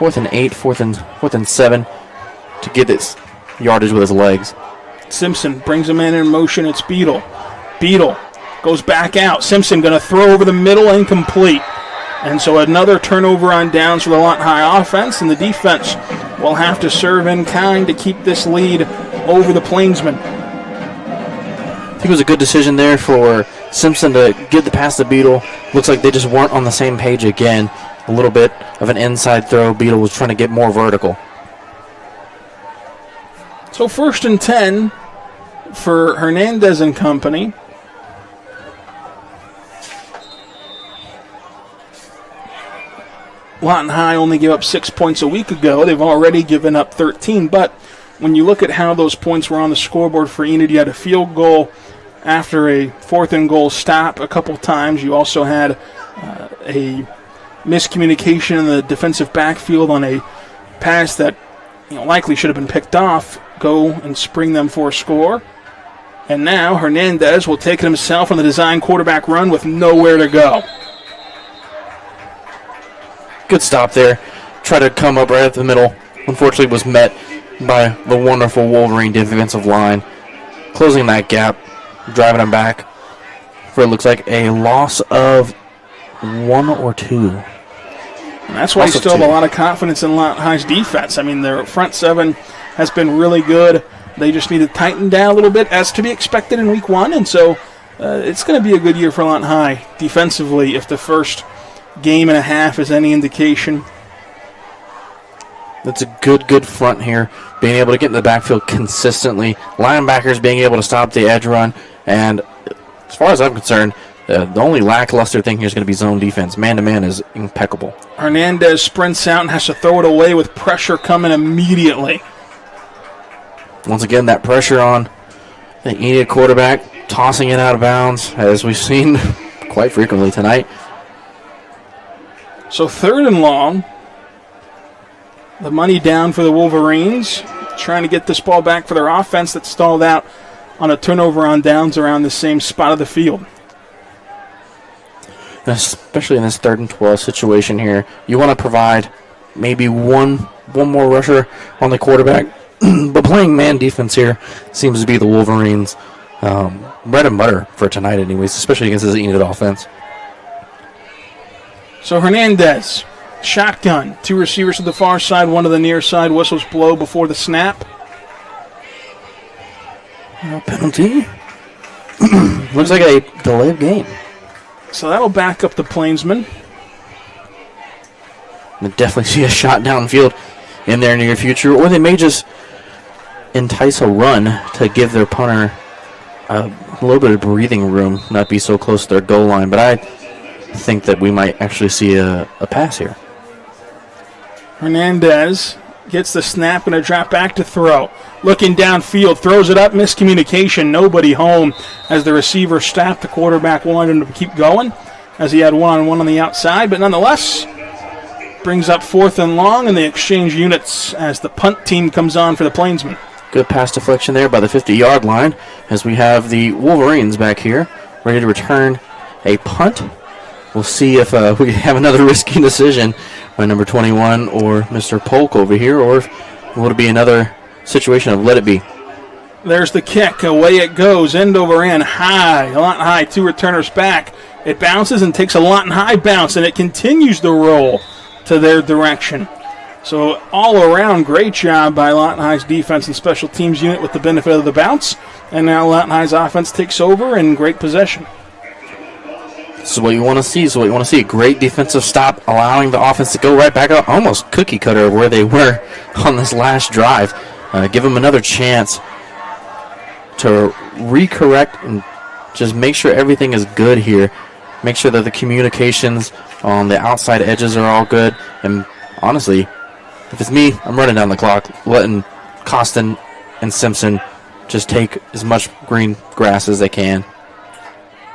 8, fourth and 7 to get this yardage with his legs. Simpson brings him in motion. It's Beadle. Beadle goes back out. Simpson going to throw over the middle, incomplete. And so another turnover on downs for the Lawton High offense, and the defense will have to serve in kind to keep this lead over the Plainsmen. I think it was a good decision there for Simpson to get the pass to Beadle. Looks like they just weren't on the same page again. A little bit of an inside throw. Beadle was trying to get more vertical. So 1st and 10 for Hernandez and company. Lawton High only gave up 6 points a week ago. They've already given up 13. But when you look at how those points were on the scoreboard for Enid, you had a field goal after a 4th and goal stop a couple times. You also had a miscommunication in the defensive backfield on a pass that likely should have been picked off. Go and spring them for a score. And now Hernandez will take it himself on the design quarterback run with nowhere to go. Good stop there. Try to come up right at the middle. Unfortunately was met by the wonderful Wolverine defensive line. Closing that gap. Driving him back for it looks like a loss of 1 or 2. And that's why you still have a lot of confidence in Lawton High's defense. I mean, their front seven has been really good. They just need to tighten down a little bit, as to be expected in week 1. And so it's going to be a good year for Lawton High defensively if the first game and a half is any indication. That's a good front here. Being able to get in the backfield consistently. Linebackers being able to stop the edge run. And as far as I'm concerned, the only lackluster thing here is going to be zone defense. Man-to-man is impeccable. Hernandez sprints out and has to throw it away with pressure coming immediately. Once again, that pressure on the Enid quarterback, tossing it out of bounds, as we've seen quite frequently tonight. So 3rd and long. The money down for the Wolverines, trying to get this ball back for their offense that stalled out on a turnover on downs around the same spot of the field. And especially in this 3rd and 12 situation here, you want to provide maybe one more rusher on the quarterback. But playing man defense here seems to be the Wolverines' bread and butter for tonight anyways, especially against this Enid offense. So Hernandez, shotgun. 2 receivers to the far side, 1 to the near side. Whistles blow before the snap. Penalty. Looks like a delayed game. So that'll back up the Plainsmen. We'll definitely see a shot downfield in their near future, or they may just entice a run to give their punter a little bit of breathing room, not be so close to their goal line. But I think that we might actually see a pass here. Hernandez gets the snap, going to drop back to throw. Looking downfield, throws it up, miscommunication, nobody home as the receiver stopped. The quarterback wanted him to keep going as he had one-on-one on the outside, but nonetheless brings up 4th and long, and they exchange units as the punt team comes on for the Plainsmen. Good pass deflection there by the 50-yard line as we have the Wolverines back here ready to return a punt. We'll see if we have another risky decision by number 21 or Mr. Polk over here, or if will it be another situation of let it be. There's the kick. Away it goes. End over end. High. Lawton High. 2 returners back. It bounces and takes a Lawton High bounce, and it continues to roll to their direction. So all around, great job by Lawton High's defense and special teams unit with the benefit of the bounce. And now Lawton High's offense takes over in great possession. This is what you want to see. A great defensive stop, allowing the offense to go right back up, almost cookie cutter where they were on this last drive. Give them another chance to recorrect and just make sure everything is good here. Make sure that the communications on the outside edges are all good. And honestly, if it's me, I'm running down the clock, letting Costin and Simpson just take as much green grass as they can.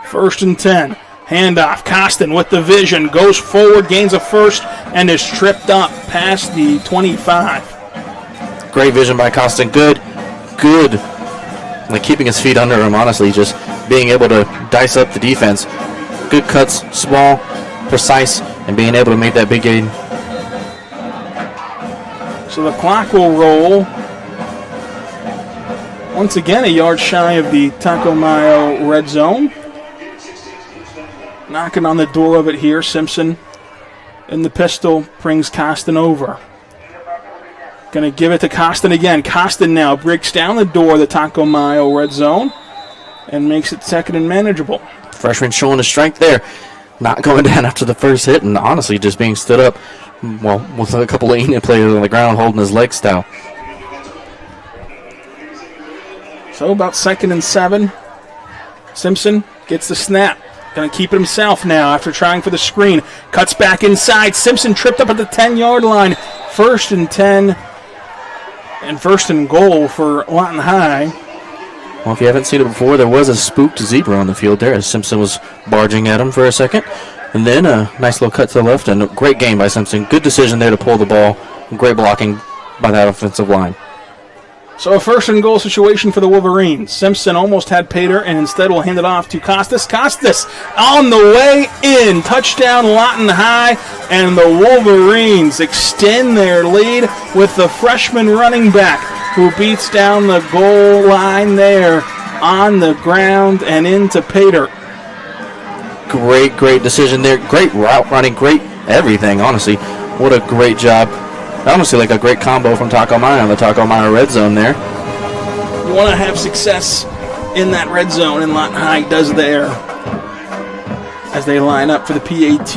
1st and 10. Handoff. Costin with the vision. Goes forward, gains a first, and is tripped up past the 25. Great vision by Costin. Good. Like keeping his feet under him, honestly. Just being able to dice up the defense. Good cuts, small, precise, and being able to make that big gain. So the clock will roll. Once again, a yard shy of the Taco Mayo red zone. Knocking on the door of it here. Simpson in the pistol brings Costin over. Going to give it to Costin again. Costin now breaks down the door of the Taco Mayo red zone and makes it 2nd and manageable. Freshman showing his strength there. Not going down after the first hit and honestly just being stood up. Well, with a couple of Enid players on the ground holding his leg style. So about 2nd and 7. Simpson gets the snap. Going to keep it himself now after trying for the screen. Cuts back inside. Simpson tripped up at the 10-yard line. 1st and 10 and 1st and goal for Lawton High. Well, if you haven't seen it before, there was a spooked zebra on the field there as Simpson was barging at him for a second. And then a nice little cut to the left and a great game by Simpson. Good decision there to pull the ball. Great blocking by that offensive line. So a 1st and goal situation for the Wolverines. Simpson almost had Pater and instead will hand it off to Costas. Costas on the way in. Touchdown Lawton High, and the Wolverines extend their lead with the freshman running back who beats down the goal line there on the ground and into Pater. Great decision there. Great route running. Great everything, honestly. What a great job. Honestly, like a great combo from Taco Mayo on the Taco Mayo red zone there. You want to have success in that red zone, and Lawton High does there as they line up for the PAT.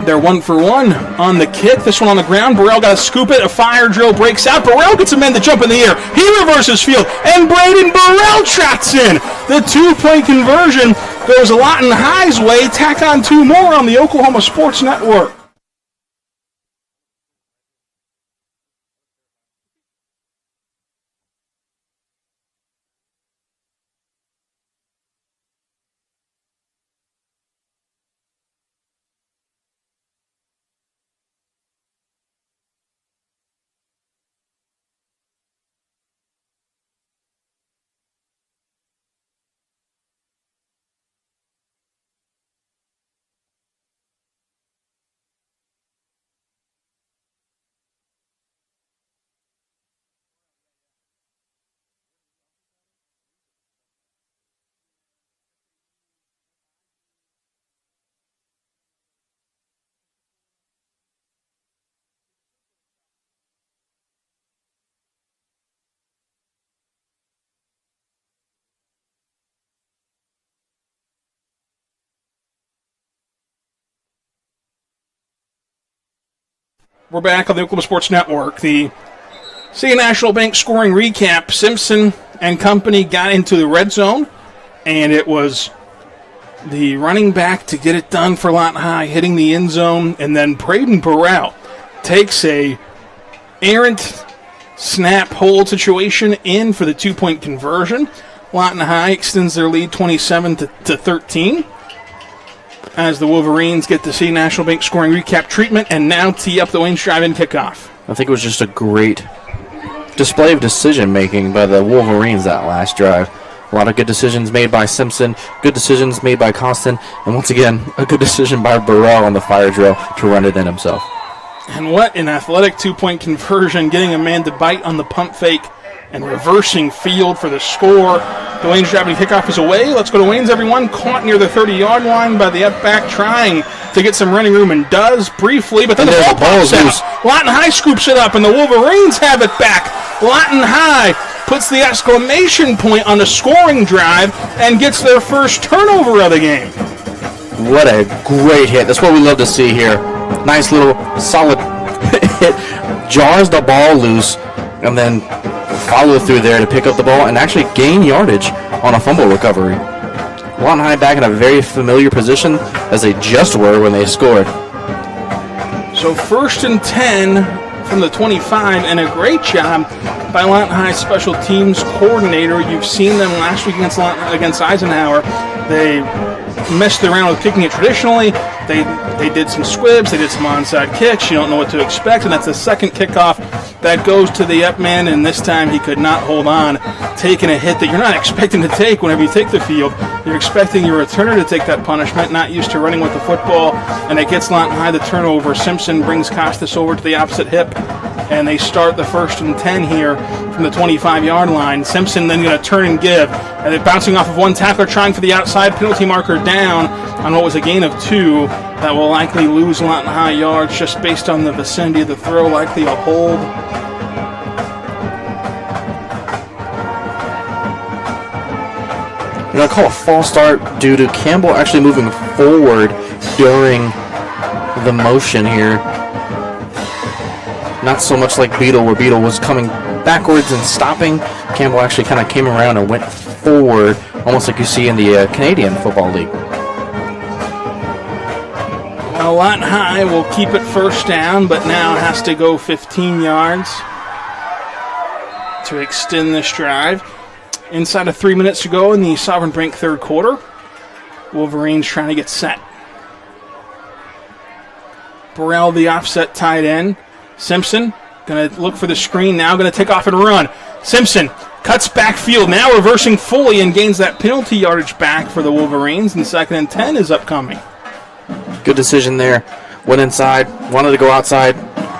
They're 1 for 1 on the kick. This one on the ground. Burrell got to scoop it. A fire drill breaks out. Burrell gets a man to jump in the air. He reverses field, and Braden Burrell trots in. The 2-point conversion goes Lawton High's way. Tack on 2 more on the Oklahoma Sports Network. We're back on the Oklahoma Sports Network. The City National Bank scoring recap. Simpson and company got into the red zone, and it was the running back to get it done for Lawton High, hitting the end zone, and then Braden Burrell takes a errant snap hold situation in for the 2-point conversion. Lawton High extends their lead 27 to 13. As the Wolverines get the City National Bank scoring recap treatment and now tee up the Wayne's Drive-In kickoff. I think it was just a great display of decision-making by the Wolverines that last drive. A lot of good decisions made by Simpson, good decisions made by Costin, and once again, a good decision by Burrell on the fire drill to run it in himself. And what an athletic 2-point conversion, getting a man to bite on the pump fake and reversing field for the score. The Wayne's Drive-In kickoff is away. Let's go to Wayne's, everyone. Caught near the 30-yard line by the F-back, trying to get some running room, and does briefly, but then the ball pops out. Lawton High scoops it up, and the Wolverines have it back. Lawton High puts the exclamation point on the scoring drive and gets their first turnover of the game. What a great hit. That's what we love to see here. Nice little solid hit. Jars the ball loose, and then follow through there to pick up the ball and actually gain yardage on a fumble recovery. Lawton High back in a very familiar position as they just were when they scored. So 1st and 10 from the 25, and a great job by Lawton High special teams coordinator. You've seen them last week against Eisenhower. They messed around with kicking it traditionally. They did some squibs. They did some onside kicks. You don't know what to expect, and that's the second kickoff that goes to the up man, and this time he could not hold on, taking a hit that you're not expecting to take whenever you take the field. You're expecting your returner to take that punishment, not used to running with the football, and it gets Lawton High the turnover. Simpson brings Costas over to the opposite hip, and they start the 1st and 10 here from the 25-yard line. Simpson then going to turn and give, and they're bouncing off of one tackler, trying for the outside, penalty marker down on what was a gain of 2. That will likely lose Lawton High yards just based on the vicinity of the throw, likely a hold. You're going to call a false start due to Campbell actually moving forward during the motion here. Not so much like Beetle, where Beetle was coming backwards and stopping. Campbell actually kind of came around and went forward, almost like you see in the Canadian Football League. Well, Lawton High will keep it first down, but now has to go 15 yards to extend this drive. Inside of 3 minutes to go in the Sovereign Brink third quarter. Wolverines trying to get set. Burrell, the offset tight end. Simpson going to look for the screen, now going to take off and run. Simpson cuts backfield, now reversing fully and gains that penalty yardage back for the Wolverines, and 2nd and 10 is upcoming. Good decision there. Went inside, wanted to go outside,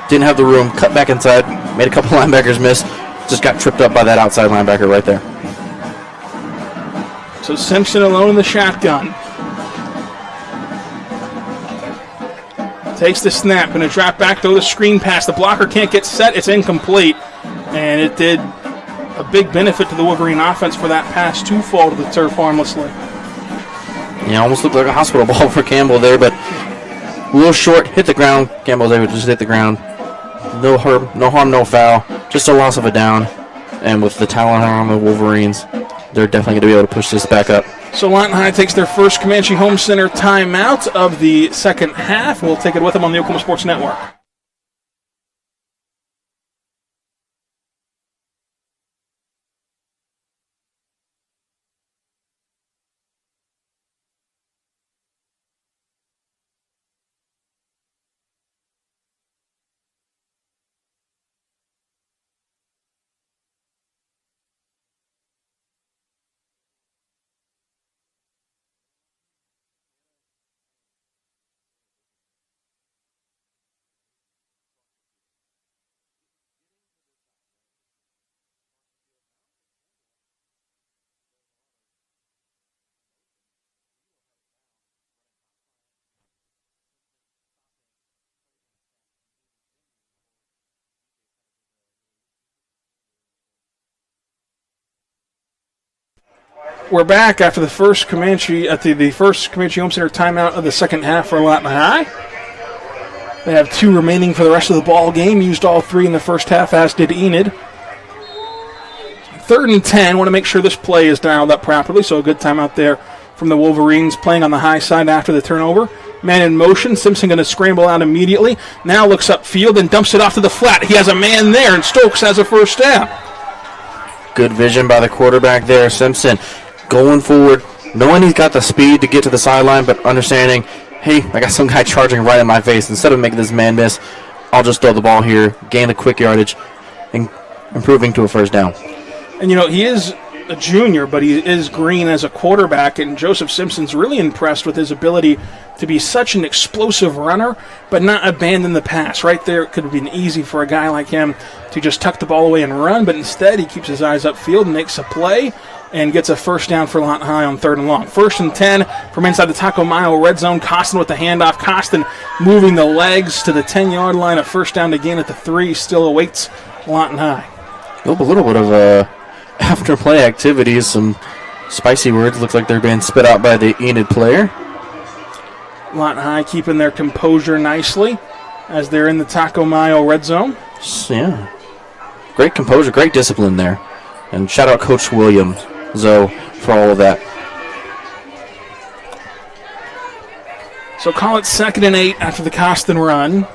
didn't have the room, cut back inside, made a couple linebackers miss, just got tripped up by that outside linebacker right there. So Simpson alone in the shotgun. Takes the snap, going to drop back, throw the screen pass. The blocker can't get set, it's incomplete. And it did a big benefit to the Wolverine offense for that pass to fall to the turf harmlessly. Yeah, almost looked like a hospital ball for Campbell there, but a little short, hit the ground. Campbell was able to just hit the ground. No harm, no foul. Just a loss of a down. And with the talent on the Wolverines, they're definitely going to be able to push this back up. So Lawton High takes their first Comanche Home Center timeout of the second half. We'll take it with them on the Oklahoma Sports Network. We're back after the first Comanche first Comanche Home Center timeout of the second half for Lawton High. They have 2 remaining for the rest of the ball game. Used all 3 in the first half, as did Enid. 3rd and 10. Want to make sure this play is dialed up properly, so a good timeout there from the Wolverines, playing on the high side after the turnover. Man in motion. Simpson going to scramble out immediately. Now looks upfield and dumps it off to the flat. He has a man there, and Stokes has a first down. Good vision by the quarterback there, Simpson. Going forward, knowing he's got the speed to get to the sideline, but understanding, hey, I got some guy charging right in my face. Instead of making this man miss, I'll just throw the ball here, gain the quick yardage, and improving to a first down. And, you know, he is a junior, but he is green as a quarterback, and Joseph Simpson's really impressed with his ability to be such an explosive runner, but not abandon the pass. Right there, it could have been easy for a guy like him to just tuck the ball away and run, but instead he keeps his eyes upfield and makes a play and gets a first down for Lawton High on 3rd and long. 1st and 10 from inside the Taco Mile red zone. Costin with the handoff. Costin moving the legs to the 10-yard line. A first down to gain at the 3 still awaits Lawton High. A little bit of after-play activities. Some spicy words. Looks like they're being spit out by the Enid player. Lawton High keeping their composure nicely as they're in the Taco Mile red zone. Yeah. Great composure, great discipline there. And shout out Coach Williams, Zoe, for all of that. So call it 2nd and 8 after the Costin run.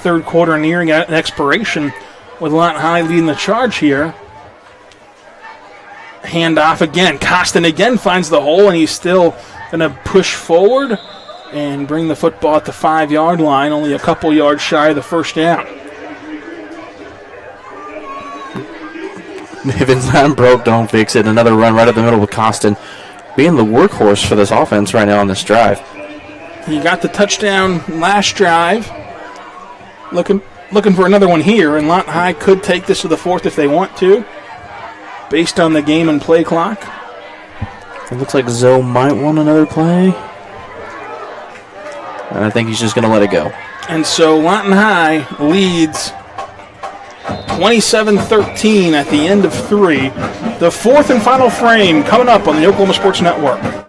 third quarter nearing an expiration with Lawton High leading the charge here. Handoff again. Costin again finds the hole, and he's still going to push forward and bring the football at the 5-yard line, only a couple yards shy of the first down. If it's not broke, don't fix it. Another run right up the middle with Costin being the workhorse for this offense right now on this drive. He got the touchdown last drive. Looking for another one here, and Lawton High could take this to the 4th if they want to, based on the game and play clock. It looks like Zoe might want another play. And I think he's just going to let it go. And so Lawton High leads 27-13 at the end of 3. The 4th and final frame coming up on the Oklahoma Sports Network.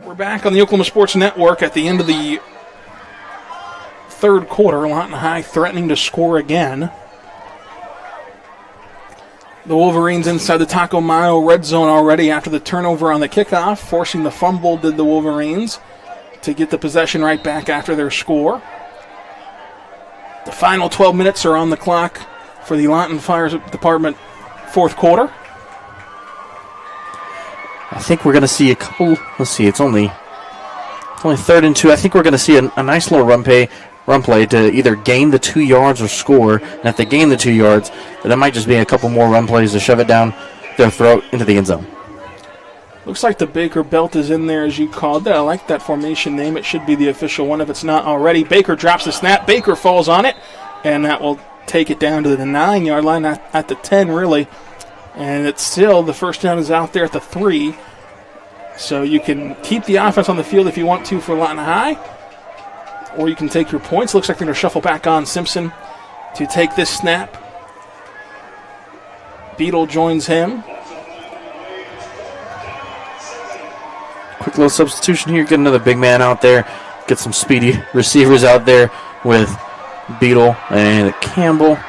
We're back on the Oklahoma Sports Network at the end of the third quarter. Lawton High threatening to score again. The Wolverines inside the Taco Mayo red zone already after the turnover on the kickoff. Forcing the fumble did the Wolverines to get the possession right back after their score. The final 12 minutes are on the clock for the Lawton Fire Department fourth quarter. I think we're going to see a couple. Let's see, it's only 3rd and 2. I think we're going to see a nice little run play to either gain the 2 yards or score. And if they gain the 2 yards, then it might just be a couple more run plays to shove it down their throat into the end zone. Looks like the Baker belt is in there as you called it. I like that formation name. It should be the official one if it's not already. Baker drops the snap. Baker falls on it, and that will take it down to the 9-yard line at the 10, really. And it's still, the first down is out there at the 3. So you can keep the offense on the field if you want to for Lawton High, or you can take your points. Looks like they're going to shuffle back on Simpson to take this snap. Beadle joins him. Quick little substitution here. Get another big man out there. Get some speedy receivers out there with Beadle and Campbell.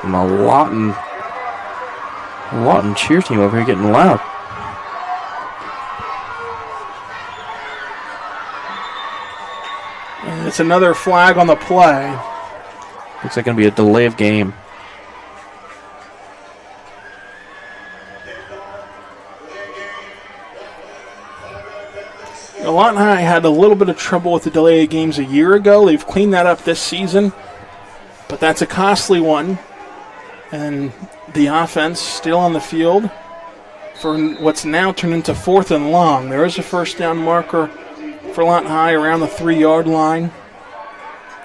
And the Lawton cheer team over here getting loud. And it's another flag on the play. Looks like going to be a delay of game. Lawton High had a little bit of trouble with the delay of games a year ago. They've cleaned that up this season, but that's a costly one. And the offense still on the field for what's now turned into 4th and long. There is a first down marker for Lawton High around the 3-yard line.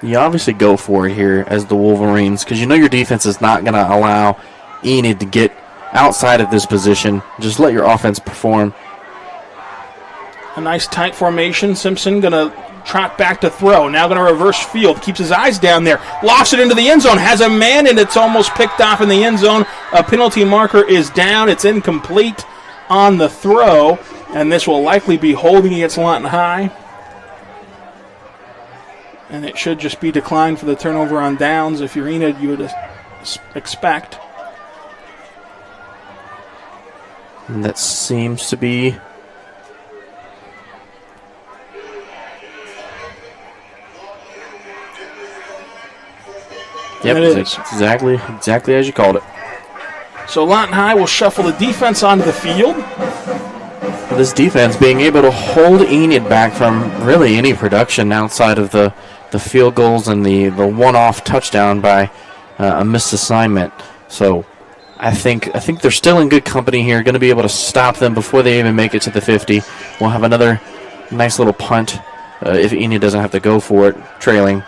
You obviously go for it here as the Wolverines because you know your defense is not going to allow Enid to get outside of this position. Just let your offense perform. A nice tight formation. Simpson going to trot back to throw. Now going to reverse field. Keeps his eyes down there. Lofts it into the end zone. Has a man, and it's almost picked off in the end zone. A penalty marker is down. It's incomplete on the throw, and this will likely be holding against Lawton High. And it should just be declined for the turnover on downs. If you're Enid, you would expect. And that seems to be... Yep, exactly as you called it. So Lawton High will shuffle the defense onto the field. This defense being able to hold Enid back from really any production outside of the field goals and the one-off touchdown by a missed assignment. So I think they're still in good company here. Going to be able to stop them before they even make it to the 50. We'll have another nice little punt if Enid doesn't have to go for it, trailing.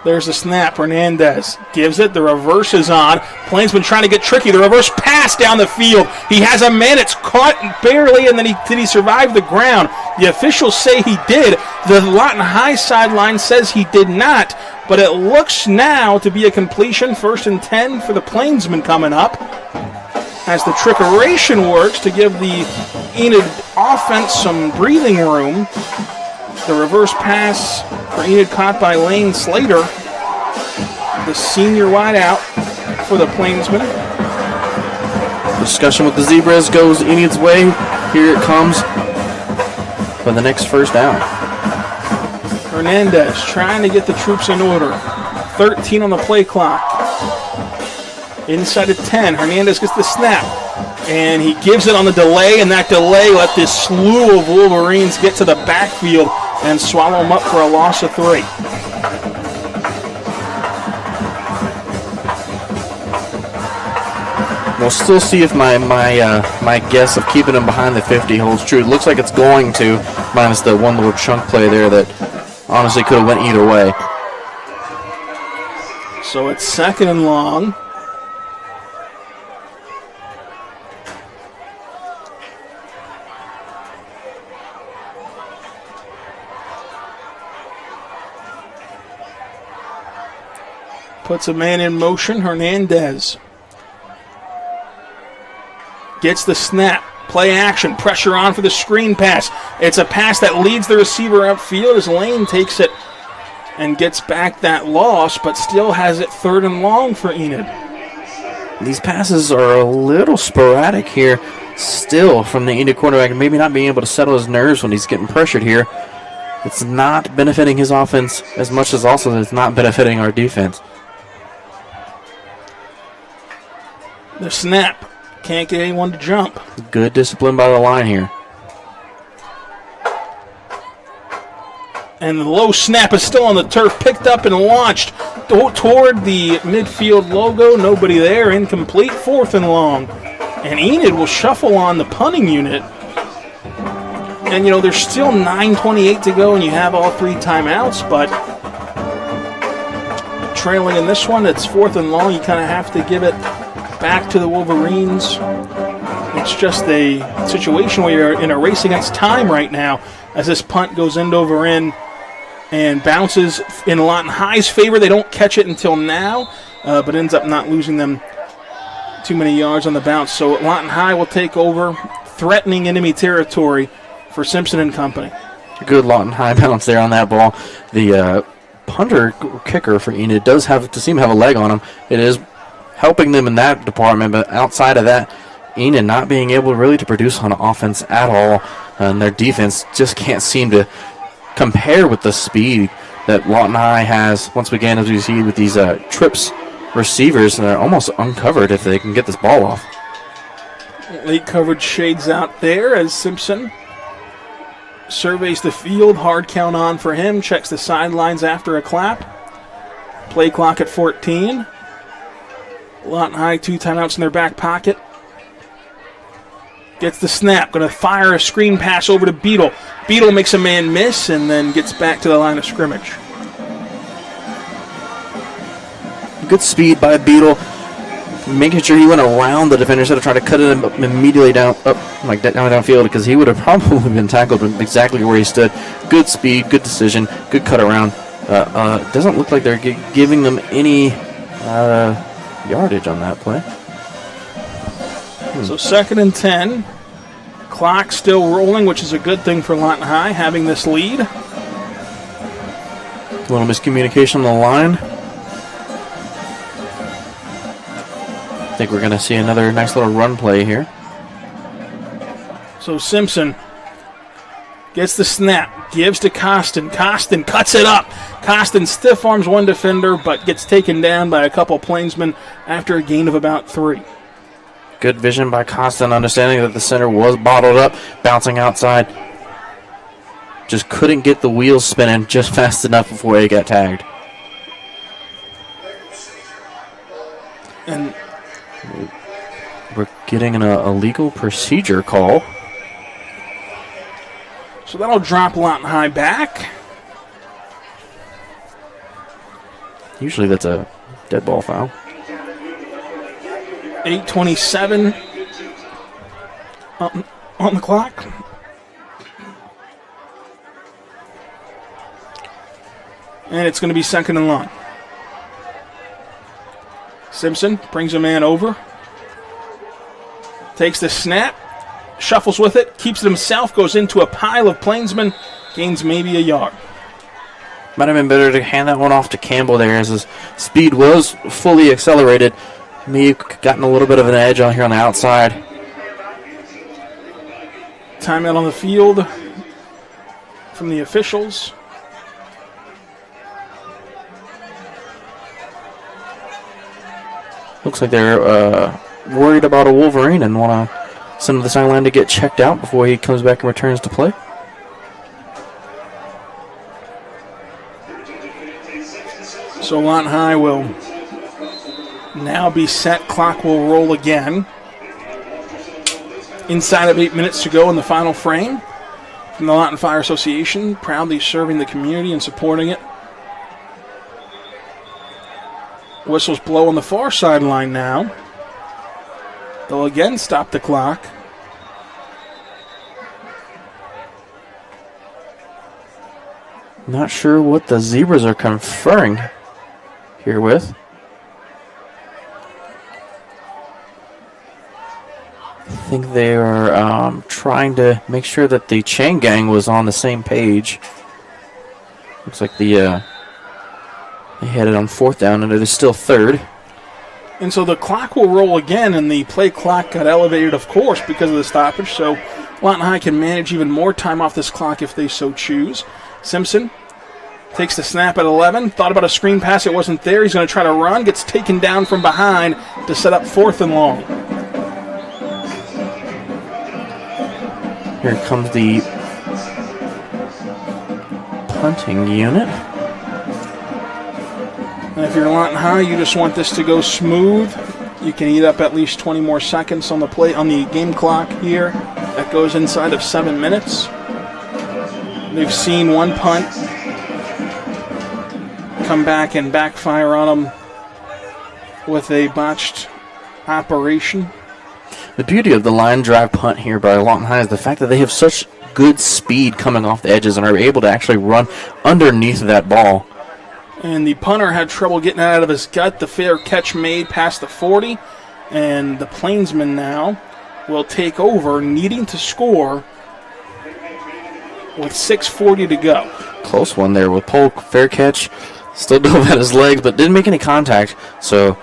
There's the snap. Hernandez gives it. The reverse is on. Plainsman trying to get tricky. The reverse pass down the field. He has a man. It's caught barely, and then did he survive the ground? The officials say he did. The Lawton High sideline says he did not, but it looks now to be a completion. 1st and 10 for the Plainsman coming up, as the trickeration works to give the Enid offense some breathing room. The reverse pass for Enid caught by Lane Slater, the senior wideout for the Plainsmen. Discussion with the Zebras goes Enid's way. Here it comes for the next first down. Hernandez trying to get the troops in order. 13 on the play clock. Inside of 10, Hernandez gets the snap. And he gives it on the delay, and that delay let this slew of Wolverines get to the backfield and swallow them up for a loss of 3. We'll still see if my guess of keeping him behind the 50 holds true. It looks like it's going to, minus the one little chunk play there that honestly could have went either way. So it's 2nd and long. Puts a man in motion. Hernandez gets the snap. Play action. Pressure on for the screen pass. It's a pass that leads the receiver upfield as Lane takes it and gets back that loss, but still has it 3rd and long for Enid. These passes are a little sporadic here still from the Enid quarterback, maybe not being able to settle his nerves when he's getting pressured here. It's not benefiting his offense as much as also it's not benefiting our defense. The snap. Can't get anyone to jump. Good discipline by the line here. And the low snap is still on the turf. Picked up and launched toward the midfield logo. Nobody there. Incomplete. 4th and long. And Enid will shuffle on the punting unit. And, there's still 9:28 to go, and you have all 3 timeouts, but trailing in this one, it's 4th and long. You kind of have to give it back to the Wolverines. It's just a situation where you're in a race against time right now as this punt goes end over end and bounces in Lawton High's favor. They don't catch it until now, but ends up not losing them too many yards on the bounce. So Lawton High will take over, threatening enemy territory for Simpson and company. Good Lawton High bounce there on that ball. The punter kicker for Enid does have to seem to have a leg on him. It is helping them in that department, but outside of that, Enid not being able really to produce on offense at all, and their defense just can't seem to compare with the speed that Lawton High has. Once again, as we see with these trips receivers, they're almost uncovered if they can get this ball off. Late coverage shades out there as Simpson surveys the field. Hard count on for him. Checks the sidelines after a clap. Play clock at 14. Lawton High, 2 timeouts in their back pocket. Gets the snap. Going to fire a screen pass over to Beadle. Beadle makes a man miss and then gets back to the line of scrimmage. Good speed by Beadle. Making sure he went around the defender instead of trying to cut it immediately downfield, because he would have probably been tackled exactly where he stood. Good speed, good decision, good cut around. Doesn't look like they're giving them any yardage on that play. So 2nd and 10. Clock still rolling, which is a good thing for Lawton High, having this lead. A little miscommunication on the line. I think we're going to see another nice little run play here. So Simpson gets the snap, gives to Costin. Costin cuts it up. Costin stiff arms one defender, but gets taken down by a couple Plainsmen after a gain of about 3. Good vision by Costin, understanding that the center was bottled up, bouncing outside. Just couldn't get the wheels spinning just fast enough before he got tagged. And we're getting a legal procedure call. So that'll drop Lawton High back. Usually that's a dead ball foul. 8:27 on the clock. And it's going to be second and long. Simpson brings a man over. Takes the snap. Shuffles with it. Keeps it himself. Goes into a pile of Plainsmen. Gains maybe a yard. Might have been better to hand that one off to Campbell there, as his speed was fully accelerated. May have gotten a little bit of an edge on here on the outside. Timeout on the field from the officials. Looks like they're worried about a Wolverine and want to send him to the sideline to get checked out before he comes back and returns to play. So Lawton High will now be set. Clock will roll again. Inside of 8 minutes to go in the final frame from the Lawton Fire Association, proudly serving the community and supporting it. Whistles blow on the far sideline now. They'll again stop the clock. Not sure what the Zebras are conferring here with. I think they are trying to make sure that the chain gang was on the same page. Looks like they had it on fourth down, and it is still third. And so the clock will roll again, and the play clock got elevated, of course, because of the stoppage. So Lawton High can manage even more time off this clock if they so choose. Simpson takes the snap at 11. Thought about a screen pass. It wasn't there. He's going to try to run. Gets taken down from behind to set up fourth and long. Here comes the punting unit. And if you're Lawton High, you just want this to go smooth. You can eat up at least 20 more seconds on the game clock here. That goes inside of 7 minutes. They've seen one punt come back and backfire on them with a botched operation. The beauty of the line drive punt here by Lawton High is the fact that they have such good speed coming off the edges and are able to actually run underneath that ball. And the punter had trouble getting it out of his gut. The fair catch made past the 40. And the Plainsmen now will take over, needing to score with 6:40 to go. Close one there with Polk. Fair catch. Still dove at his legs, but didn't make any contact. So,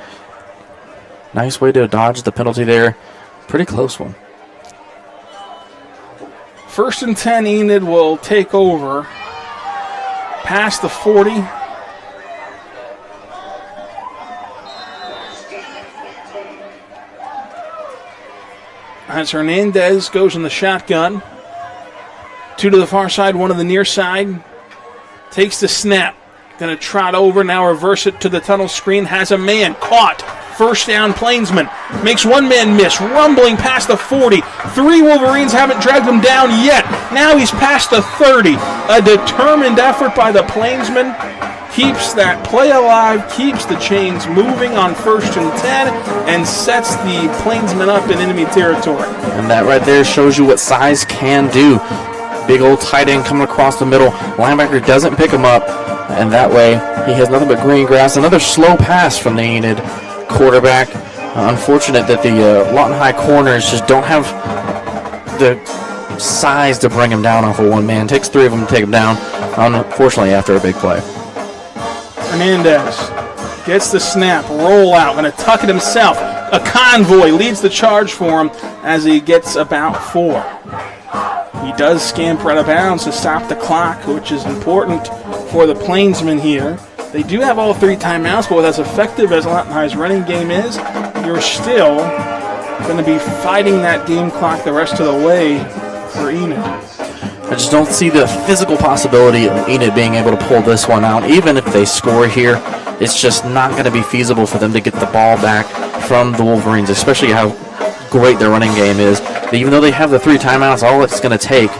nice way to dodge the penalty there. Pretty close one. 1st and 10, Enid will take over past the 40. As Hernandez goes in the shotgun. 2 to the far side, 1 to the near side. Takes the snap. Going to trot over, now reverse it to the tunnel screen. Has a man caught. First down, Plainsman. Makes one man miss. Rumbling past the 40. 3 Wolverines haven't dragged him down yet. Now he's past the 30. A determined effort by the Plainsman. Keeps that play alive, keeps the chains moving on 1st and 10, and sets the Plainsmen up in enemy territory. And that right there shows you what size can do. Big old tight end coming across the middle. Linebacker doesn't pick him up, and that way he has nothing but green grass. Another slow pass from the Enid quarterback. Unfortunate that the Lawton High corners just don't have the size to bring him down off of one man. Takes 3 of them to take him down, unfortunately, after a big play. Hernandez gets the snap, roll out, going to tuck it himself. A convoy leads the charge for him as he gets about 4. He does scamper out of bounds to stop the clock, which is important for the Plainsmen here. They do have all 3 timeouts, but with as effective as Lawton High's running game is, you're still going to be fighting that game clock the rest of the way for Enid. I just don't see the physical possibility of Enid being able to pull this one out. Even if they score here, it's just not going to be feasible for them to get the ball back from the Wolverines, especially how great their running game is. Even though they have the 3 timeouts, all it's going to take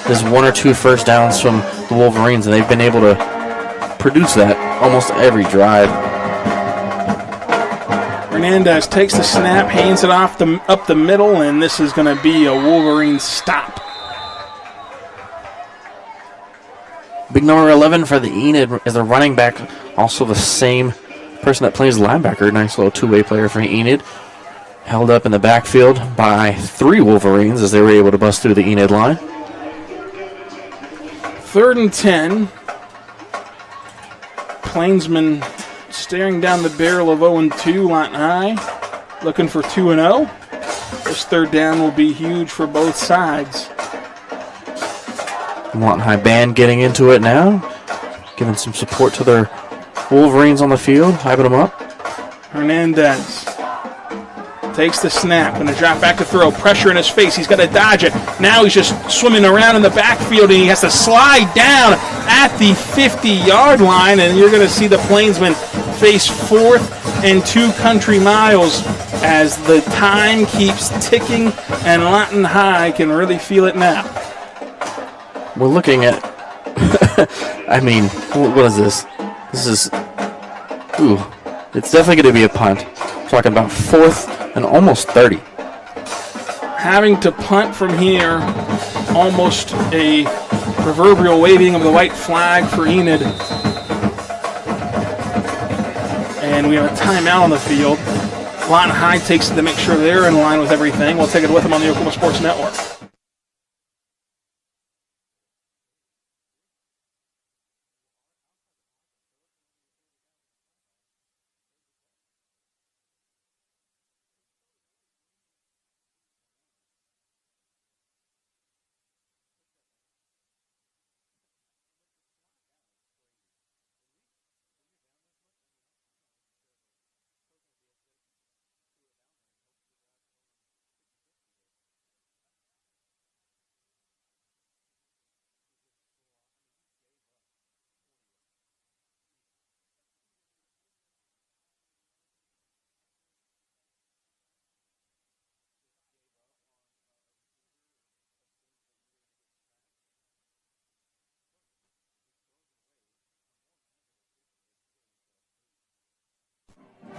is 1 or 2 first downs from the Wolverines, and they've been able to produce that almost every drive. Hernandez takes the snap, hands it off up the middle, and this is going to be a Wolverine stop. Big number 11 for the Enid is a running back, also the same person that plays linebacker. Nice little two-way player for Enid. Held up in the backfield by 3 Wolverines as they were able to bust through the Enid line. 3rd and 10. Plainsman staring down the barrel of 0-2. Lawton High looking for 2-0. This 3rd down will be huge for both sides. Lawton High band getting into it now, giving some support to their Wolverines on the field, hyping them up. Hernandez takes the snap, going to drop back to throw. Pressure in his face. He's got to dodge it. Now he's just swimming around in the backfield, and he has to slide down at the 50-yard line, and you're going to see the Plainsmen face 4th and 2 country miles as the time keeps ticking, and Lawton High can really feel it now. We're looking at, I mean, what is this? This is, it's definitely going to be a punt. We're talking about 4th and almost 30. Having to punt from here, almost a proverbial waving of the white flag for Enid. And we have a timeout on the field. Lawton High takes it to make sure they're in line with everything. We'll take it with them on the Oklahoma Sports Network.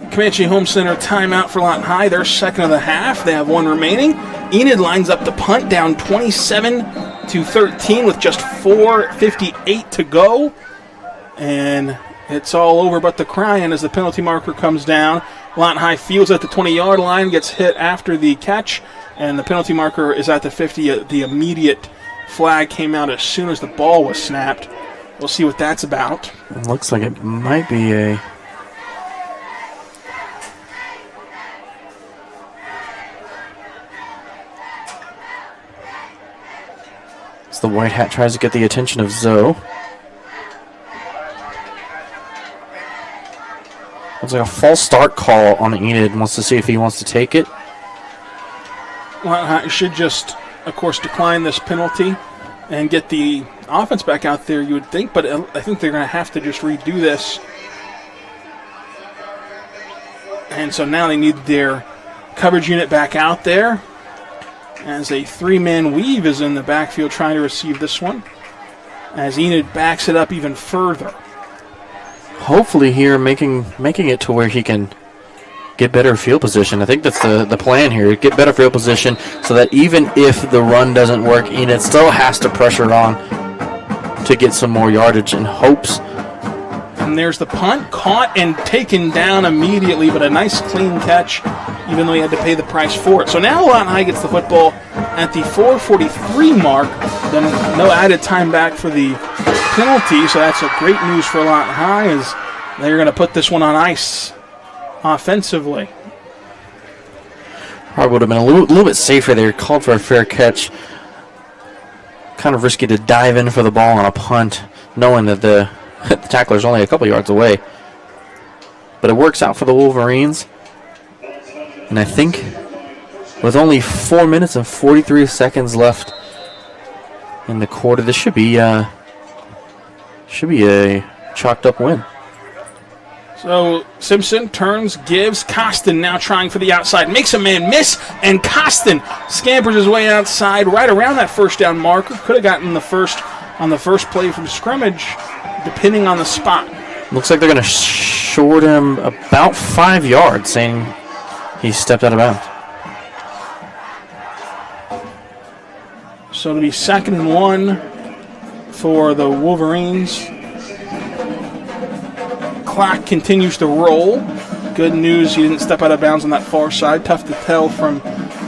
Comanche Home Center timeout for Lawton High. They're 2nd of the half. They have 1 remaining. Enid lines up the punt down 27-13 with just 4:58 to go. And it's all over but the crying as the penalty marker comes down. Lawton High fields at the 20-yard line, gets hit after the catch, and the penalty marker is at the 50. The immediate flag came out as soon as the ball was snapped. We'll see what that's about. It looks like it might be a... The white hat tries to get the attention of Zoe. It's like a false start call on Enid. Wants to see if he wants to take it. Well, should just, of course, decline this penalty and get the offense back out there, you would think, but I think they're going to have to just redo this. And so now they need their coverage unit back out there, as a 3-man weave is in the backfield trying to receive this one, as Enid backs it up even further. Hopefully here making it to where he can get better field position. I think that's the plan here. Get better field position so that even if the run doesn't work, Enid still has to pressure it on to get some more yardage in hopes. And there's the punt, caught and taken down immediately, but a nice clean catch, even though he had to pay the price for it. So now Lawton High gets the football at the 4:43 mark. Then no added time back for the penalty, so that's a great news for Lawton High, as they're going to put this one on ice offensively. Probably would have been a little bit safer there. Called for a fair catch. Kind of risky to dive in for the ball on a punt, knowing that the tackler's only a couple yards away. But it works out for the Wolverines. And I think with only 4 minutes and 43 seconds left in the quarter, this should be a chalked up win. So Simpson turns, gives. Costin now trying for the outside. Makes a man miss, and Costin scampers his way outside right around that first down marker. Could have gotten the first on the first play from scrimmage, depending on the spot. Looks like they're going to short him about 5 yards, saying he stepped out of bounds. So it'll be 2nd and 1 for the Wolverines. Clock continues to roll. Good news, he didn't step out of bounds on that far side. Tough to tell from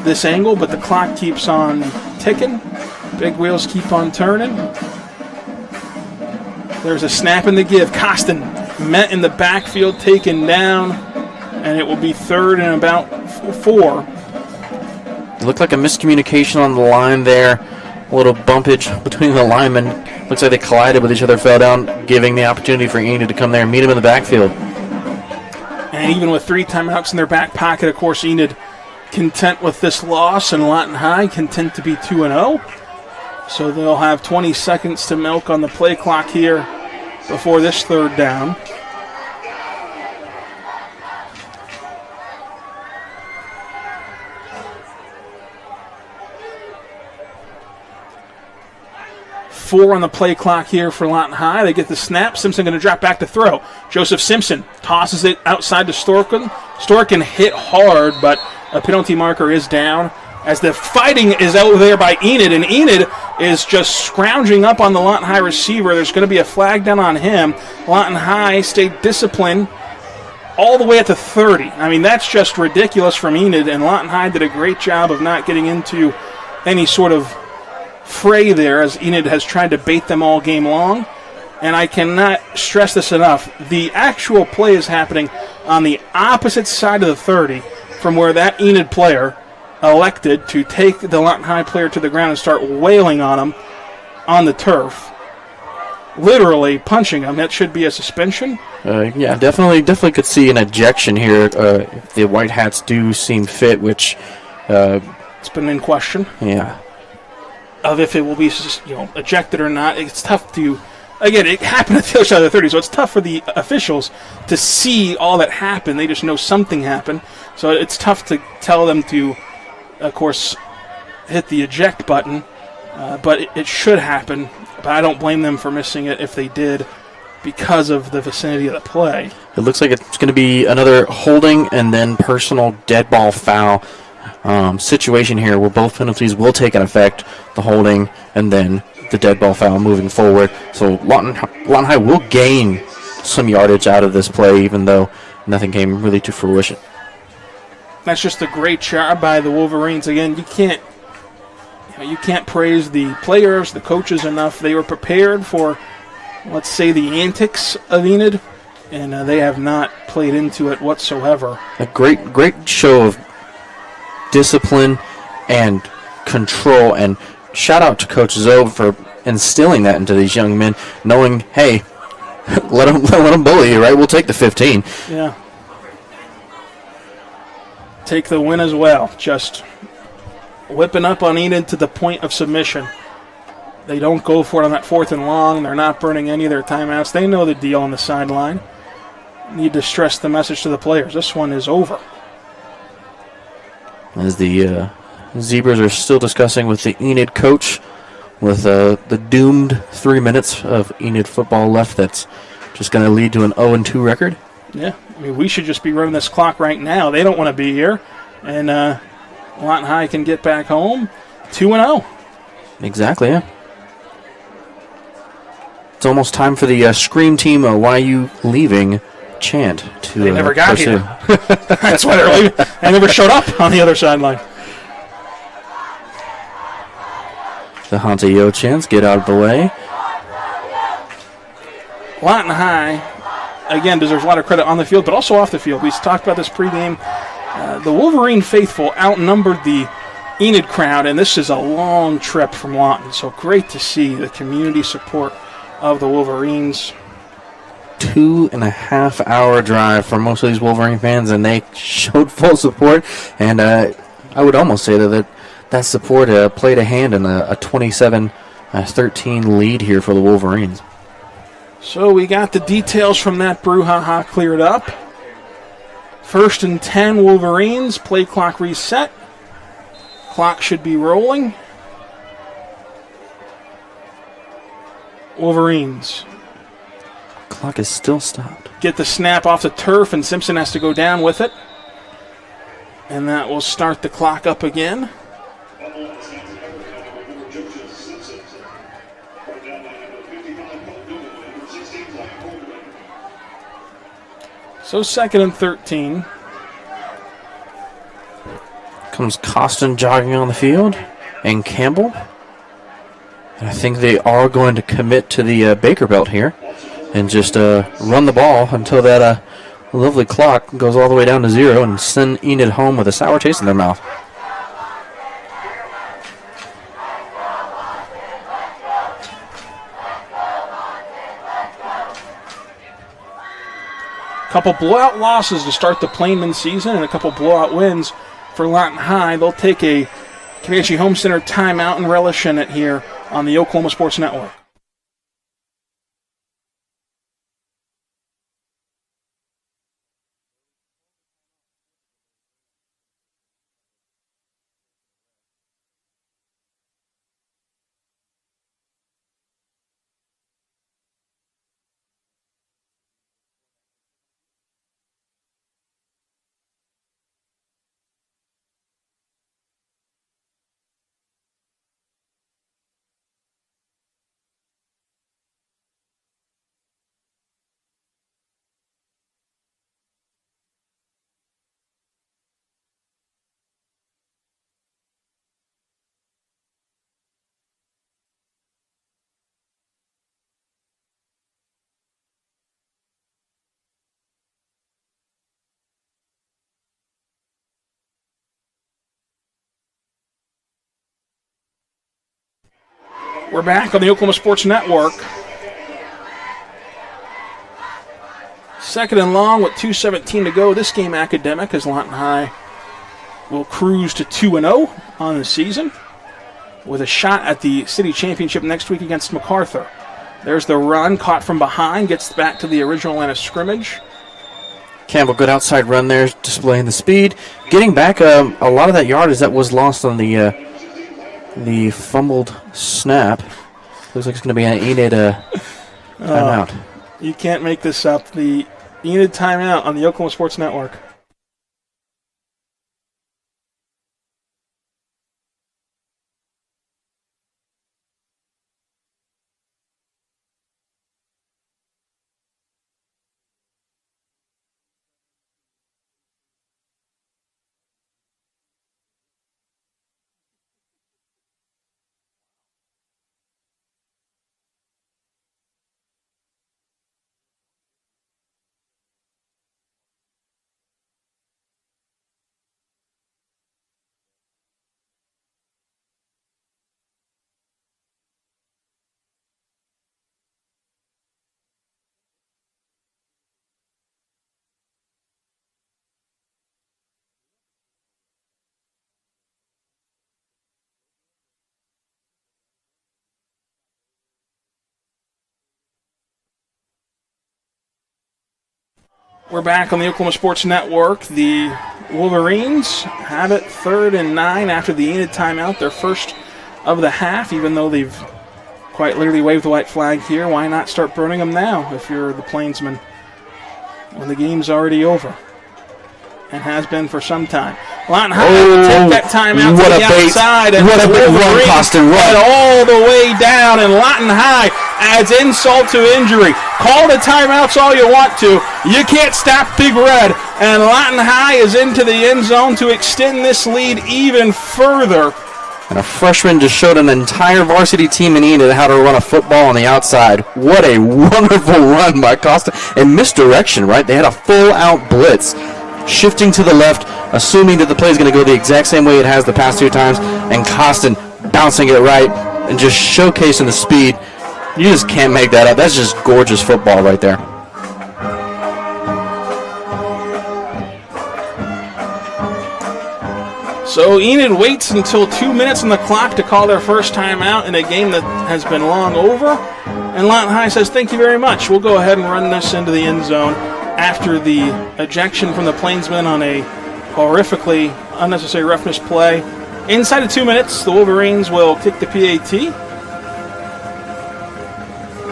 this angle, but the clock keeps on ticking. Big wheels keep on turning. There's a snap and the give. Costin met in the backfield, taken down, and it will be 3rd and about 4. It looked like a miscommunication on the line there. A little bumpage between the linemen. Looks like they collided with each other, fell down, giving the opportunity for Enid to come there and meet him in the backfield. And even with 3 timeouts in their back pocket, of course, Enid content with this loss, and Lawton High content to be 2-0. So they'll have 20 seconds to milk on the play clock here before this 3rd down. Four on the play clock here for Lawton High. They get the snap. Simpson going to drop back to throw. Joseph Simpson tosses it outside to Storkin. Storkin hit hard, but a penalty marker is down as the fighting is out there by Enid, and Enid is just scrounging up on the Lawton High receiver. There's going to be a flag down on him. Lawton High stayed disciplined all the way at the 30. I mean, that's just ridiculous from Enid, and Lawton High did a great job of not getting into any sort of fray there, as Enid has tried to bait them all game long. And I cannot stress this enough. The actual play is happening on the opposite side of the 30 from where that Enid player elected to take the Lawton High player to the ground and start wailing on him on the turf. Literally punching him. That should be a suspension. Yeah, definitely could see an ejection here if the White Hats do seem fit, which it's been in question. Yeah. Of if it will be, ejected or not. It's tough to, again, it happened at the other side of the 30, so it's tough for the officials to see all that happened. They just know something happened. So it's tough to tell them to, of course, hit the eject button. But it should happen. But I don't blame them for missing it if they did, because of the vicinity of the play. It looks like it's going to be another holding and then personal dead ball foul situation here where both penalties will take an effect, the holding and then the dead ball foul moving forward. So Lawton High will gain some yardage out of this play, even though nothing came really to fruition. That's just a great job by the Wolverines. Again, you can't praise the players, the coaches enough. They were prepared for, let's say, the antics of Enid, and they have not played into it whatsoever. A great show of discipline and control, and shout out to Coach Zoe for instilling that into these young men, knowing, hey, let them bully you, right? We'll take the 15. Yeah. Take the win as well. Just whipping up on Enid to the point of submission. They don't go for it on that 4th and long. They're not burning any of their timeouts. They know the deal on the sideline. Need to stress the message to the players. This one is over. As the Zebras are still discussing with the Enid coach, with the doomed 3 minutes of Enid football left, that's just going to lead to an 0-2 record. Yeah, I mean, we should just be running this clock right now. They don't want to be here, and Lawton High can get back home 2-0. Exactly, yeah. It's almost time for the Scream Team Why You Leaving chant to They never got pursue. here. That's why they're leaving. They never showed up on the other sideline. The Hanta Yo chants get out of the way. Lawton High, again, deserves a lot of credit on the field, but also off the field. We talked about this pregame. The Wolverine faithful outnumbered the Enid crowd, and this is a long trip from Lawton. So great to see the community support of the Wolverines. 2.5 hour drive for most of these Wolverine fans, and they showed full support. And I would almost say that support played a hand in a 27-13 lead here for the Wolverines. So we got the details from that brouhaha cleared up. 1st and 10 Wolverines. Play clock reset. Clock should be rolling. Wolverines. Clock is still stopped. Get the snap off the turf, and Simpson has to go down with it. And that will start the clock up again. So 2nd and 13. Comes Costin jogging on the field, and Campbell. And I think they are going to commit to the Baker belt here and just run the ball until that lovely clock goes all the way down to 0 and send Enid home with a sour taste in their mouth. Couple blowout losses to start the Plainman season and a couple blowout wins for Lawton High. They'll take a Comanche Home Center timeout and relish in it here on the Oklahoma Sports Network. We're back on the Oklahoma Sports Network. 2nd and long with 2:17 to go. This game academic as Lawton High will cruise to 2-0 on the season with a shot at the city championship next week against MacArthur. There's the run, caught from behind, gets back to the original line of scrimmage. Campbell, good outside run there, displaying the speed. Getting back a lot of that yardage that was lost on the fumbled snap. Looks like it's going to be an Enid timeout. You can't make this up. The Enid timeout on the Oklahoma Sports Network. We're back on the Oklahoma Sports Network. The Wolverines have it 3rd and 9 after the Enid timeout, their first of the half, even though they've quite literally waved the white flag here. Why not start burning them now if you're the Plainsmen when the game's already over? And has been for some time. Lawton High will take that timeout to the outside. And what a big run, Costin. Right all the way down, and Lawton High adds insult to injury. Call the timeouts all you want to. You can't stop Big Red. And Lawton High is into the end zone to extend this lead even further. And a freshman just showed an entire varsity team in Enid how to run a football on the outside. What a wonderful run by Costa. And misdirection, right? They had a full-out blitz. Shifting to the left, assuming that the play is going to go the exact same way it has the past 2 times, and Costin bouncing it right and just showcasing the speed. You just can't make that up. That's just gorgeous football right there. So Enid waits until 2 minutes on the clock to call their first timeout in a game that has been long over. And Lawton High says, thank you very much. We'll go ahead and run this into the end zone after the ejection from the Plainsmen on a horrifically unnecessary roughness play. Inside of 2 minutes, the Wolverines will kick the PAT.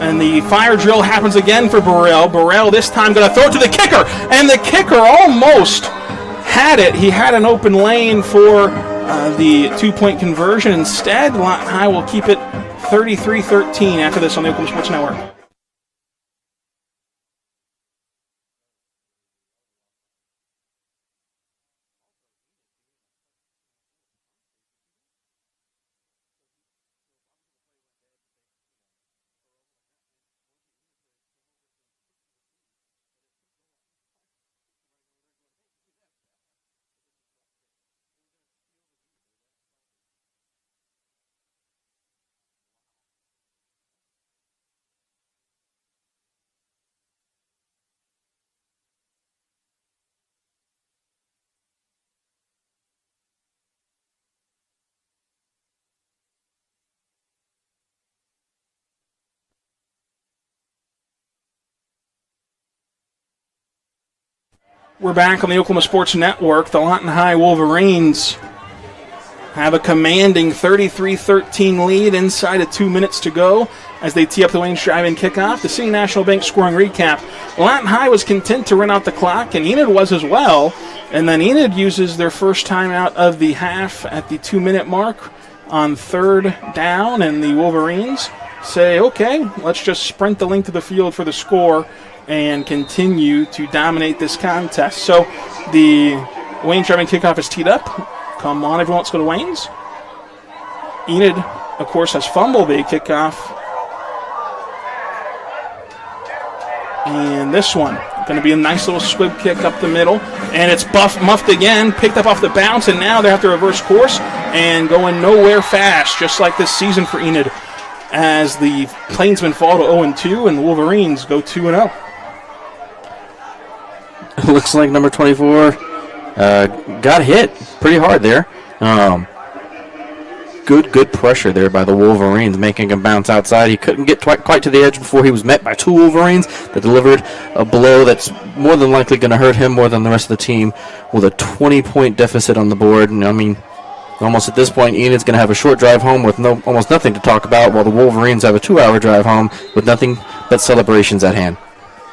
And the fire drill happens again for Burrell. Burrell this time going to throw it to the kicker. And the kicker almost had it. He had an open lane for the 2-point conversion. Instead, Lawton High will keep it 33-13 after this on the Oklahoma Sports Network. We're back on the Oklahoma Sports Network. The Lawton High Wolverines have a commanding 33-13 lead inside of 2 minutes to go as they tee up the Wayne's Drive-In kickoff. The City National Bank scoring recap. Lawton High was content to run out the clock, and Enid was as well. And then Enid uses their first timeout of the half at the 2 minute mark on third down, and the Wolverines say, okay, let's just sprint the length of the field for the score and continue to dominate this contest. So the Wayne's Drive-In kickoff is teed up. Come on, everyone, let's go to Wayne's. Enid, of course, has fumbled the kickoff. And this one, going to be a nice little squib kick up the middle. And it's muffed again, picked up off the bounce, and now they have to reverse course and going nowhere fast, just like this season for Enid, as the Plainsmen fall to 0-2 and the Wolverines go 2-0. Looks like number 24 got hit pretty hard there. Good pressure there by the Wolverines, making him bounce outside. He couldn't get quite to the edge before he was met by two Wolverines that delivered a blow that's more than likely going to hurt him more than the rest of the team, with a 20-point deficit on the board. And I mean, almost at this point, Enid's going to have a short drive home with almost nothing to talk about, while the Wolverines have a 2-hour drive home with nothing but celebrations at hand.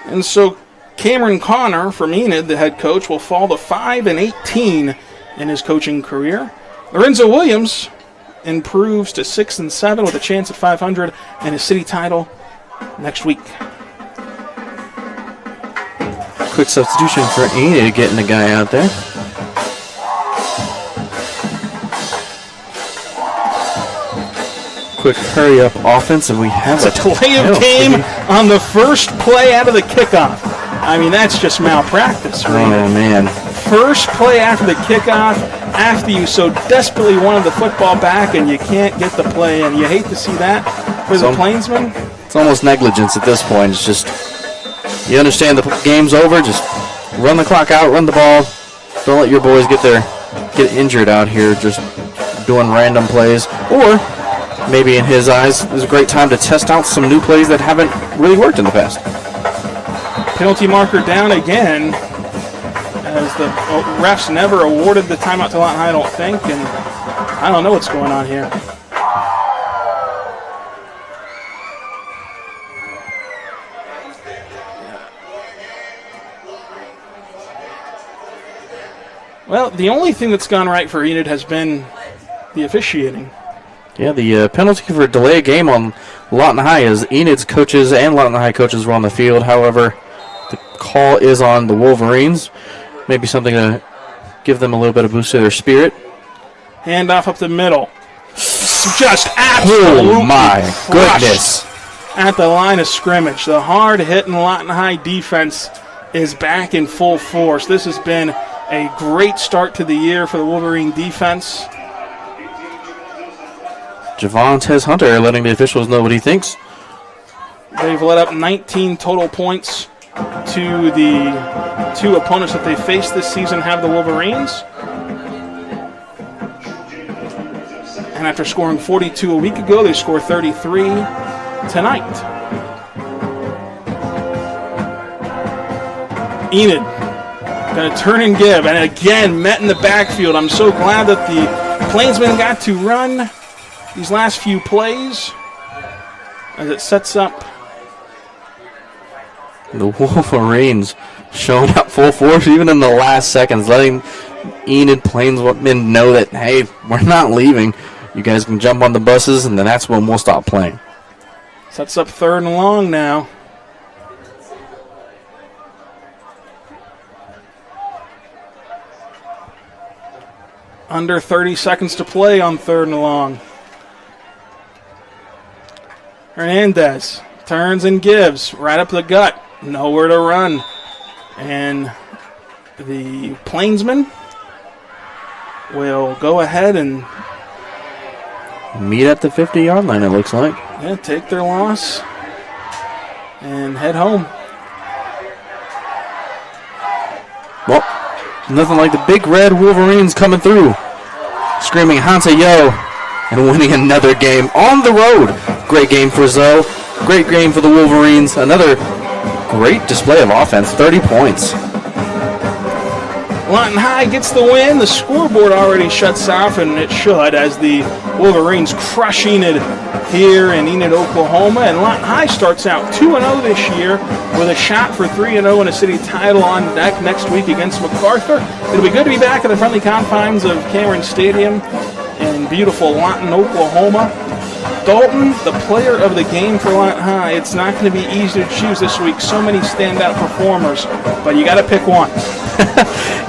And so Cameron Connor from Enid, the head coach, will fall to 5-18 in his coaching career. Lorenzo Williams improves to 6-7 with a chance at 500 and his city title next week. Quick substitution for Enid, getting the guy out there. Quick hurry-up offense, and we have a delay of game on the first play out of the kickoff. I mean, that's just malpractice, right? Oh, man. First play after the kickoff, after you so desperately wanted the football back and you can't get the play, and you hate to see that for the Plainsmen. It's almost negligence at this point. It's just, you understand the game's over, just run the clock out, run the ball. Don't let your boys get injured out here just doing random plays. Or maybe in his eyes, it's a great time to test out some new plays that haven't really worked in the past. Penalty marker down again, as the refs never awarded the timeout to Lawton High, I don't think, and I don't know what's going on here. Well, the only thing that's gone right for Enid has been the officiating. Yeah, the penalty for a delay game on Lawton High is Enid's coaches and Lawton High coaches were on the field. However, the call is on the Wolverines. Maybe something to give them a little bit of boost to their spirit. Handoff up the middle. Just absolutely oh my goodness. At the line of scrimmage. The hard-hitting Lawton High defense is back in full force. This has been a great start to the year for the Wolverine defense. Javontes Hunter letting the officials know what he thinks. They've let up 19 total points to the two opponents that they faced this season have the Wolverines. And after scoring 42 a week ago, they score 33 tonight. Enid going to turn and give, and again met in the backfield. I'm so glad that the Plainsmen got to run these last few plays as it sets up. The Wolverines showing up full force even in the last seconds, letting Enid Plainsmen know that, hey, we're not leaving. You guys can jump on the buses, and then that's when we'll stop playing. Sets up 3rd and long now. Under 30 seconds to play on 3rd and long. Hernandez turns and gives right up the gut. Nowhere to run. And the Plainsmen will go ahead and meet at the 50-yard line, it looks like. Yeah, take their loss and head home. Well, nothing like the big red Wolverines coming through, screaming Hansa Yo, and winning another game on the road. Great game for Zoe. Great game for the Wolverines. Another great display of offense, 30 points. Lawton High gets the win. The scoreboard already shuts off, and it should, as the Wolverines crush Enid here in Enid, Oklahoma. And Lawton High starts out 2-0 this year with a shot for 3-0 and a city title on deck next week against MacArthur. It'll be good to be back in the friendly confines of Cameron Stadium in beautiful Lawton, Oklahoma. Dalton, the player of the game for Lawton High. It's not going to be easy to choose this week. So many standout performers, but you got to pick one.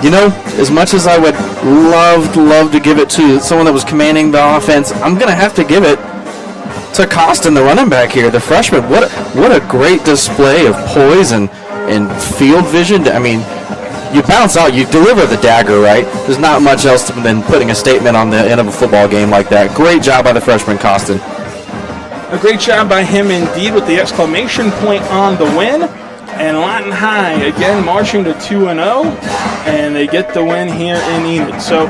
You know, as much as I would love to give it to someone that was commanding the offense, I'm going to have to give it to Costin, the running back here, the freshman. What a great display of poise and field vision. I mean, you bounce out, you deliver the dagger, right? There's not much else than putting a statement on the end of a football game like that. Great job by the freshman, Costin. A great job by him indeed with the exclamation point on the win. And Lawton High, again, marching to 2-0, and they get the win here in Enid. So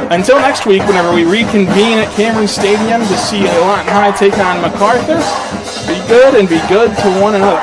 until next week, whenever we reconvene at Cameron Stadium to see Lawton High take on MacArthur, be good and be good to one another.